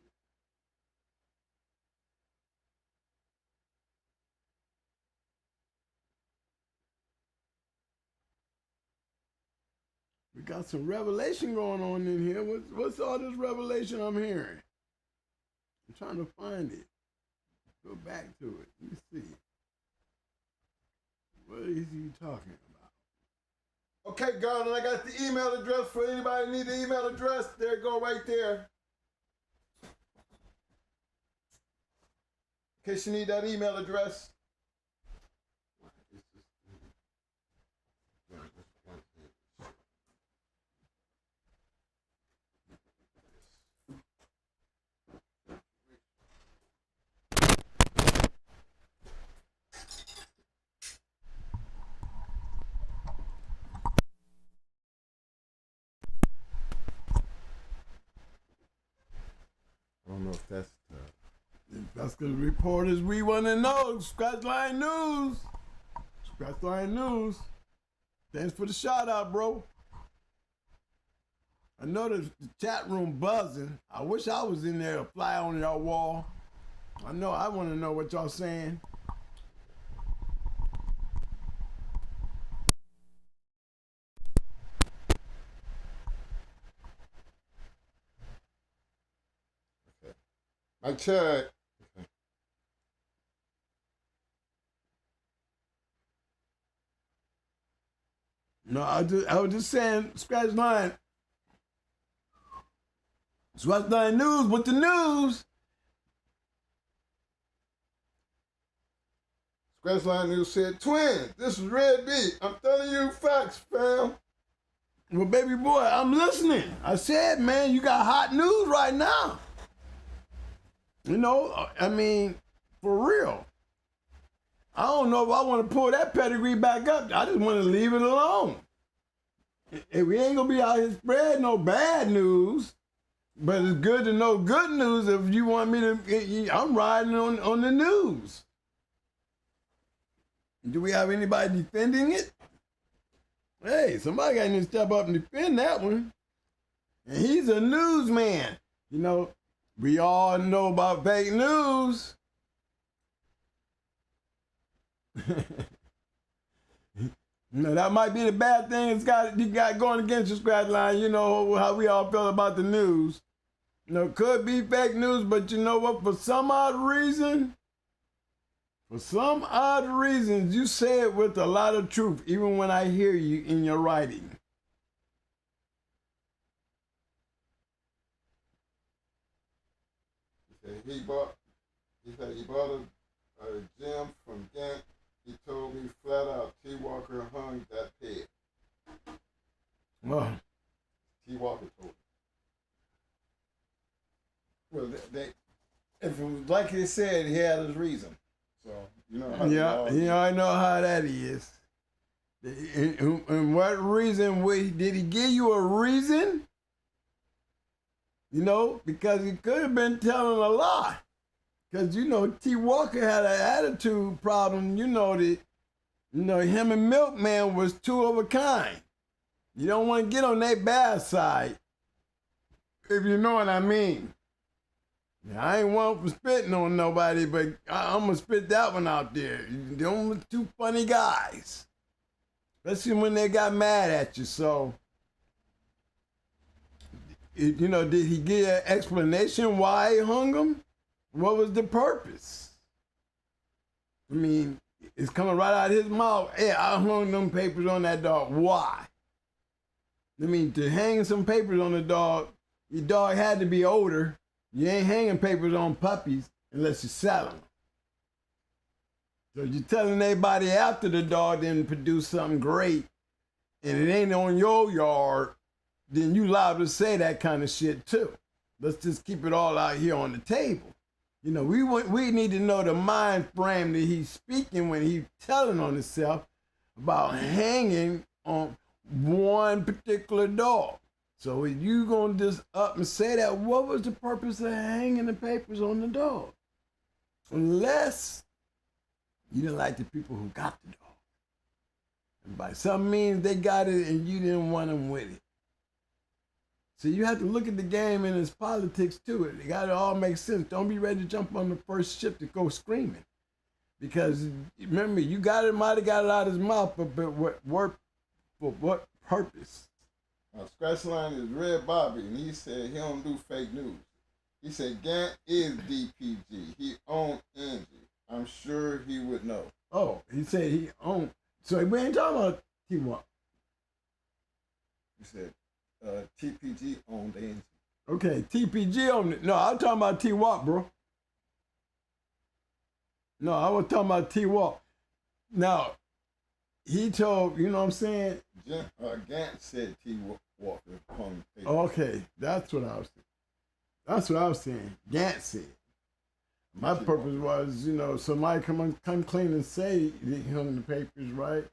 We got some revelation going on in here. What's all this revelation I'm hearing? I'm trying to find it. Go back to it. Let me see. What is he talking about? Okay, Garland, I got the email address for anybody who need the email address. There you go, right there. In case you need that email address. I don't know if that's That's because reporters we want to know. Scratch Line News. Scratch Line News. Thanks for the shout out, bro. I know the chat room buzzing. I wish I was in there to fly on y'all wall. I know I want to know what y'all saying. I checked. Okay. No, I was just saying, Scratch Line. Scratch Line News with the news. Scratch Line News said, twin, this is Red Beat. I'm telling you facts, fam. Well, baby boy, I'm listening. I said, man, you got hot news right now. You know, I mean, for real. I don't know if I want to pull that pedigree back up. I just want to leave it alone. If we ain't going to be out here spreading no bad news, but it's good to know good news if you want me to, I'm riding on the news. Do we have anybody defending it? Hey, somebody got to step up and defend that one. And he's a newsman. You know, we all know about fake news. No, that might be the bad thing you got going against your Scratch Line. You know how we all feel about the news. You know, could be fake news, but you know what? For some odd reason, you say it with a lot of truth, even when I hear you in your writing. He said he bought a gem from Gant. He told me flat out T. Walker hung that peg. Well, T. Walker told him. Well, if it was like he said, he had his reason. So, you know how I know how that is. And what reason did he give you a reason? You know, because he could have been telling a lie. Because, you know, T. Walker had an attitude problem. You know, him and Milkman was two of a kind. You don't want to get on their bad side, if you know what I mean. I ain't one for spitting on nobody, but I'm going to spit that one out there. Them were two funny guys. Especially when they got mad at you, so... You know, did he give an explanation why he hung him? What was the purpose? I mean, it's coming right out of his mouth. Hey, I hung them papers on that dog. Why? I mean, to hang some papers on the dog, your dog had to be older. You ain't hanging papers on puppies unless you're selling them. So you're telling everybody after the dog didn't produce something great and it ain't on your yard, then you liable to say that kind of shit too. Let's just keep it all out here on the table. You know, we need to know the mind frame that he's speaking when he's telling on himself about hanging on one particular dog. So if you gonna just up and say that, what was the purpose of hanging the papers on the dog? Unless you didn't like the people who got the dog. And by some means they got it and you didn't want them with it. So you have to look at the game and its politics to it. It gotta all make sense. Don't be ready to jump on the first ship to go screaming. Because remember, might have got it out of his mouth, but for what purpose? Scratch line is Red Bobby, and he said he don't do fake news. He said Gant is DPG. He owned Angie. I'm sure he would know. Oh, he said he owned. So we ain't talking about T-Walk. He said TPG owned Angie. Okay, TPG owned it. No, I'm talking about T-Walk, bro. No, I was talking about T-Walk. Now, he told, you know what I'm saying? Gant said T. Walker hung papers. Okay, that's what I was saying. Gant said. My purpose was, you know, somebody come clean and say he hung the papers, right?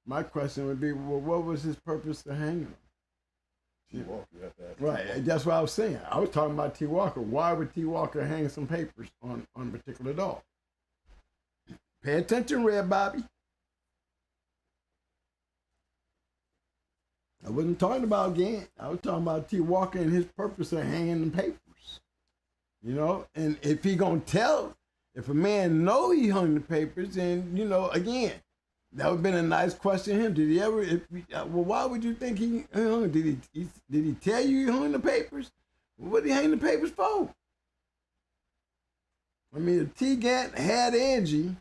My question would be, well, what was his purpose to hang them? T. Walker at that. Right, that's what I was saying. I was talking about T. Walker. Why would T. Walker hang some papers on a particular dog? Pay attention, Red Bobby. I wasn't talking about Gant. I was talking about T. Walker and his purpose of hanging the papers. You know, and if he gonna tell, if a man know he hung the papers, then, you know, again, that would have been a nice question to him. Did he ever, well, why would you think he hung? Did he tell you he hung the papers? What did he hang the papers for? I mean, if T. Gant had Angie,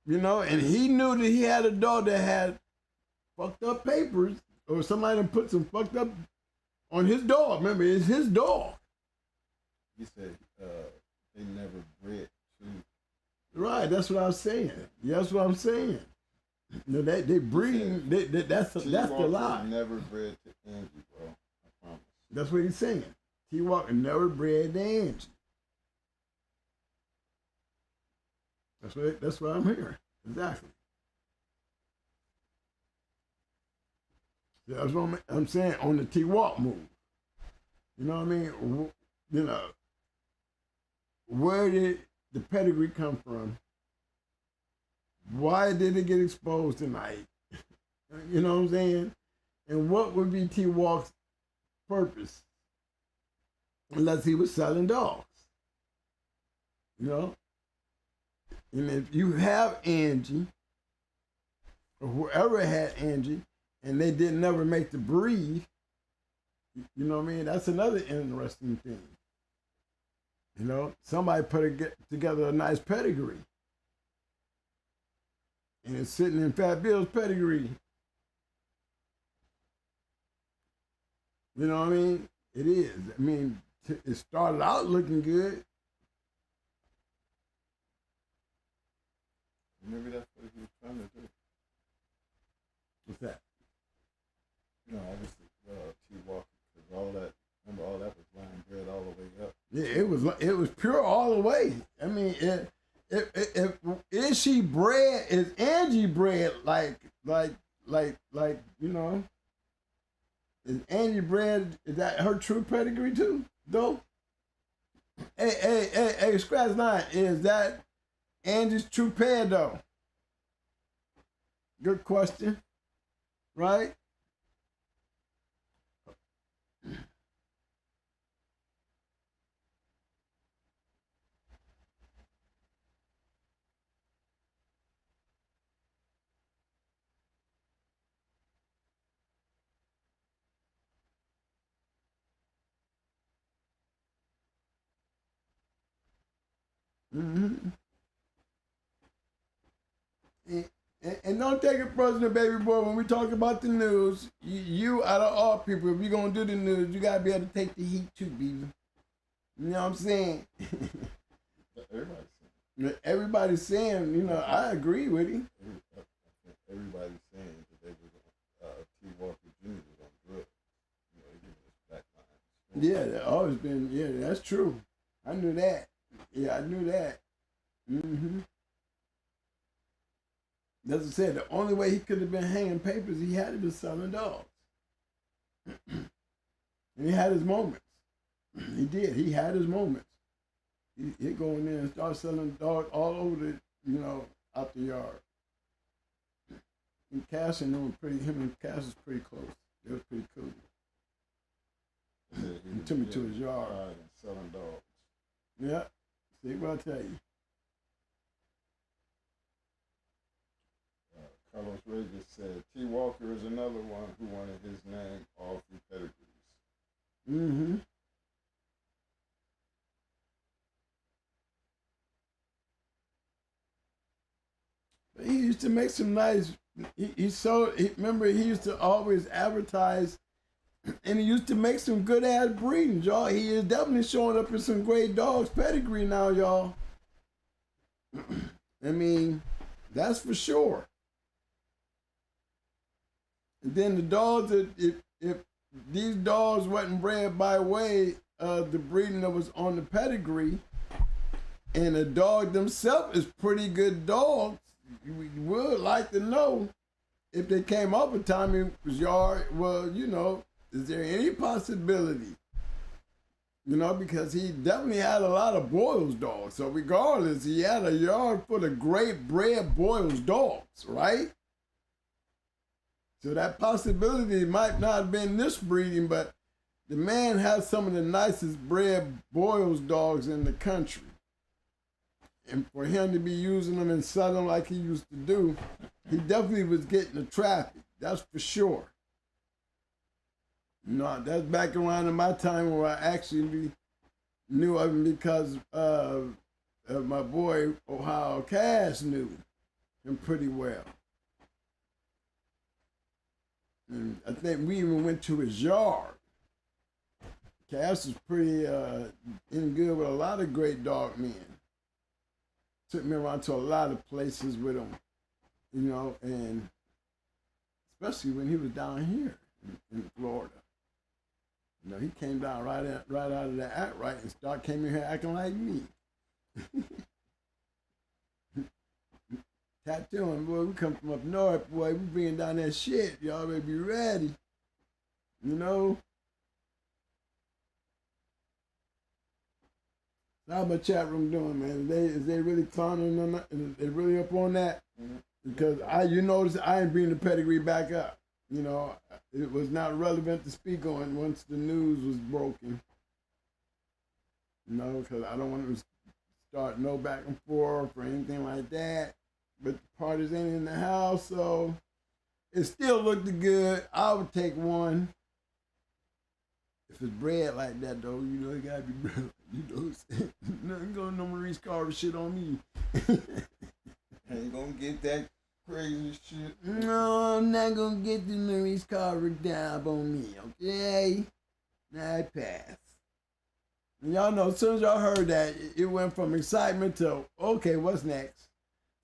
you know, and he knew that he had a dog that had fucked up papers, or somebody put some fucked up on his dog. Remember, it's his dog. He said they never bred two. Right, that's what I was saying. That's what I'm saying. No, they breed. That's the lie. Never bred to Angie, bro. I promise. That's what he's saying. T. Walker never bred to Angie. That's what I'm hearing. Exactly. That's what I'm saying on the T-Walk move. You know what I mean? You know, where did the pedigree come from? Why did it get exposed tonight? You know what I'm saying? And what would be T-Walk's purpose? Unless he was selling dogs. You know? And if you have Angie, or whoever had Angie, and they didn't never make the breed, You know what I mean? That's another interesting thing. You know, somebody together a nice pedigree. And it's sitting in Fat Bill's pedigree. You know what I mean? It is. I mean, it started out looking good. Maybe that's what he was trying to do. What's that? No, obviously, T. Walker, because all that, remember, all that was line bred all the way up. Yeah, it was pure all the way. I mean, is she bred? Is Angie bred like you know? Is Angie bred? Is that her true pedigree too? Though. Hey, Scratch 9, is that Angie's true ped though? Good question, right? Mm-hmm. And don't take it personal, baby boy. When we talk about the news, you out of all people, if you're going to do the news, you got to be able to take the heat too, Beaver. You know what I'm saying? Everybody's saying, you know, I agree with him. Everybody's saying that they were T. Walker Jr. was on drugs. You know, they give us back lines. Yeah, that's always been, yeah, that's true. I knew that. Yeah, I knew that. Mm-hmm. As I said, the only way he could have been hanging papers, he had to be selling dogs. And he had his moments. He did. He had his moments. He'd go in there and start selling dogs all over the, you know, out the yard. And Cass and him and Cass was pretty close. They was pretty cool. He took me to his yard. And selling dogs. Yeah. See what I tell you. Carlos Regis said, T. Walker is another one who wanted his name all through pedigrees. Mm-hmm. He used to make some nice, remember he used to always advertise, and he used to make some good ass breedings, y'all. He is definitely showing up in some great dogs pedigree now, y'all. I mean, that's for sure. And then the dogs, if these dogs wasn't bred by way of the breeding that was on the pedigree, and the dog themselves is pretty good dogs, you would like to know if they came up with Tommy's yard, well, you know, is there any possibility? You know, because he definitely had a lot of Boyle's dogs. So regardless, he had a yard full of great bred Boyle's dogs, right? So that possibility might not have been this breeding, but the man has some of the nicest bred Boyle's dogs in the country. And for him to be using them and selling them like he used to do, he definitely was getting the traffic. That's for sure. No, that's back around in my time where I actually knew of him because my boy Ohio Cash knew him pretty well. And I think we even went to his yard. Cass was pretty in good with a lot of great dog men. Took me around to a lot of places with him, you know, and especially when he was down here in Florida. You know, he came down right out of the act right and came in here acting like me. Tattooing, boy, we come from up north, boy, we bringing down that shit. Y'all better be ready. You know? How my chat room doing, man? Is they really clowning on that? Is they really up on that? Mm-hmm. Because you notice I ain't bringing the pedigree back up. You know, it was not relevant to speak on once the news was broken. You know, because I don't want to start no back and forth or anything like that. But the parties ain't in the house, so it still looked good. I would take one. if it's bred like that though, you know it gotta be bred. You know what I'm saying? Nothing going no Maurice Carver shit on me. Ain't gonna get that crazy shit. No, I'm not gonna get the Maurice Carver down on me, okay? Now I pass. And y'all know, as soon as y'all heard that, it went from excitement to, okay, what's next?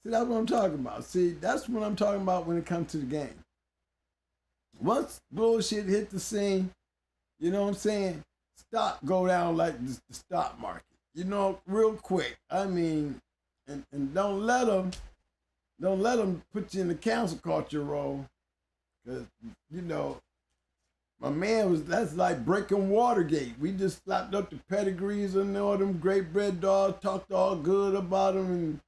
See, that's what I'm talking about. See, that's what I'm talking about when it comes to the game. Once bullshit hit the scene, you know what I'm saying? Stock go down like the stock market. You know, real quick. I mean, and don't let them put you in the council culture role. Because, you know, my man that's like breaking Watergate. We just slapped up the pedigrees and all them great bread dogs, talked all good about them, and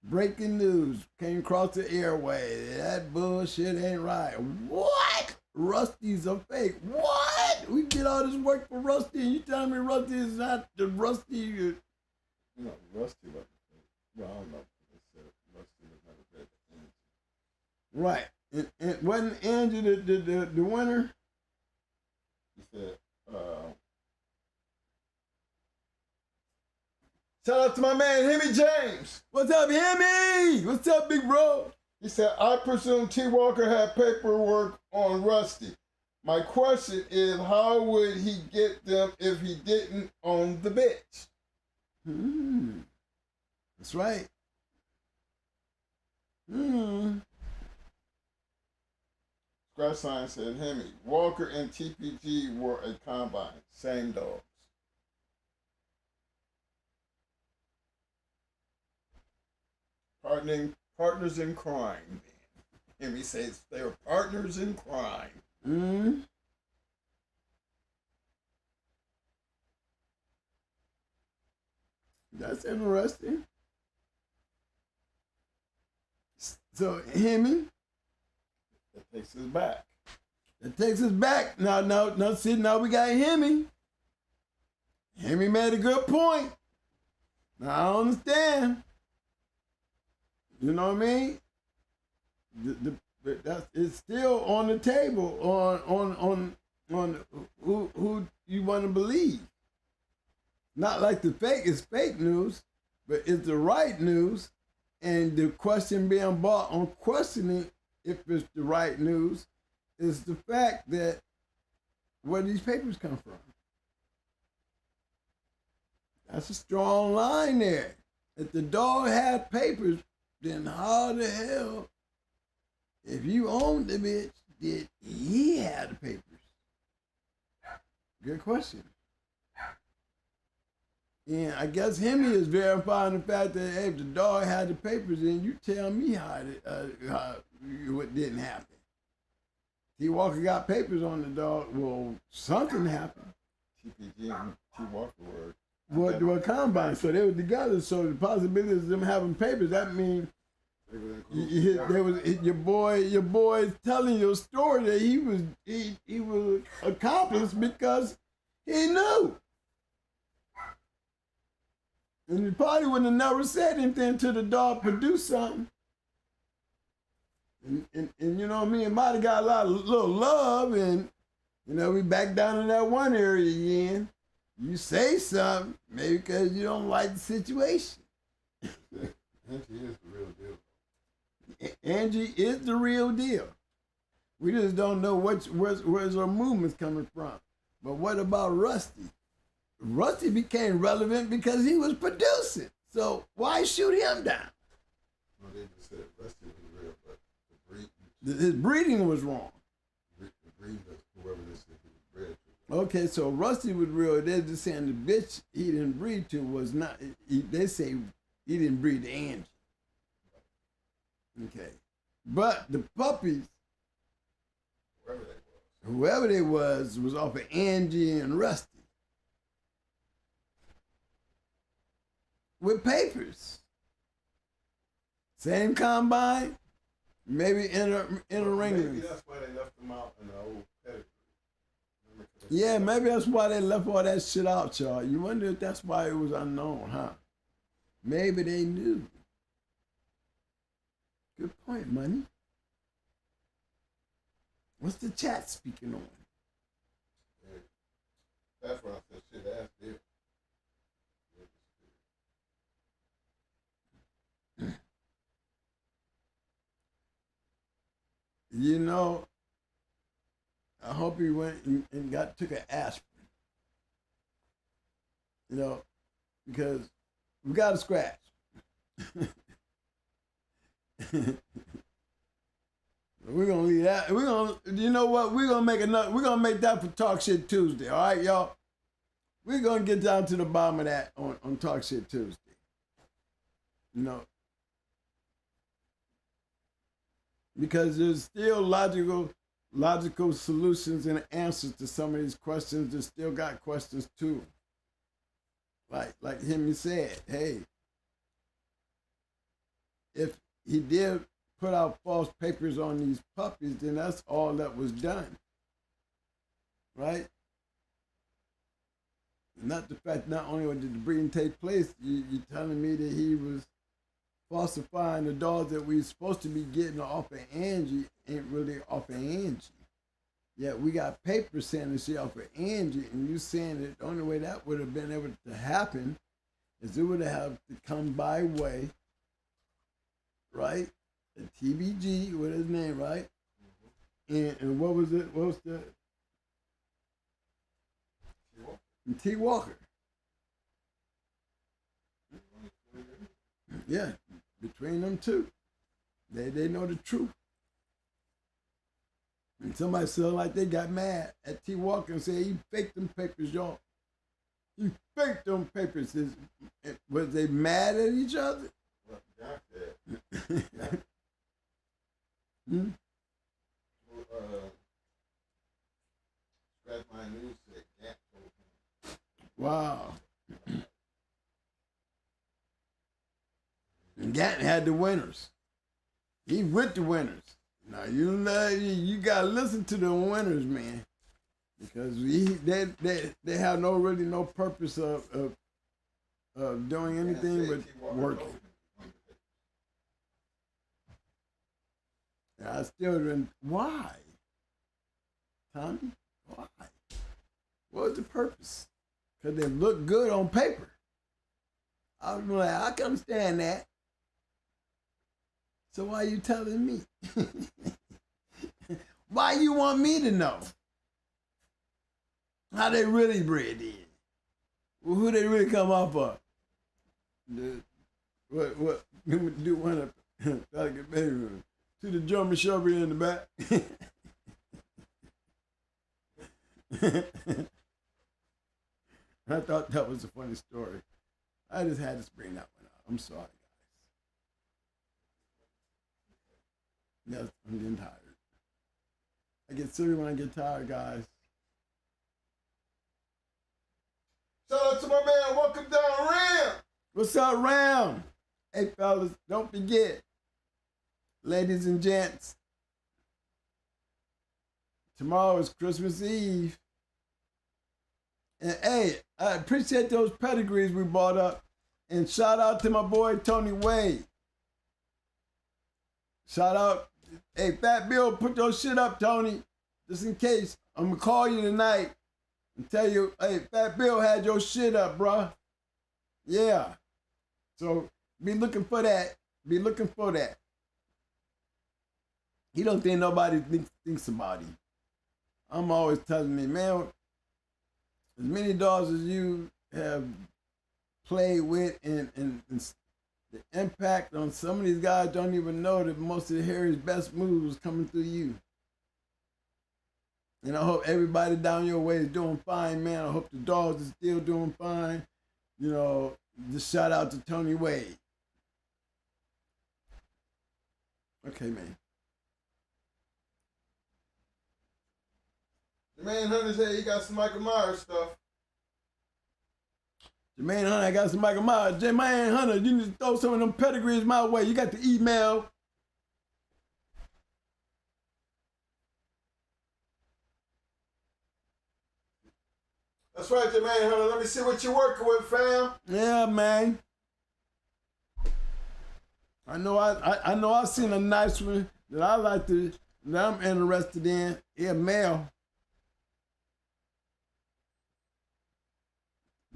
breaking news came across the airway. That bullshit ain't right. What? Rusty's a fake. What? We did all this work for Rusty, and you telling me Rusty is not the Rusty? You know, Rusty wasn't fake. Well, I don't know. They said Rusty was never fake. Right. And wasn't Angie the winner? He said, Shout out to my man, Hemi James. What's up, Hemi? What's up, big bro? He said, I presume T. Walker had paperwork on Rusty. My question is, how would he get them if he didn't own the bitch? That's right. Scratch Sign said, Hemi, Walker and TPG were a combine. Same dogs. Partners in crime. Hemi says they were partners in crime. That's interesting. So, Hemi, That takes us back. that takes us back. Now, see, now we got Hemi. Hemi made a good point. Now, I understand. You know what I mean? It's still on the table on who you want to believe. Not like the fake is fake news, but it's the right news. And the question being brought on questioning if it's the right news is the fact that where these papers come from. That's a strong line there. If the dog had papers, then how the hell, if you owned the bitch, did he have the papers? Good question. And I guess Hemi is verifying the fact that hey, if the dog had the papers, then you tell me what didn't happen. T. Walker got papers on the dog. Well, something happened. TPG and T. Walker were What combine? So they were together. So the possibility of them having papers, that means your boy telling your story that he was accomplice because he knew. And he probably wouldn't have never said anything until the dog produced something. And you know, me and Marty got a lot of little love, and you know, we back down in that one area again. You say something, maybe because you don't like the situation. Angie is the real deal. Angie is the real deal. We just don't know where's her movements coming from. But what about Rusty? Rusty became relevant because he was producing. So why shoot him down? Well, they just said Rusty was real, but the breed, His breeding was wrong. the breed of whoever they said he was bred to. Okay, so Rusty was real. They're just saying the bitch he didn't breed to was not, they say he didn't breed to Angie. Okay. But the puppies, whoever they was off of Angie and Rusty. With papers. Same combine, maybe inner ring. Maybe that's why they left them out in the old pedigree. Yeah, maybe that's why they left all that shit out, y'all. You wonder if that's why it was unknown, huh? Maybe they knew. Good point, Money. What's the chat speaking on? That's what I said. Shit, that's it. You know, I hope he went and took an aspirin. You know, because we got a scratch. We're gonna leave that. You know what? We're gonna make that for Talk Shit Tuesday. All right, y'all. We're gonna get down to the bottom of that on Talk Shit Tuesday. You know, because there's still logical solutions and answers to some of these questions. There's still got questions too. Like him said, hey, if he did put out false papers on these puppies, then that's all that was done, right? Not the fact, not only did the breeding take place, you're telling me that he was falsifying the dogs that we were supposed to be getting off of Angie ain't really off of Angie. Yet we got papers saying that she off of Angie, and you saying that the only way that would have been able to happen is it would have to come by way, right? The TBG, what his name, right? Mm-hmm. And what was it? What was the T. Walker? Yeah, between them two, they know the truth. And somebody felt like they got mad at T. Walker and said he faked them papers, y'all. He faked them papers. Was they mad at each other? Well, Jack said. Hmm? Scratch My News said Gap told him. Wow. And Gatton had the winners. He with the winners. Now you gotta listen to the winners, man, because they have no purpose of doing anything but working. And I still didn't. Why, Tommy? Why? What was the purpose? Because they look good on paper. I was like, I can understand that. So why are you telling me? Why you want me to know how they really bred in? Well, who they really come off of? What? Do one of to the German Shepherd in the back. I thought that was a funny story. I just had to bring that one out. I'm sorry. Yes, I'm getting tired. I get silly when I get tired, guys. Shout out to my man, welcome down Ram. What's up, Ram? Hey, fellas, don't forget, ladies and gents, tomorrow is Christmas Eve. And hey, I appreciate those pedigrees we bought up. And shout out to my boy, Tony Wade. Shout out. Hey, Fat Bill, put your shit up, Tony. Just in case. I'm going to call you tonight and tell you, hey, Fat Bill had your shit up, bruh. Yeah. So be looking for that. Be looking for that. He don't think nobody thinks about him. I'm always telling me, man, as many dogs as you have played with and the impact on some of these guys don't even know that most of Harry's best moves coming through you. And I hope everybody down your way is doing fine, man. I hope the dogs are still doing fine. You know, just shout out to Tony Wade. Okay, man. Jermaine Hunter said he got some Michael Myers stuff. Jermaine Hunter, I got some Michael Myers. Jermaine Hunter, you need to throw some of them pedigrees my way. You got the email. That's right, Jermaine Hunter. Let me see what you're working with, fam. Yeah, man. I know I've seen a nice one that I like to, that I'm interested in. Yeah, male.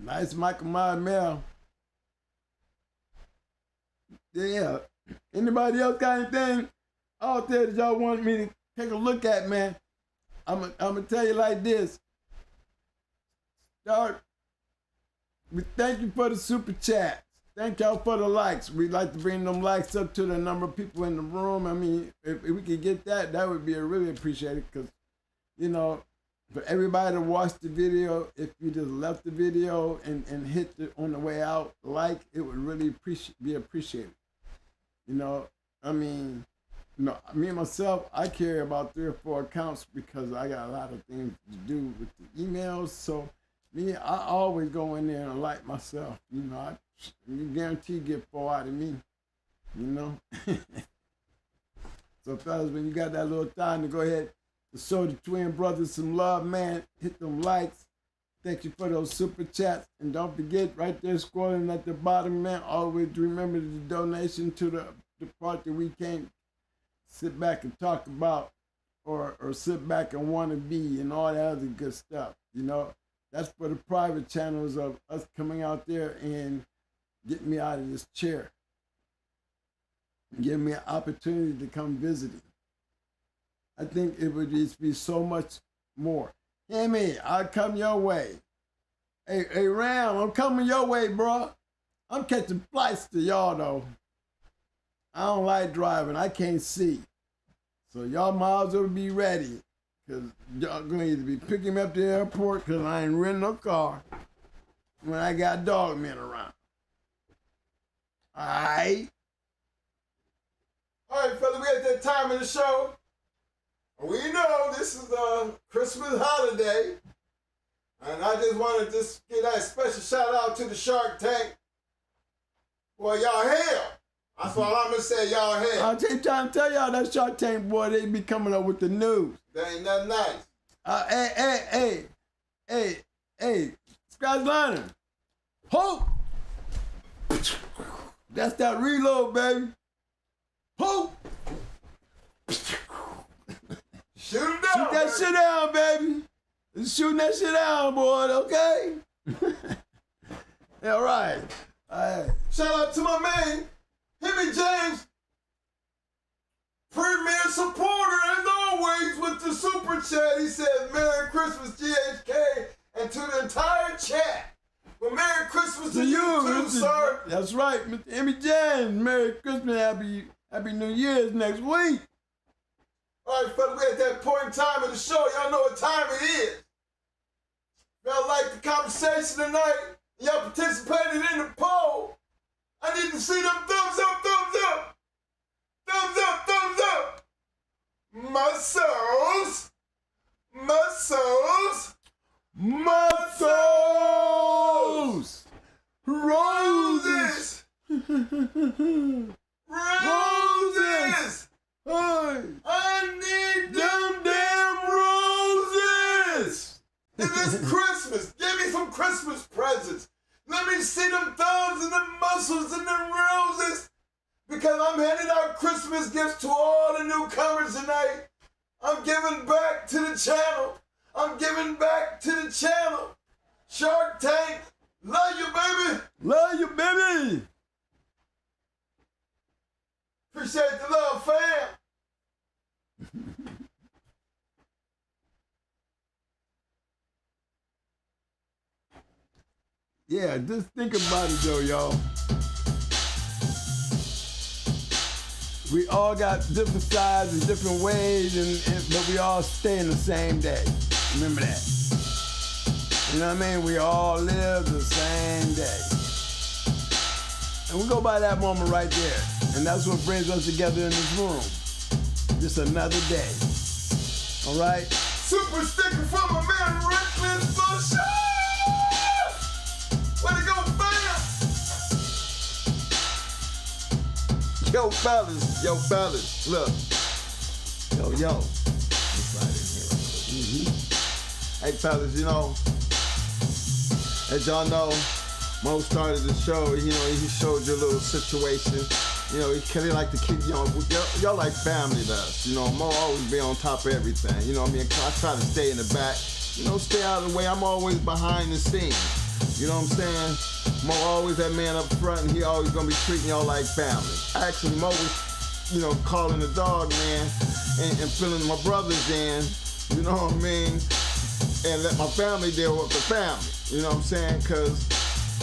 Nice Michael Myers Mel. Yeah. Anybody else got anything out there that y'all want me to take a look at, man? I'm gonna tell you like this. We thank you for the super chats. Thank y'all for the likes. We'd like to bring them likes up to the number of people in the room. I mean, if we could get that, that would be really appreciated, because, you know, for everybody to watch the video, if you just left the video and hit it on the way out, like, it would really be appreciated. You know, I mean, you know, me myself, I carry about 3 or 4 accounts because I got a lot of things to do with the emails. So me, I always go in there and like myself. You know, you guarantee get 4 out of me. You know. So fellas, when you got that little time to go ahead and show the twin brothers some love, man, hit them likes. Thank you for those super chats. And don't forget, right there scrolling at the bottom, man, always remember the donation to the part that we can't sit back and talk about or sit back and want to be and all that other good stuff. You know, that's for the private channels of us coming out there and getting me out of this chair. Give me an opportunity to come visit it. I think it would just be so much more. Hear me, I'll come your way. Hey, Ram, I'm coming your way, bro. I'm catching flights to y'all, though. I don't like driving. I can't see. So y'all might as well be ready, because y'all going to either be picking me up to the airport, because I ain't renting no car when I got dog men around. All right? All right, fella, we at that time of the show. We know this is a Christmas holiday. And I just want to just give that special shout out to the Shark Tank. Boy, y'all hell. That's all I'm going to say, y'all hell. I'm trying to tell y'all that Shark Tank, boy, they be coming up with the news. That ain't nothing nice. Hey, Scratch Liner. Hope. That's that reload, baby. Hope. Shoot him down. Shoot that shit down, baby. Shooting that shit down, boy, okay? All right. Shout out to my man, Himmy James, premier supporter as always with the super chat. He says, Merry Christmas, GH.CH, and to the entire chat. Well, Merry Christmas to you too, sir. That's right, Mr. Himmy James. Merry Christmas, Happy New Year's next week. All right, fellas, we're at that point in time of the show. Y'all know what time it is. Y'all like the conversation tonight? Y'all participated in the poll? I need to see them thumbs up, thumbs up. Thumbs up, thumbs up. Muscles. Muscles. Muscles. Roses. Roses. Hey. I need them damn roses. It is Christmas. Give me some Christmas presents. Let me see them thumbs and them muscles and them roses, because I'm handing out Christmas gifts to all the newcomers tonight. I'm giving back to the channel. I'm giving back to the channel. Shark Tank, love you, baby. Love you, baby. Appreciate the love, fam. Yeah, just think about it though, y'all. We all got different sizes, different ways, but we all stay in the same day. Remember that. You know what I mean? We all live the same day. And we go by that moment right there. And that's what brings us together in this room. Just another day. All right? Super sticker from my man Reckless Bush. Way to go, fam! Yo, fellas, look. Yo. Hey, fellas, you know, as y'all know, Mo started the show, you know, he showed you a little situation. You know, he like to keep, you know, y'all like family to us. You know, Mo always be on top of everything. You know what I mean? I try to stay in the back, you know, stay out of the way. I'm always behind the scenes. You know what I'm saying? Mo always that man up front, and he always gonna be treating y'all like family. Actually, Mo was, you know, calling the dog, man, and filling my brothers in, you know what I mean? And let my family deal with the family, you know what I'm saying? Because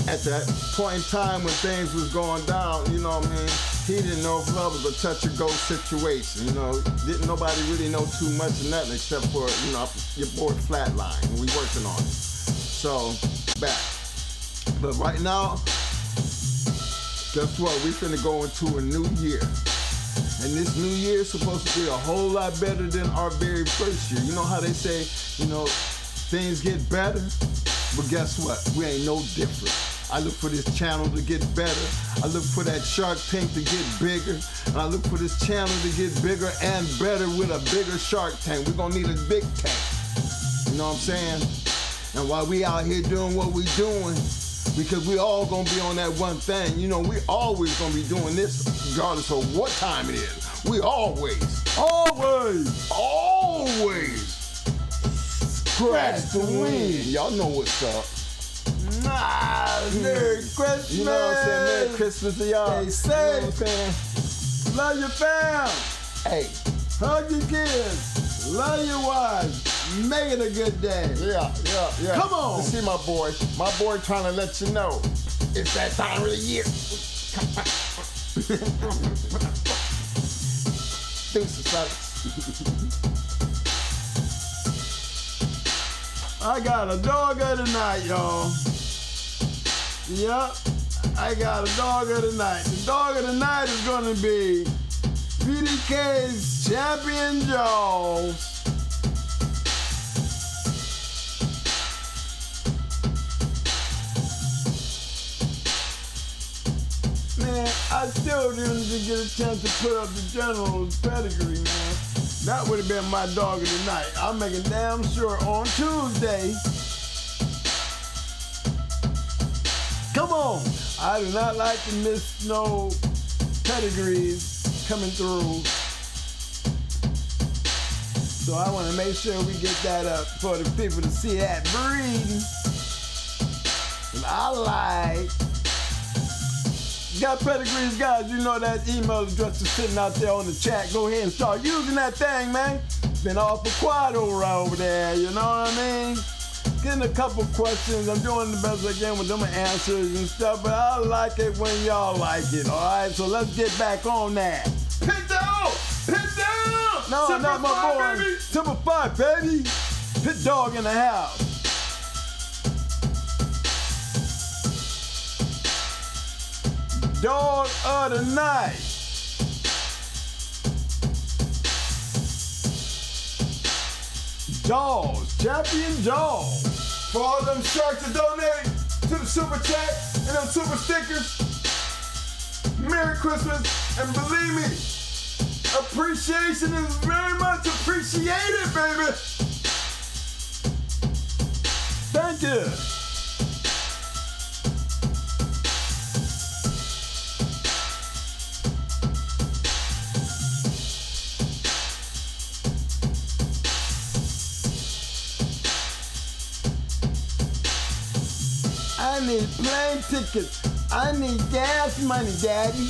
at that point in time when things was going down, you know what I mean, he didn't know if love was a touch-or-go situation, you know? Didn't nobody really know too much of nothing except for, you know, your boy Flatline, and we working on it. So, back. But right now, guess what? We finna go into a new year. And this new year is supposed to be a whole lot better than our very first year. You know how they say, you know, things get better? But guess what? We ain't no different. I look for this channel to get better. I look for that Shark Tank to get bigger. And I look for this channel to get bigger and better with a bigger Shark Tank. We're gonna need a big tank. You know what I'm saying? And while we out here doing what we doing, because we all gonna be on that one thing. You know, we always gonna be doing this regardless of what time it is. We always scratch the wind. Y'all know what's up. Merry Christmas. You know what I'm saying? Merry Christmas to y'all. Stay safe. You know what I'm saying? Love your fam. Hey. Hug your kids. Love your wife. Make it a good day. Yeah. Come on. You see my boy. My boy trying to let you know it's that time of the year. Deuces, fellas. I got a dog of the night, y'all. Yep, I got a dog of the night. The dog of the night is gonna be PDK's Champion Jaws. Man, I still didn't get a chance to put up the General's Pedigree, man. That would have been my dog of the night. I'm making damn sure on Tuesday. Come on. I do not like to miss no pedigrees coming through. So I want to make sure we get that up for the people to see that breeding. And I like. Got pedigrees, guys, you know that email address is sitting out there on the chat. Go ahead and start using that thing, man. Been awful quiet over there, you know what I mean? Getting a couple questions. I'm doing the best I can with them answers and stuff, but I like it when y'all like it, all right? So let's get back on that. Pit down! Pit down! No, Simple not my boy. baby. Simple 5, baby. Pit dog in the house. Dog of the night. Jaws, Champion Jaws. For all them sharks that donate to the super chat and them super stickers, Merry Christmas, and believe me, appreciation is very much appreciated, baby. Thank you. I need plane tickets. I need gas money, Daddy.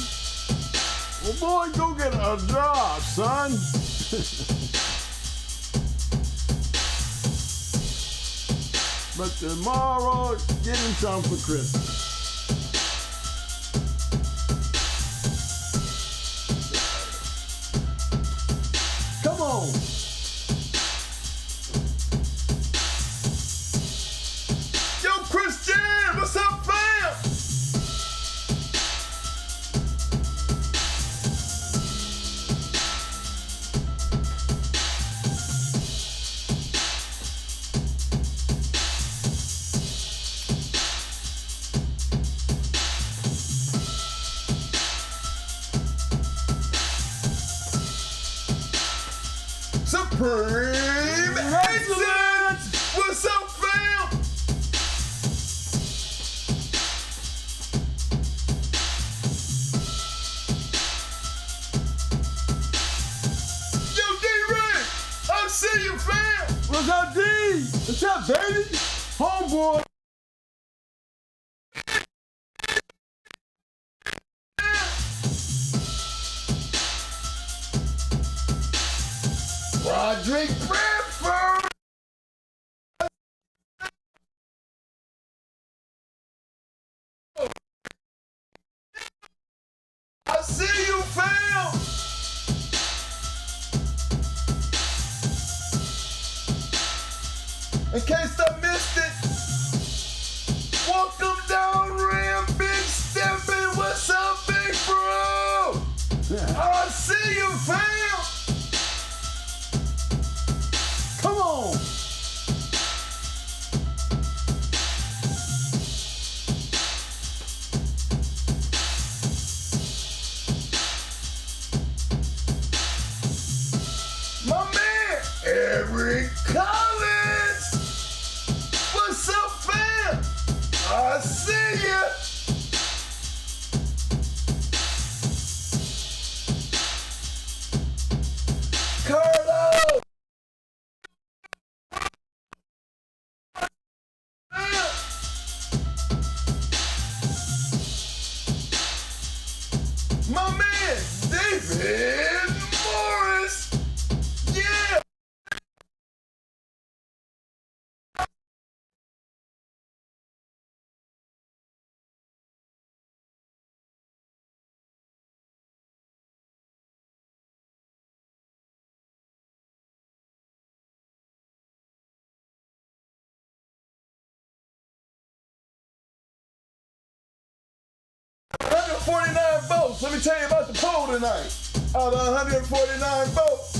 Well, boy, go get a job, son. But tomorrow, get him some for Christmas. Come on. Yo, Christian, what's up, fam? Supreme Excellence! What's up, fam? Yo, D-Ray! I see you, fam! What's up, D? What's up, baby? Homeboy. drink Bradford. I see you, fam. In case I missed it, welcome down, Ram Big Steppin'. What's up, big bro? I see you, fam. Come on. My man, Eric Collins. What's up, fam? I see ya. Carlo. My man, David Morris. Yeah. $149 votes. Let me tell you about the poll tonight. Out of 149 votes,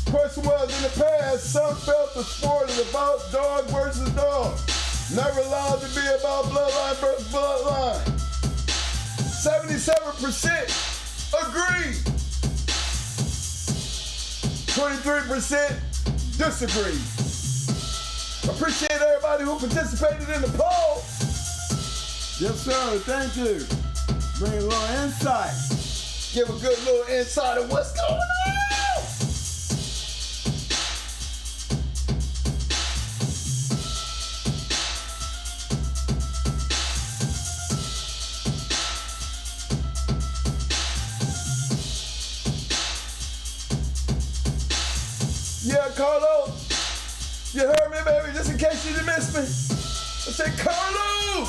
question was, in the past, some felt the sport is about dog versus dog. Never allowed to be about bloodline versus bloodline. 77% agreed. 23% disagreed. Appreciate everybody who participated in the poll. Yes, sir. Thank you. Bring a little insight. Give a good little insight of what's going on. Yeah, Carlo. You heard me, baby, just in case you didn't miss me. I said, Carlo!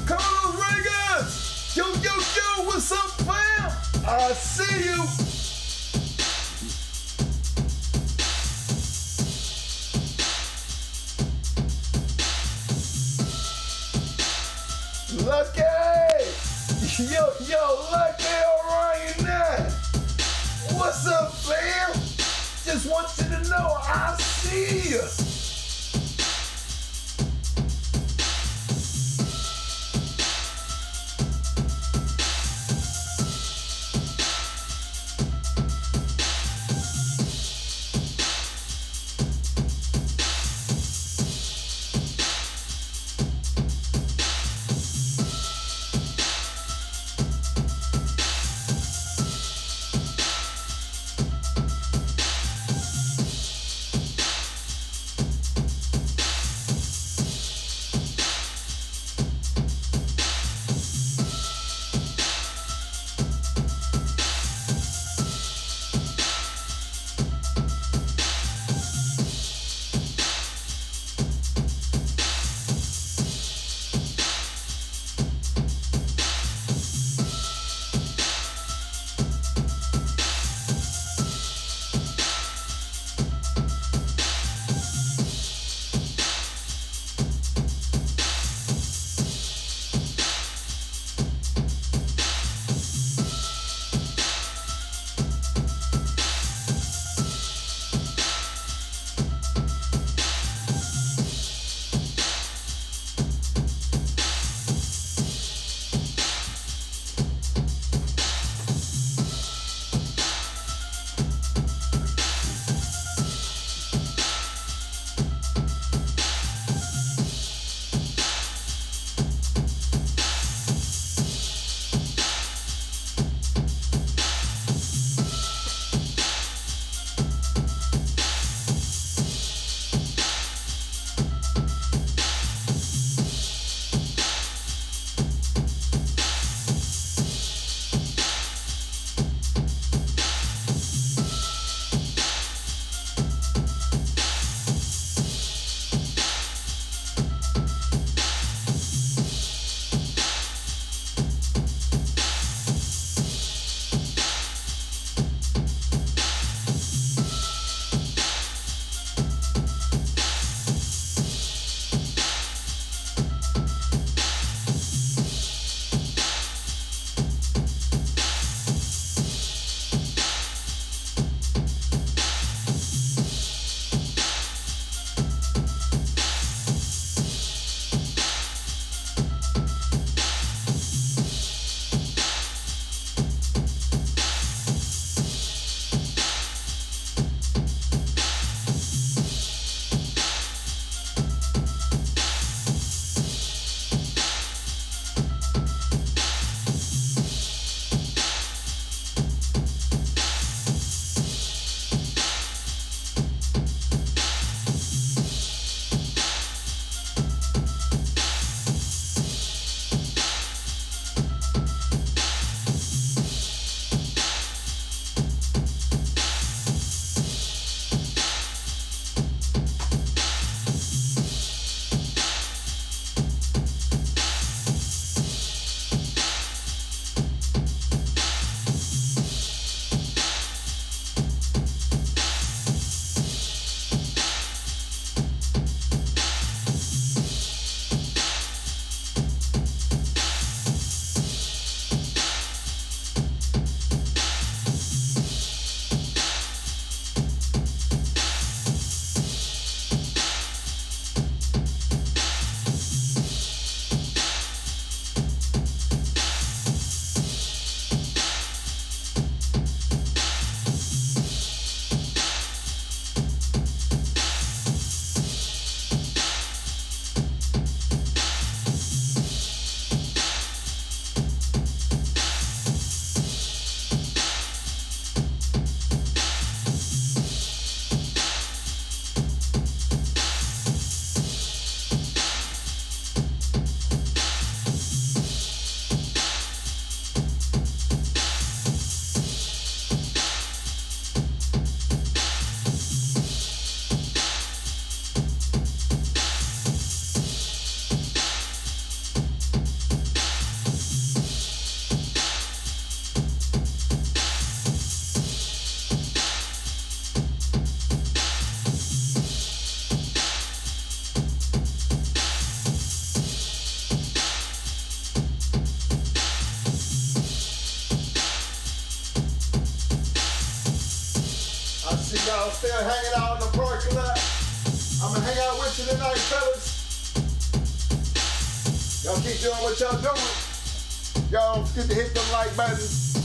Carlos Regas! Yo, yo, yo, what's up, fam? I see you. Lucky! Yo, Lucky Orion. What's up, fam? Just want you to know I see you. Y'all still hanging out in the parking lot? I'ma hang out with you tonight, fellas. Y'all keep doing what y'all doing. Y'all don't forget to hit them like buttons.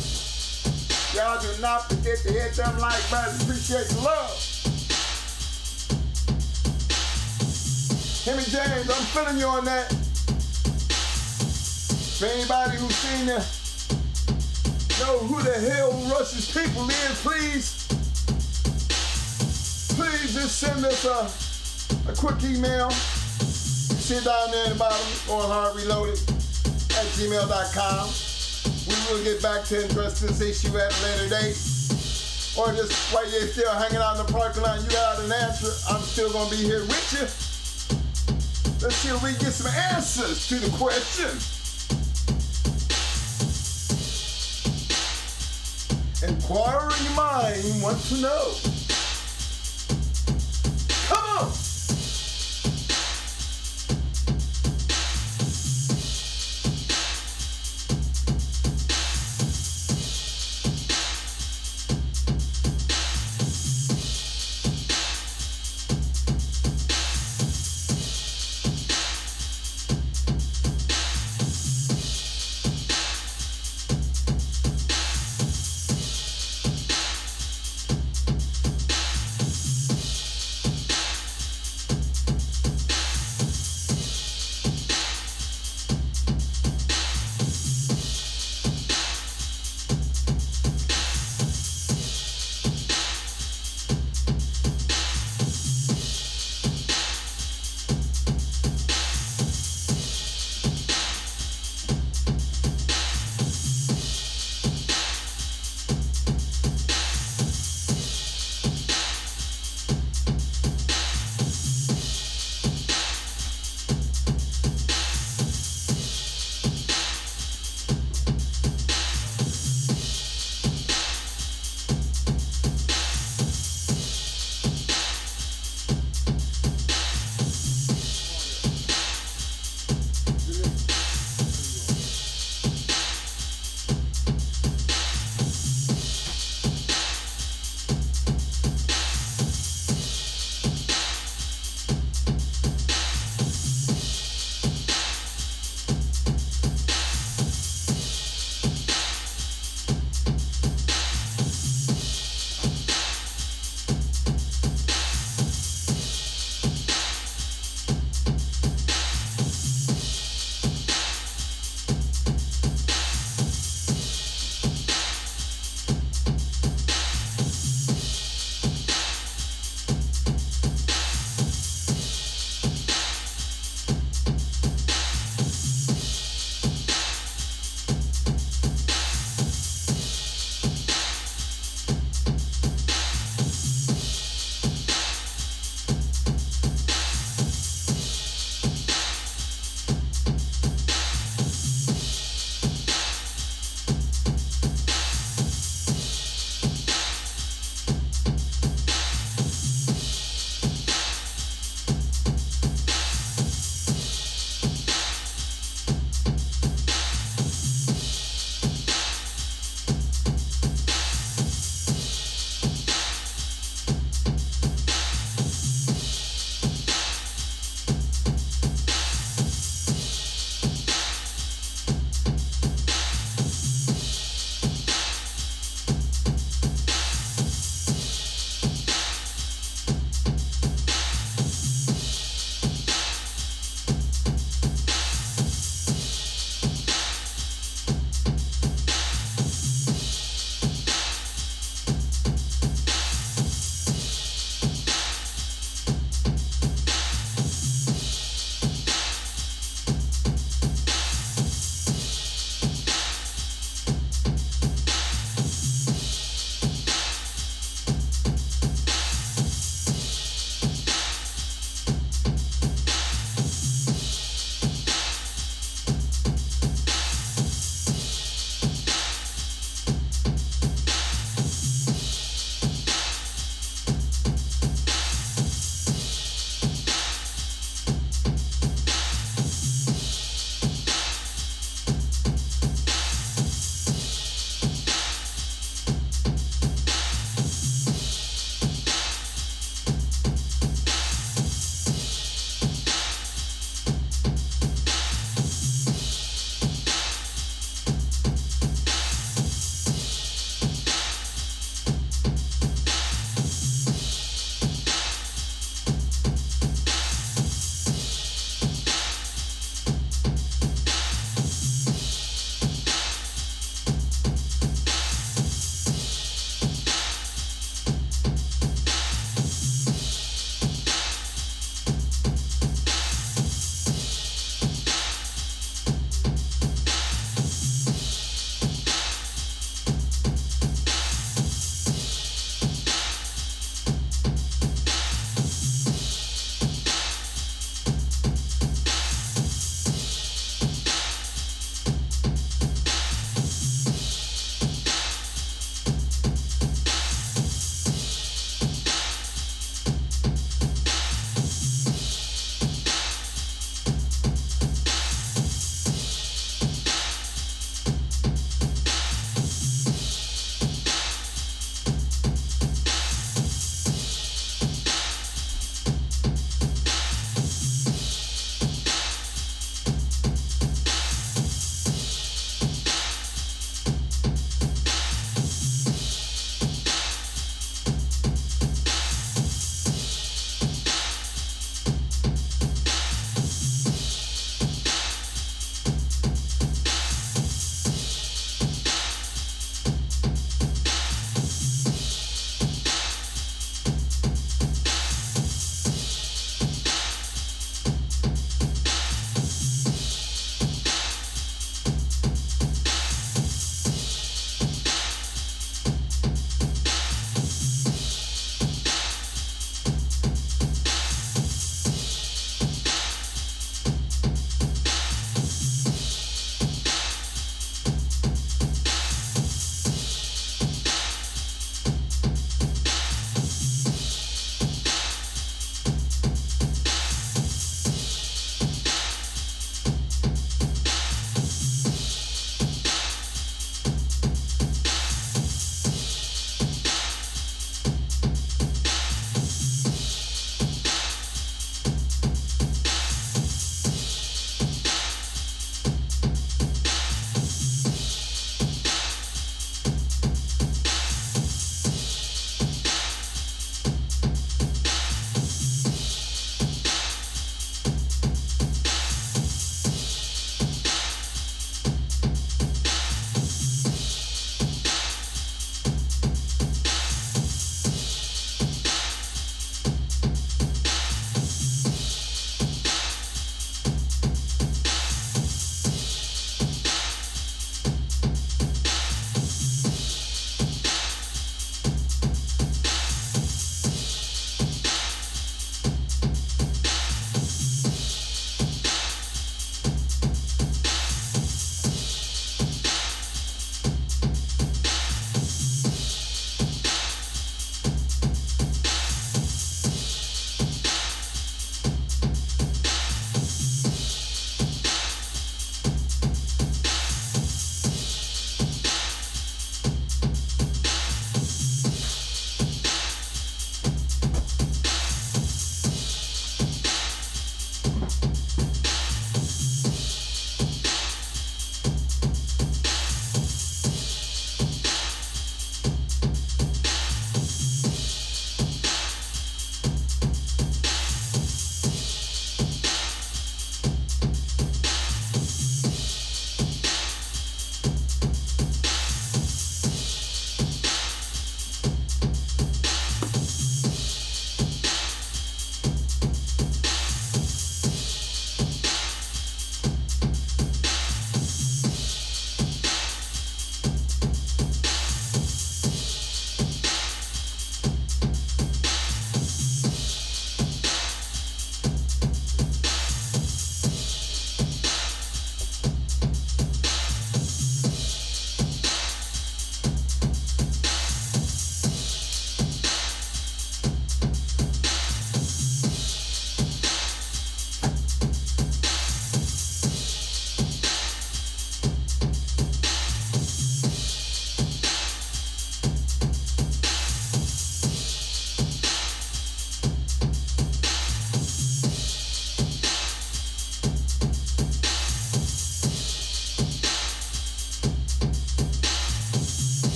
Y'all do not forget to hit them like buttons. Appreciate the love. Hemi James, I'm feeling you on that. For anybody who's seen the know who the hell Rush's people is, please just send us a quick email. You see it down there in the bottom, on hard reloaded at gmail.com. We will get back to address this issue at a later date. Or just while you're still hanging out in the parking lot and you got an answer, I'm still gonna be here with you. Let's see if we can get some answers to the question. Inquiring mind wants to know. Come on!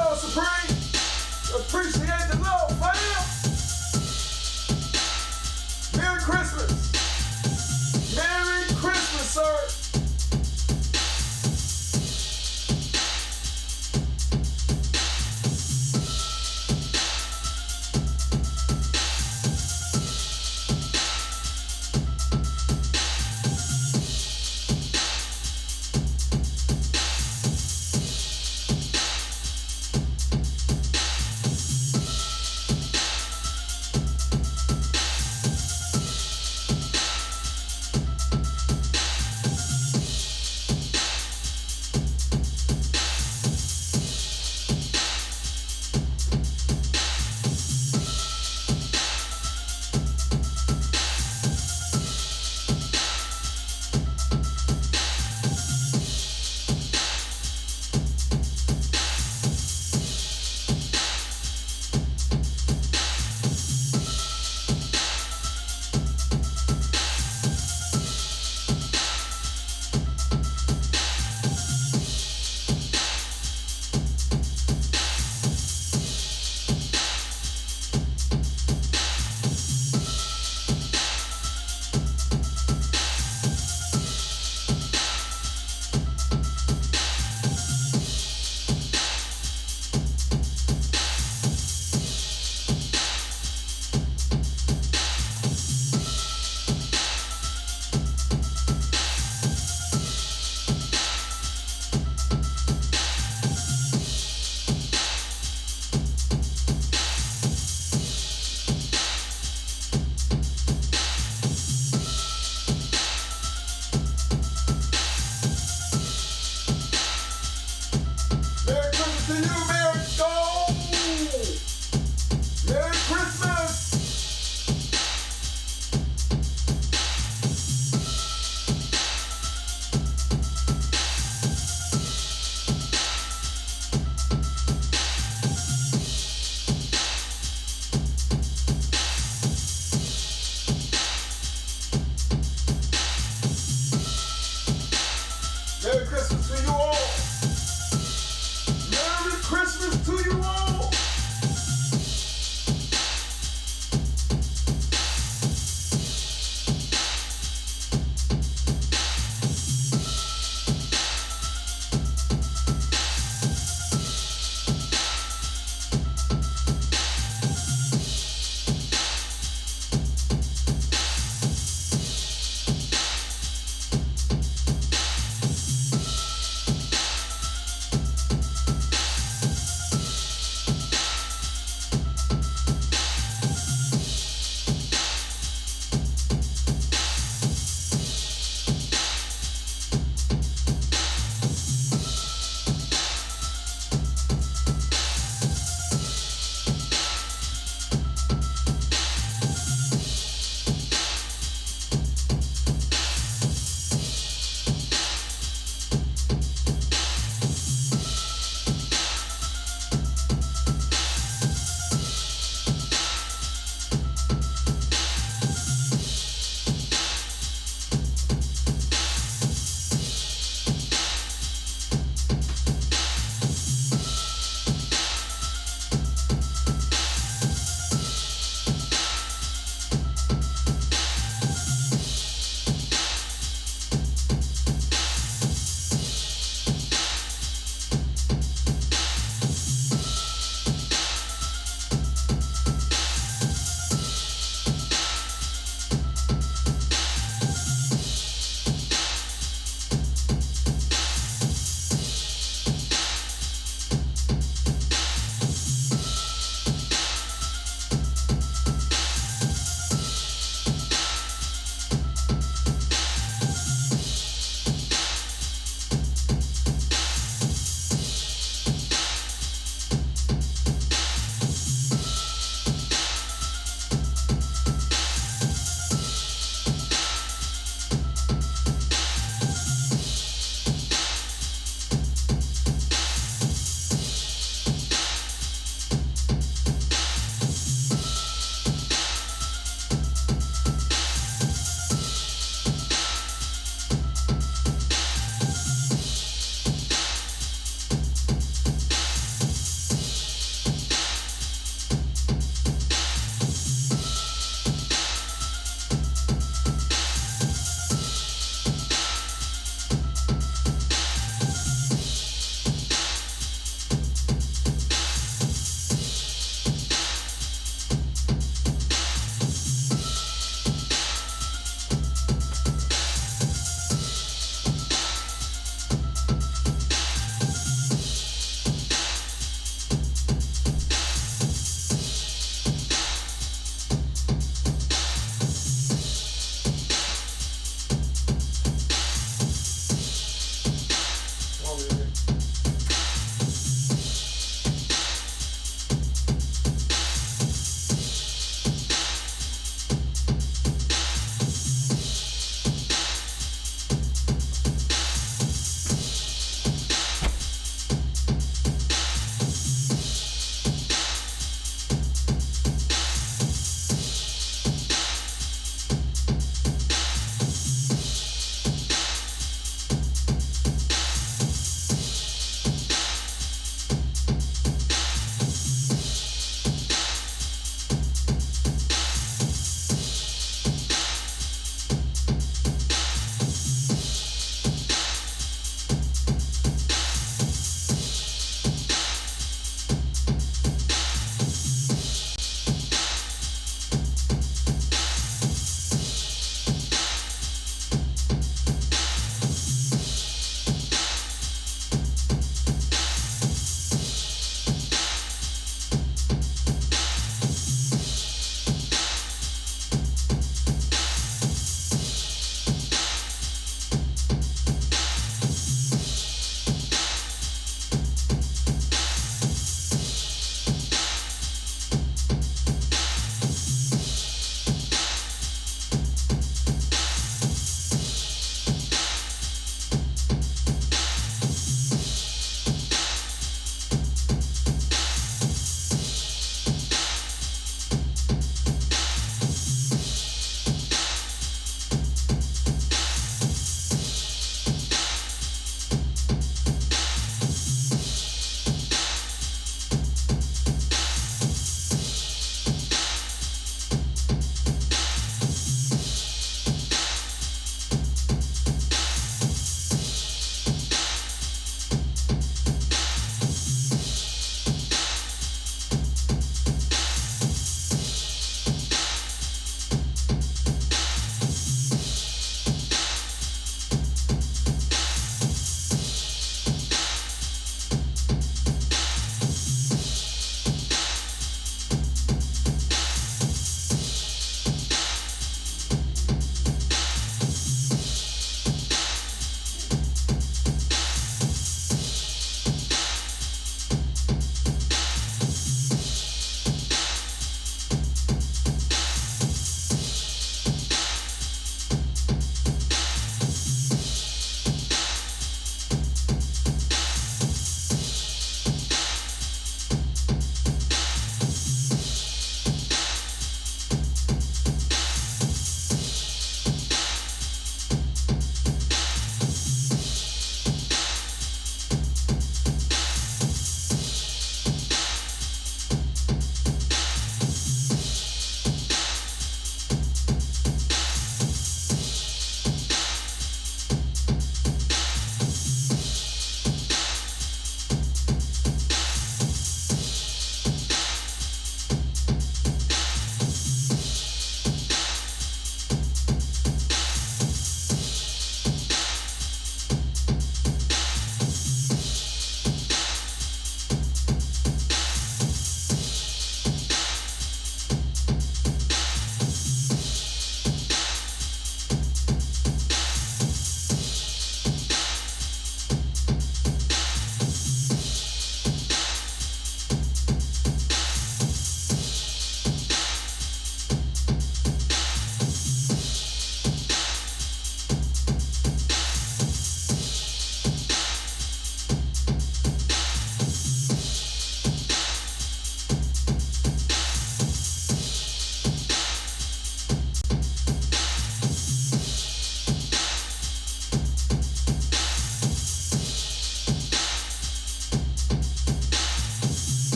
love, Supreme. Appreciate the love, fam. Merry Christmas. Merry Christmas, sir.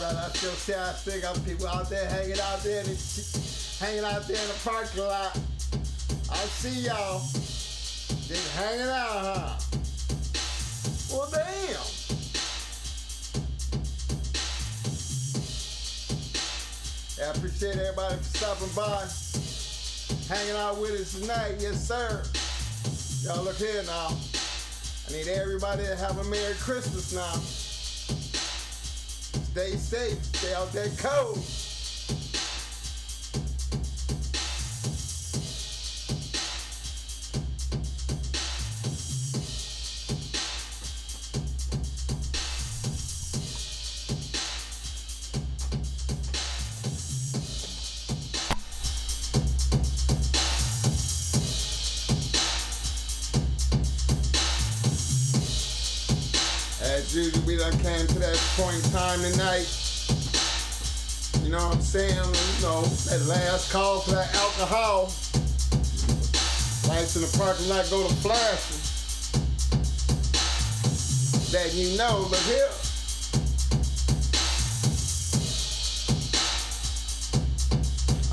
I still see, I still got people out there hanging out there in the parking lot. I see y'all. Just hanging out, huh? Well, damn. Yeah, I appreciate everybody for stopping by, hanging out with us tonight. Yes, sir. Y'all look here now. I need everybody to have a Merry Christmas now. Stay safe. Stay out there cold. As usual, we done came to that point in time tonight. You know what I'm saying? You know, that last call for that alcohol. Lights in the parking lot go to flashing. Letting you know, look here.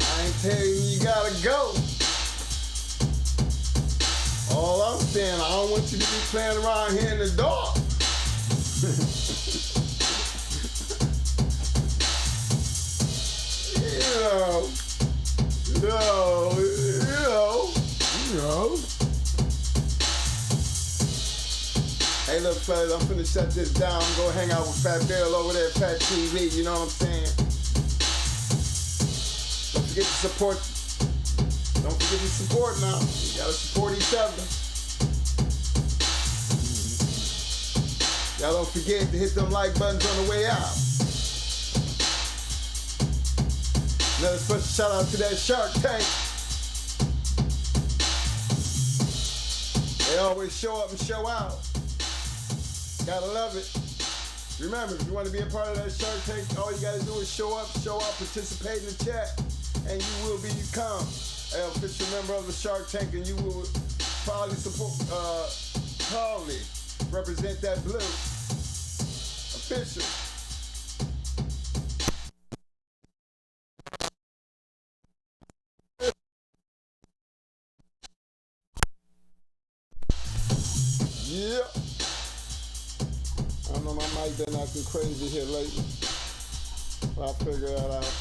I ain't telling you you gotta go. All I'm saying, I don't want you to be playing around here in the dark. You know. Hey, look, fellas, I'm finna shut this down. Go hang out with Fat Bill over there at Fat TV. You know what I'm saying? Don't forget to support. Don't forget to support now. You gotta support each other. Y'all don't forget to hit them like buttons on the way out. Another special shout out to that Shark Tank. They always show up and show out. Gotta love it. Remember, if you want to be a part of that Shark Tank, all you gotta do is show up, participate in the chat, and you will become an official member of the Shark Tank, and you will probably represent that blue. Official. Yeah. I don't know, my mic been acting crazy here lately. But I'll figure that out.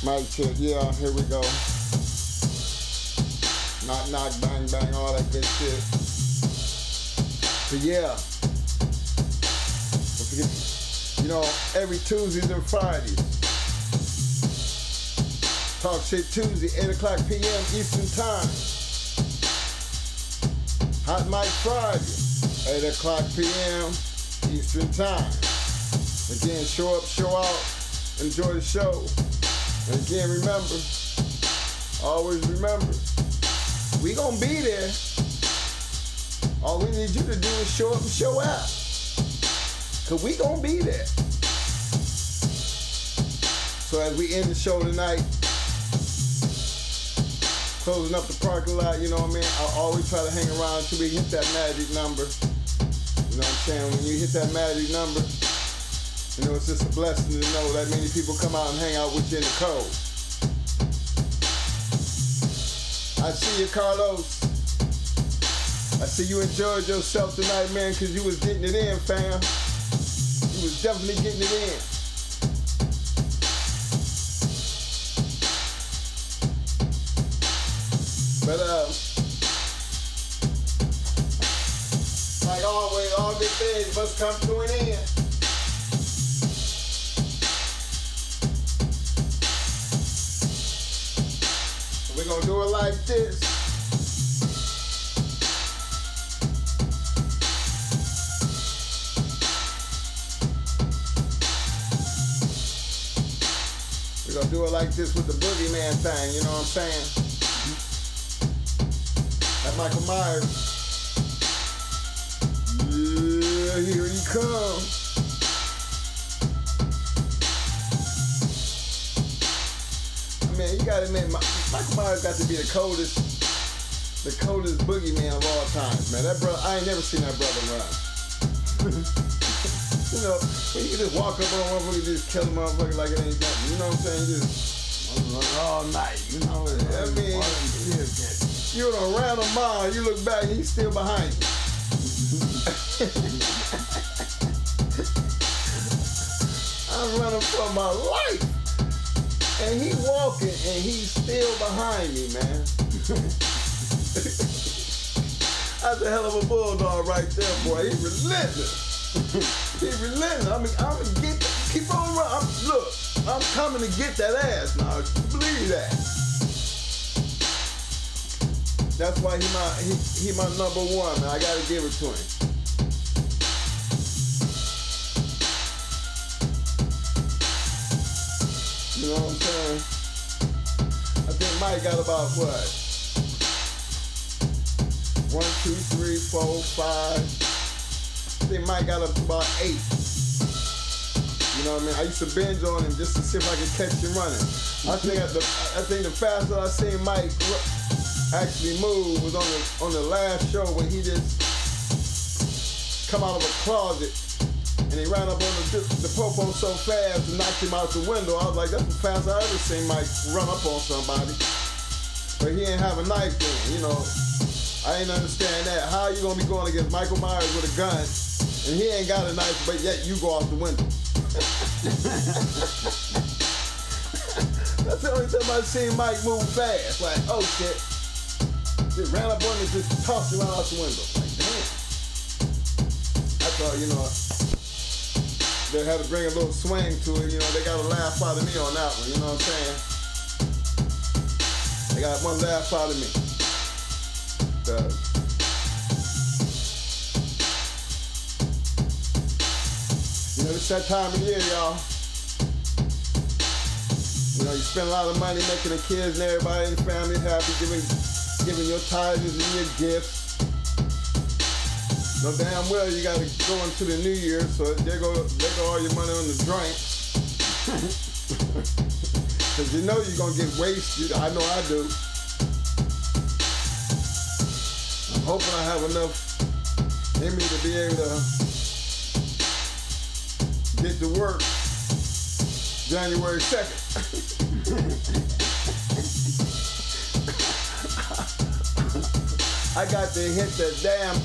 Mic check, yeah, here we go. Knock, knock, bang, bang, all that good shit. So yeah. Don't forget, you know, every Tuesdays and Fridays. Talk Shit Tuesday, 8 o'clock p.m. Eastern Time. Hot Mic Friday, 8 o'clock p.m. Eastern Time. Again, show up, show out, enjoy the show. And again, remember, always remember, we gonna be there. All we need you to do is show up and show out. Cause we gonna be there. So as we end the show tonight, closing up the parking lot, you know what I mean? I always try to hang around until we hit that magic number. You know what I'm saying? When you hit that magic number, you know, it's just a blessing to know that many people come out and hang out with you in the cold. I see you, Carlos. I see you enjoyed yourself tonight, man, because you was getting it in, fam. You was definitely getting it in. But, like always, all good things must come to an end. We're gonna do it like this. We're gonna do it like this with the boogeyman thing, you know what I'm saying? That Michael Myers. Yeah, here he comes. I mean, you gotta admit, Michael Myers got to be the coldest boogeyman of all time, man. That brother, I ain't never seen that brother run. You know, when you just walk up on a motherfucker, just kill a motherfucker like it ain't nothing. You know what I'm saying? Just all night, you know. I mean, you done ran a mile, you look back, he's still behind you. I'm running for my life. And he walking and he's still behind me, man. That's a hell of a bulldog right there, boy. He's relentless. He's relentless. I mean, I'm gonna get that. Keep on running. Look, I'm coming to get that ass now. Believe that. That's why he my number one, man. I gotta give it to him. You know what I'm saying? I think Mike got about what? 1, 2, 3, 4, 5. I think Mike got up to about 8. You know what I mean? I used to binge on him just to see if I could catch him running. I think the fastest I seen Mike actually move was on the last show when he just come out of a closet and he ran up on the popo so fast and knocked him out the window. I was like, that's the fastest I ever seen Mike run up on somebody. But he ain't have a knife then, you know. I ain't understand that. How you gonna be going against Michael Myers with a gun and he ain't got a knife, but yet you go out the window? That's the only time I've seen Mike move fast. Like, oh shit. Just ran up on him and just tossed him out the window. Like, damn. I thought, you know, they had to bring a little swing to it. You know, they got a laugh out of me on that one. You know what I'm saying? They got one laugh out of me. You know, it's that time of year, y'all. You know, you spend a lot of money making the kids and everybody in the family happy, giving your titles and your gifts. No damn well you gotta go into the new year, so there go all your money on the drinks. Cause you know you're gonna get wasted. I know I do. I'm hoping I have enough in me to be able to get to work January 2nd. I got to hit the damn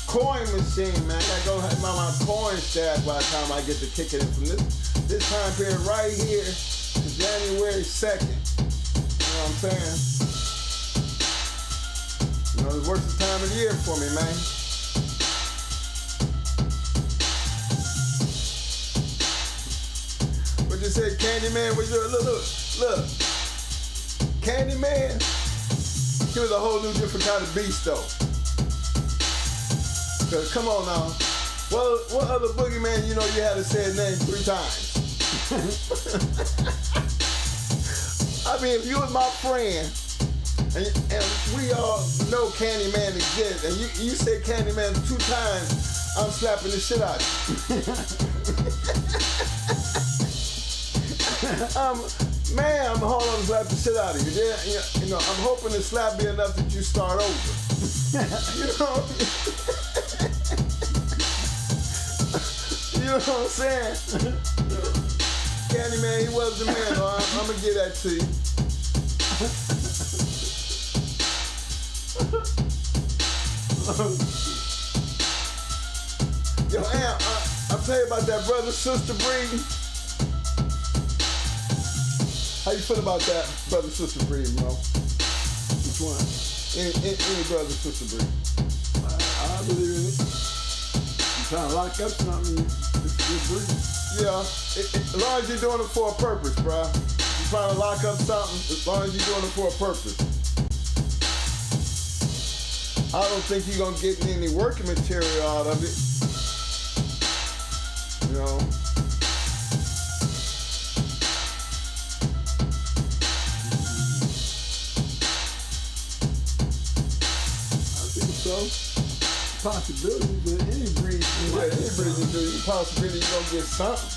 coin machine, man. I gotta go have my coin stash by the time I get to kick it in from this time period right here to January 2nd. You know what I'm saying? You know, it's the worst time of the year for me, man. What you say, Candyman? Look. Candyman, he was a whole new different kind of beast, though. Cause come on now, what other boogeyman you know you had to say his name 3 times? I mean, if you was my friend, and we all know Candyman exists, and you say Candyman 2 times, I'm slapping the shit out of you. I'm hauling to slap the shit out of you. You know, I'm hoping the slap be enough that you start over. You know? You know what I'm saying? Candyman, he was the man. So I'm gonna give that to you. Yo, Amp, I'll tell you about that brother-sister breeding. How you feel about that brother-sister breeding, Mo? Which one? Any brother-sister breeding. I believe in it. I'm trying to lock up something. It's good breeding. Yeah, as long as you're doing it for a purpose, bro. You're trying to lock up something, as long as you're doing it for a purpose. I don't think you're gonna get any working material out of it. You know. I think so. Possibility, but any breed. Yeah, any breed you do, possibility you're gonna get something.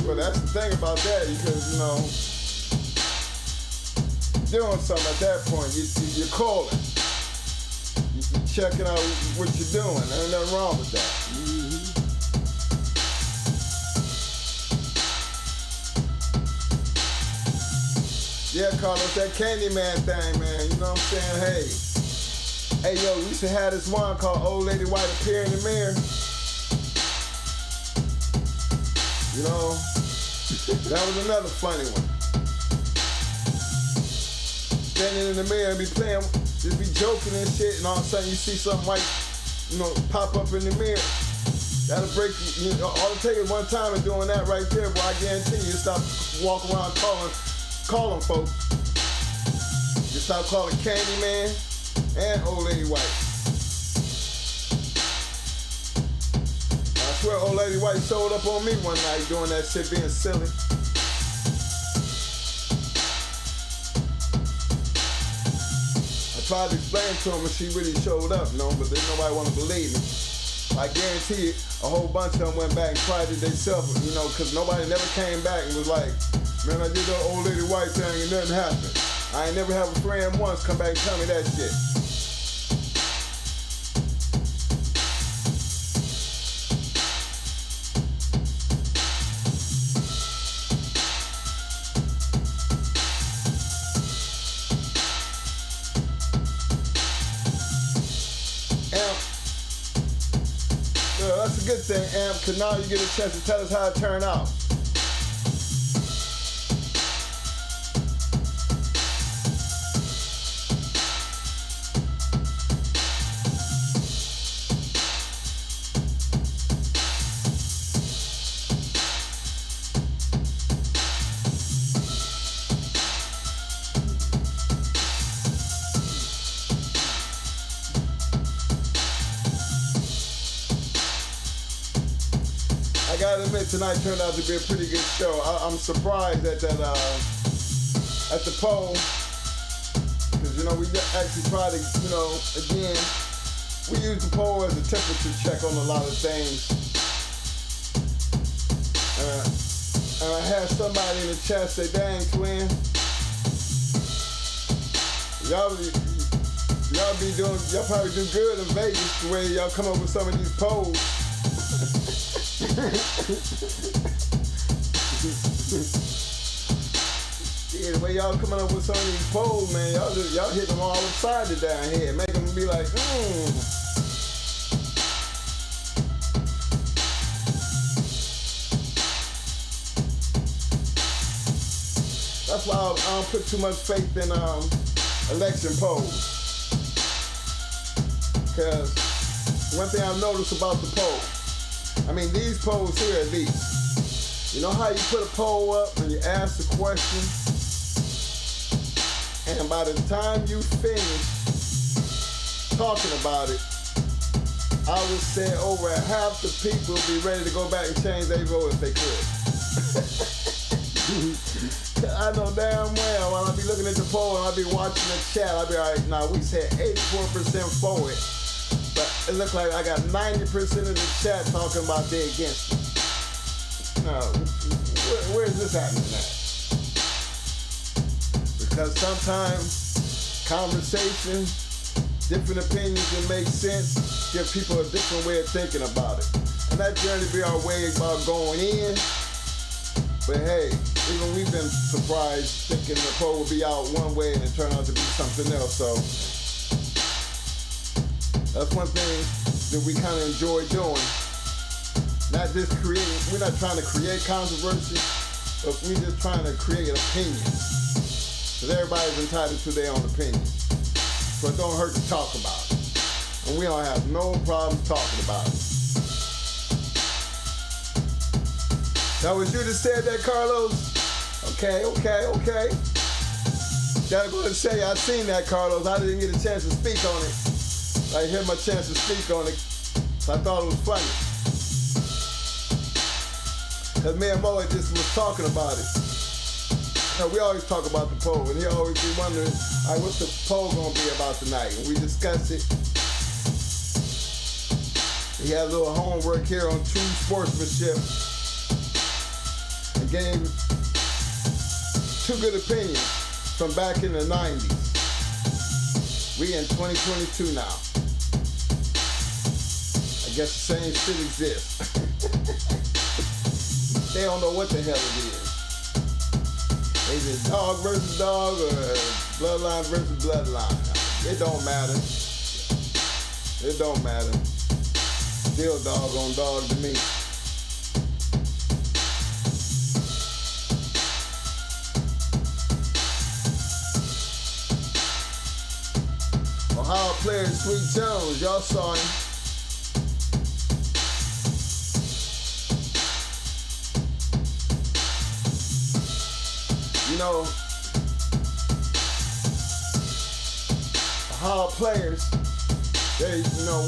But that's the thing about that, because, you know, doing something at that point, you're calling. You're checking out what you're doing. There ain't nothing wrong with that. Yeah, Carlos, that Candyman thing, man. You know what I'm saying? Hey, yo, we should have this one called Old Lady White Appear in the Mirror. You know, that was another funny one. Standing in the mirror and be playing, just be joking and shit, and all of a sudden you see something white, you know, pop up in the mirror. That'll break you. You know, all it takes is one time of doing that right there, boy. I guarantee you stop walking around calling folks. You stop calling Candyman and Old Lady White. I swear Old Lady White showed up on me one night doing that shit, being silly. I tried to explain to him when she really showed up, you know, but then nobody want to believe me. I guarantee you, a whole bunch of them went back and tried it themselves, you know, because nobody never came back and was like, man, I did that Old Lady White thing and nothing happened. I ain't never have a friend once come back and tell me that shit. Amp, that's a good thing, Amp, because now you get a chance to tell us how it turned out. I gotta admit, tonight turned out to be a pretty good show. I'm surprised at that, at the poll, because you know we actually try to, you know, again, we use the poll as a temperature check on a lot of things. And I had somebody in the chat say, "Dang, twin, y'all probably do good in Vegas the way y'all come up with some of these polls." Yeah, the way y'all coming up with some of these polls, man, y'all hit them all upside the damn head, make them be like, That's why I don't put too much faith in election polls. Because one thing I've noticed about the poll, I mean, these polls here at least, you know how you put a poll up and you ask the question, and by the time you finish talking about it, I would say over half the people would be ready to go back and change their vote if they could. I know damn well when I be looking at the poll and I be watching the chat, I be like, nah, we said 84% for it. But it looks like I got 90% of the chat talking about they against it. Now, where's this happening at? Because sometimes conversation, different opinions that make sense, give people a different way of thinking about it. And that generally be our way about going in. But hey, even we've been surprised thinking the poll would be out one way and it turned out to be something else. So that's one thing that we kind of enjoy doing. Not just creating, we're not trying to create controversy, but we're just trying to create opinions. Because everybody's entitled to their own opinion. So it don't hurt to talk about it. And we don't have no problem talking about it. That was you that said that, Carlos? Okay. Gotta go ahead and say, I seen that, Carlos. I didn't get a chance to speak on it. I had my chance to speak on it, so I thought it was funny. Because me and Mo just was talking about it. You know, we always talk about the poll, and he always be wondering, all right, what's the poll gonna be about tonight? And we discuss it. He had a little homework here on true sportsmanship. And gave 2 good opinions from back in the 90s. We in 2022 now. guess the same shit exists. They don't know what the hell it is. Is it dog versus dog or bloodline versus bloodline? It don't matter. It don't matter. Still dog on dog to me. Ohio player Sweet Jones, y'all saw him. You know, Ohio players, they, you know,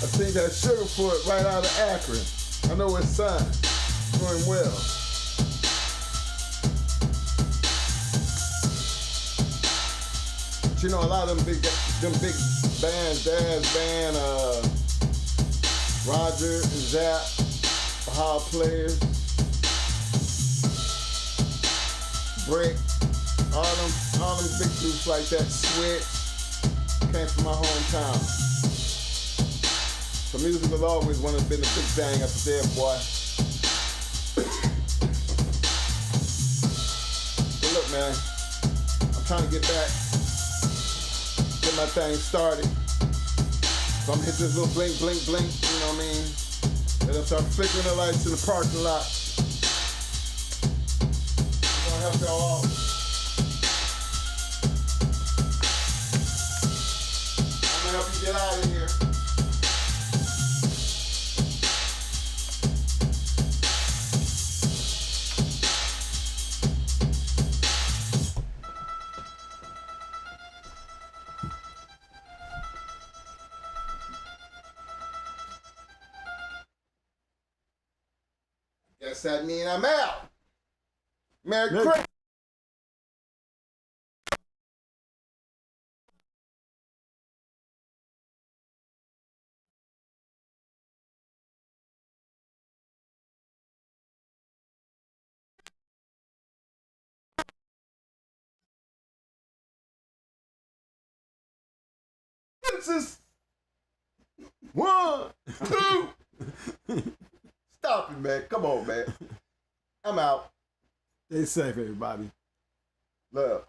I think that Sugarfoot right out of Akron. I know his son, doing well. But you know, a lot of them big bands, Dad's band, Roger and Zap, Ohio players, Brick, all them big groups like that, Switch, came from my hometown. So music was always one of been the big thing up there, boy. But look, man, I'm trying to get back, get my thing started. So I'm gonna hit this little blink, blink, blink, you know what I mean? Then I'll start flickering the lights in the parking lot. I'm gonna help y'all out. I'm gonna help you get out of here. Guess that means I'm out. Merry Christmas. This is 1, 2. Stop it, man. Come on, man. I'm out. Stay safe, everybody. Love.